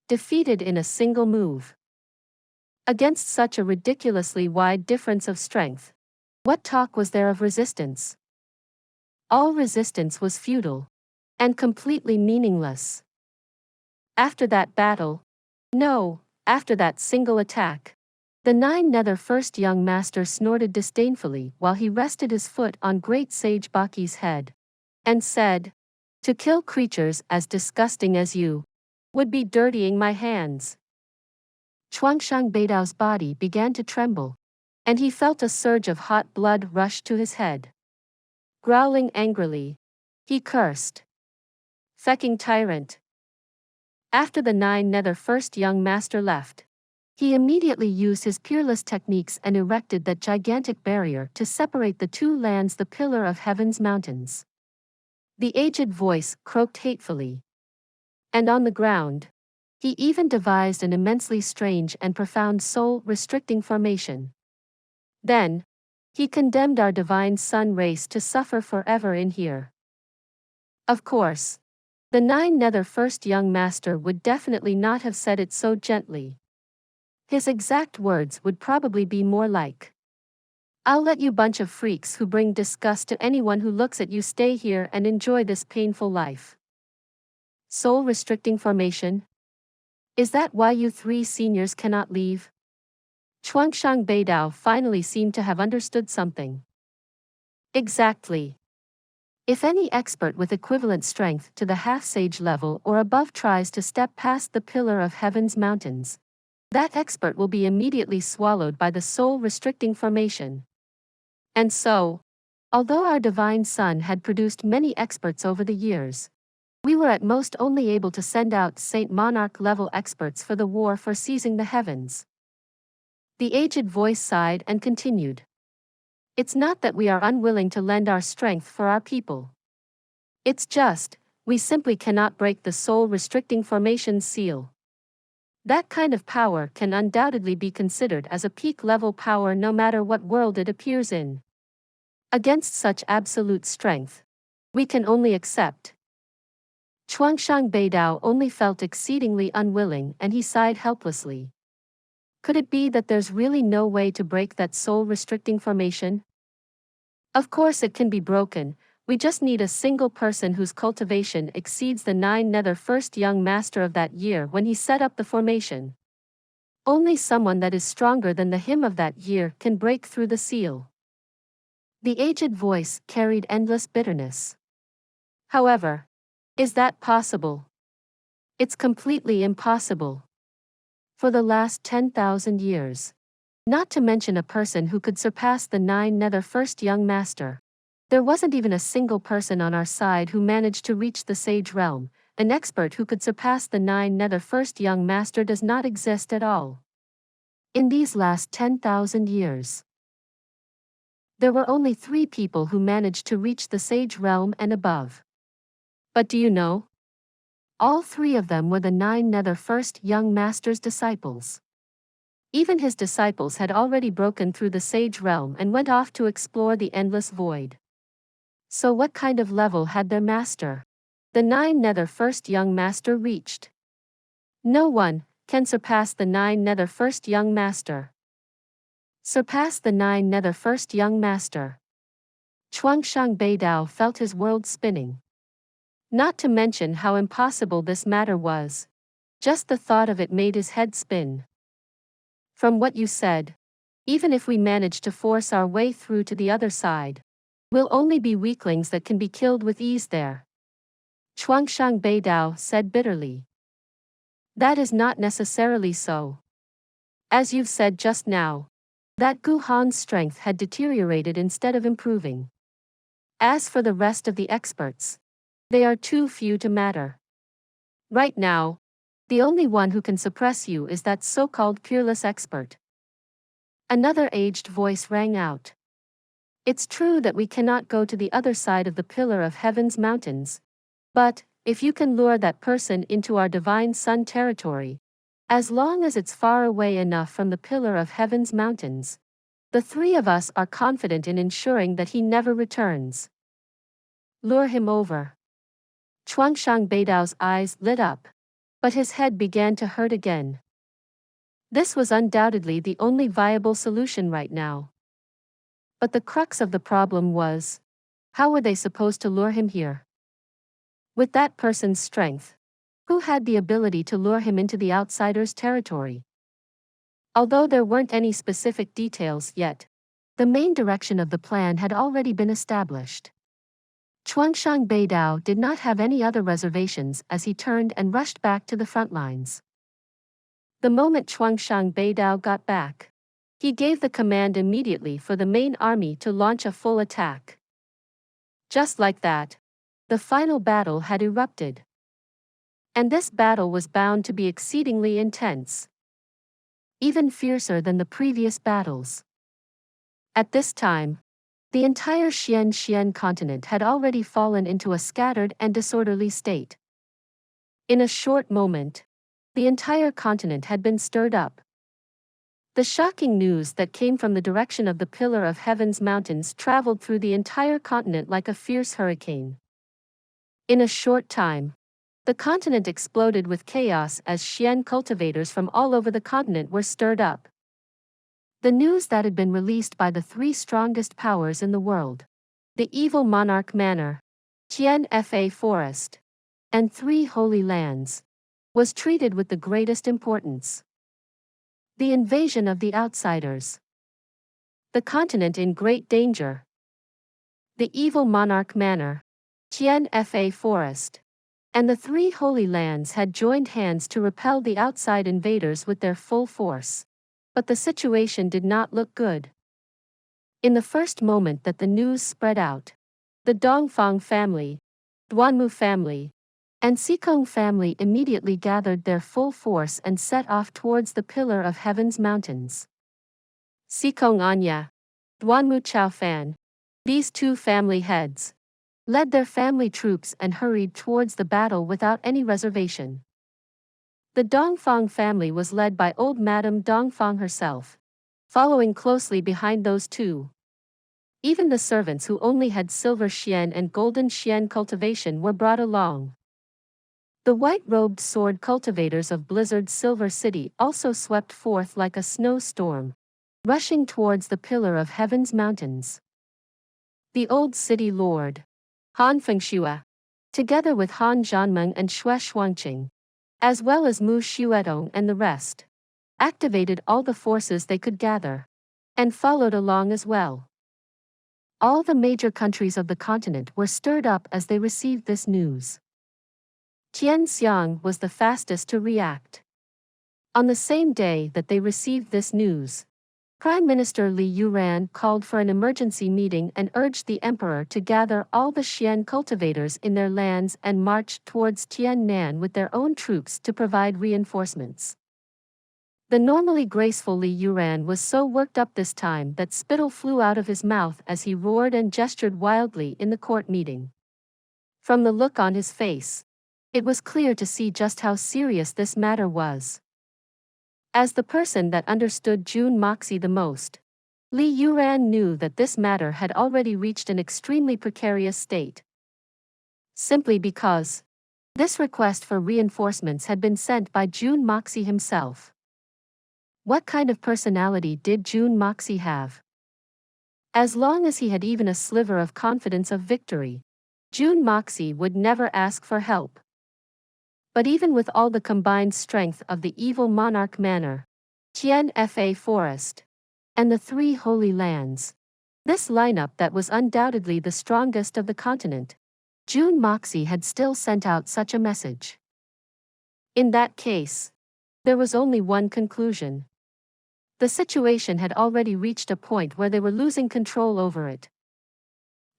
Defeated in a single move. Against such a ridiculously wide difference of strength, what talk was there of resistance? All resistance was futile, and completely meaningless. After that battle, no, after that single attack, the Nine Nether First Young Master snorted disdainfully while he rested his foot on great sage Baki's head, and said, to kill creatures as disgusting as you would be dirtying my hands. Chuangshang Beidao's body began to tremble, and he felt a surge of hot blood rush to his head. Growling angrily, he cursed. Fecking tyrant. After the 9 Nether first young master left, he immediately used his peerless techniques and erected that gigantic barrier to separate the two lands, the Pillar of Heaven's mountains. The aged voice croaked hatefully. And on the ground, he even devised an immensely strange and profound soul-restricting formation. Then, he condemned our divine sun race to suffer forever in here. Of course, the 9 Nether first young master would definitely not have said it so gently. His exact words would probably be more like, "I'll let you bunch of freaks who bring disgust to anyone who looks at you stay here and enjoy this painful life." Soul-restricting formation? Is that why you 3 seniors cannot leave? Chuangshang Beidao finally seemed to have understood something. Exactly. If any expert with equivalent strength to the half-sage level or above tries to step past the Pillar of Heaven's mountains, that expert will be immediately swallowed by the soul-restricting formation. And so, although our divine sun had produced many experts over the years, we were at most only able to send out Saint Monarch-level experts for the war for seizing the heavens. The aged voice sighed and continued. It's not that we are unwilling to lend our strength for our people. It's just, we simply cannot break the soul-restricting formation's seal. That kind of power can undoubtedly be considered as a peak-level power no matter what world it appears in. Against such absolute strength, we can only accept. Chuangshang Beidao only felt exceedingly unwilling and he sighed helplessly. Could it be that there's really no way to break that soul-restricting formation? Of course it can be broken, we just need a single person whose cultivation exceeds the 9 Nether first young master of that year when he set up the formation. Only someone that is stronger than the him of that year can break through the seal. The aged voice carried endless bitterness. However, is that possible? It's completely impossible. For the last 10,000 years, not to mention a person who could surpass the 9 Nether first young master, there wasn't even a single person on our side who managed to reach the sage realm. An expert who could surpass the 9 Nether first young master does not exist at all. In these last 10,000 years, there were only 3 people who managed to reach the sage realm and above. But do you know? All 3 of them were the 9 Nether first young master's disciples. Even his disciples had already broken through the sage realm and went off to explore the endless void. So what kind of level had their master, the 9 Nether first young master, reached? No one can surpass the 9 Nether first young master. Surpass the 9 Nether first young master. Chuangshang Beidao felt his world spinning. Not to mention how impossible this matter was. Just the thought of it made his head spin. From what you said, even if we manage to force our way through to the other side, we'll only be weaklings that can be killed with ease there. Chuangshang Beidao said bitterly. That is not necessarily so. As you've said just now, that Gu Han's strength had deteriorated instead of improving. As for the rest of the experts, they are too few to matter. Right now, the only one who can suppress you is that so-called peerless expert. Another aged voice rang out. It's true that we cannot go to the other side of the Pillar of Heaven's mountains, but, if you can lure that person into our divine sun territory, as long as it's far away enough from the Pillar of Heaven's mountains, the 3 of us are confident in ensuring that he never returns. Lure him over. Chuangshang Beidao's eyes lit up, but his head began to hurt again. This was undoubtedly the only viable solution right now. But the crux of the problem was, how were they supposed to lure him here? With that person's strength, who had the ability to lure him into the outsider's territory? Although there weren't any specific details yet, the main direction of the plan had already been established. Chuangshang Beidao did not have any other reservations as he turned and rushed back to the front lines. The moment Chuangshang Beidao got back, he gave the command immediately for the main army to launch a full attack. Just like that, the final battle had erupted. And this battle was bound to be exceedingly intense, even fiercer than the previous battles. At this time, the entire Xian continent had already fallen into a scattered and disorderly state. In a short moment, the entire continent had been stirred up. The shocking news that came from the direction of the Pillar of Heaven's mountains traveled through the entire continent like a fierce hurricane. In a short time, the continent exploded with chaos as Xian cultivators from all over the continent were stirred up. The news that had been released by the three strongest powers in the world, the evil Monarch Manor, Tian Fa Forest, and 3 Holy Lands, was treated with the greatest importance. The invasion of the outsiders. The continent in great danger. The evil Monarch Manor, Tian Fa Forest, and the 3 Holy Lands had joined hands to repel the outside invaders with their full force. But the situation did not look good. In the first moment that the news spread out, the Dongfang family, Duanmu family, and Xikong family immediately gathered their full force and set off towards the Pillar of Heaven's mountains. Xikong Anya, Duanmu Chaofan, these 2 family heads, led their family troops and hurried towards the battle without any reservation. The Dongfang family was led by old Madame Dongfang herself, following closely behind those 2. Even the servants who only had silver Xian and golden Xian cultivation were brought along. The white-robed sword cultivators of Blizzard's Silver City also swept forth like a snowstorm, rushing towards the Pillar of Heaven's mountains. The old city lord, Han Fengxue, together with Han Zhanmeng and Xue Shuangqing, as well as Mu Xuedong and the rest, activated all the forces they could gather, and followed along as well. All the major countries of the continent were stirred up as they received this news. Tianxiang was the fastest to react. On the same day that they received this news, Prime Minister Li Yuran called for an emergency meeting and urged the emperor to gather all the Xian cultivators in their lands and march towards Tiannan with their own troops to provide reinforcements. The normally graceful Li Yuran was so worked up this time that spittle flew out of his mouth as he roared and gestured wildly in the court meeting. From the look on his face, it was clear to see just how serious this matter was. As the person that understood Jun Moxie the most, Li Yuran knew that this matter had already reached an extremely precarious state. Simply because this request for reinforcements had been sent by Jun Moxie himself. What kind of personality did Jun Moxie have? As long as he had even a sliver of confidence of victory, Jun Moxie would never ask for help. But even with all the combined strength of the evil Monarch Manor, Tian Fa Forest, and the 3 Holy Lands, this lineup that was undoubtedly the strongest of the continent, Jun Moxie had still sent out such a message. In that case, there was only one conclusion. The situation had already reached a point where they were losing control over it.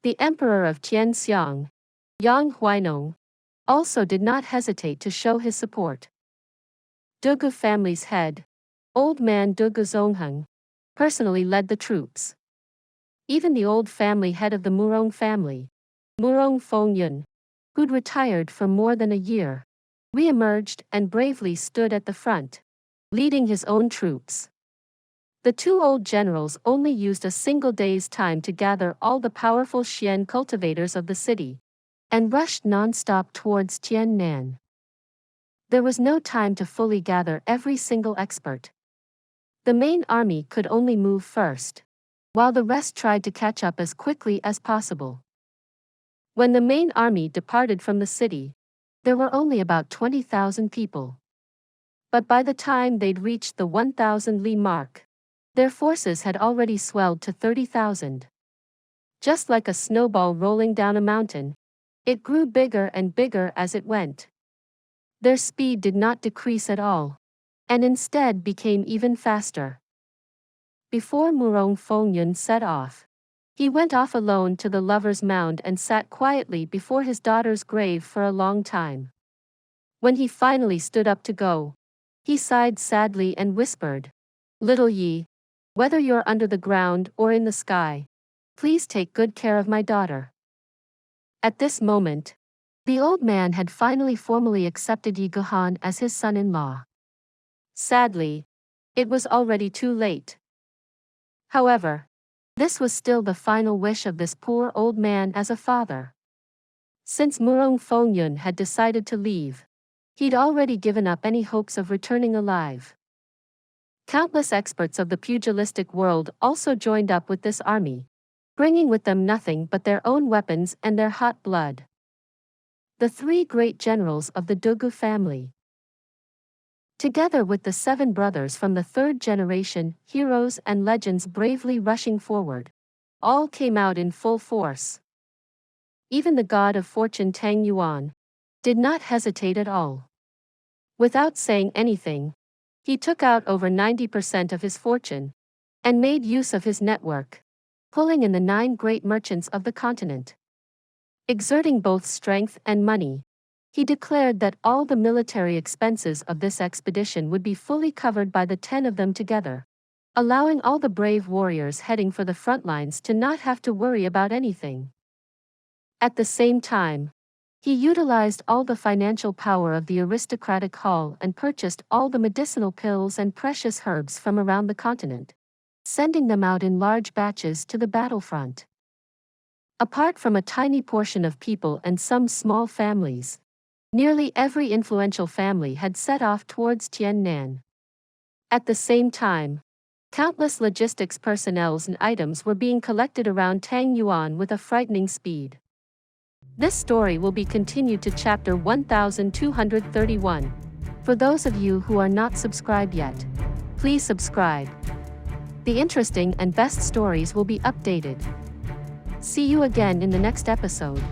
The Emperor of Tianxiang, Yang Huainong, also did not hesitate to show his support. Dugu family's head, old man Dugu Zongheng, personally led the troops. Even the old family head of the Murong family, Murong Fengyun, who'd retired for more than a year, re-emerged and bravely stood at the front, leading his own troops. The 2 old generals only used a single day's time to gather all the powerful Xian cultivators of the city, and rushed non-stop towards Tiannan. There was no time to fully gather every single expert. The main army could only move first, while the rest tried to catch up as quickly as possible. When the main army departed from the city, there were only about 20,000 people. But by the time they'd reached the 1,000 li mark, their forces had already swelled to 30,000. Just like a snowball rolling down a mountain, it grew bigger and bigger as it went. Their speed did not decrease at all. and instead became even faster. Before Murong Fengyun set off, he went off alone to the lover's mound and sat quietly before his daughter's grave for a long time. When he finally stood up to go, he sighed sadly and whispered, "Little Yi, whether you're under the ground or in the sky, please take good care of my daughter." At this moment, the old man had finally formally accepted Yi Guhan as his son-in-law. Sadly, it was already too late. However, this was still the final wish of this poor old man as a father. Since Murong Fengyun had decided to leave, he'd already given up any hopes of returning alive. Countless experts of the pugilistic world also joined up with this army, bringing with them nothing but their own weapons and their hot blood. The three great generals of the Dugu family, together with the 7 brothers from the 3rd generation, heroes and legends bravely rushing forward, all came out in full force. Even the god of fortune Tang Yuan did not hesitate at all. Without saying anything, he took out over 90% of his fortune and made use of his network, pulling in the 9 great merchants of the continent. Exerting both strength and money, he declared that all the military expenses of this expedition would be fully covered by the 10 of them together, allowing all the brave warriors heading for the front lines to not have to worry about anything. At the same time, he utilized all the financial power of the aristocratic hall and purchased all the medicinal pills and precious herbs from around the continent, sending them out in large batches to the battlefront. Apart from a tiny portion of people and some small families, nearly every influential family had set off towards Tian Can. At the same time, countless logistics personnel and items were being collected around Tang Yuan with a frightening speed. This story will be continued to chapter 1231. For those of you who are not subscribed yet, please subscribe. The interesting and best stories will be updated. See you again in the next episode.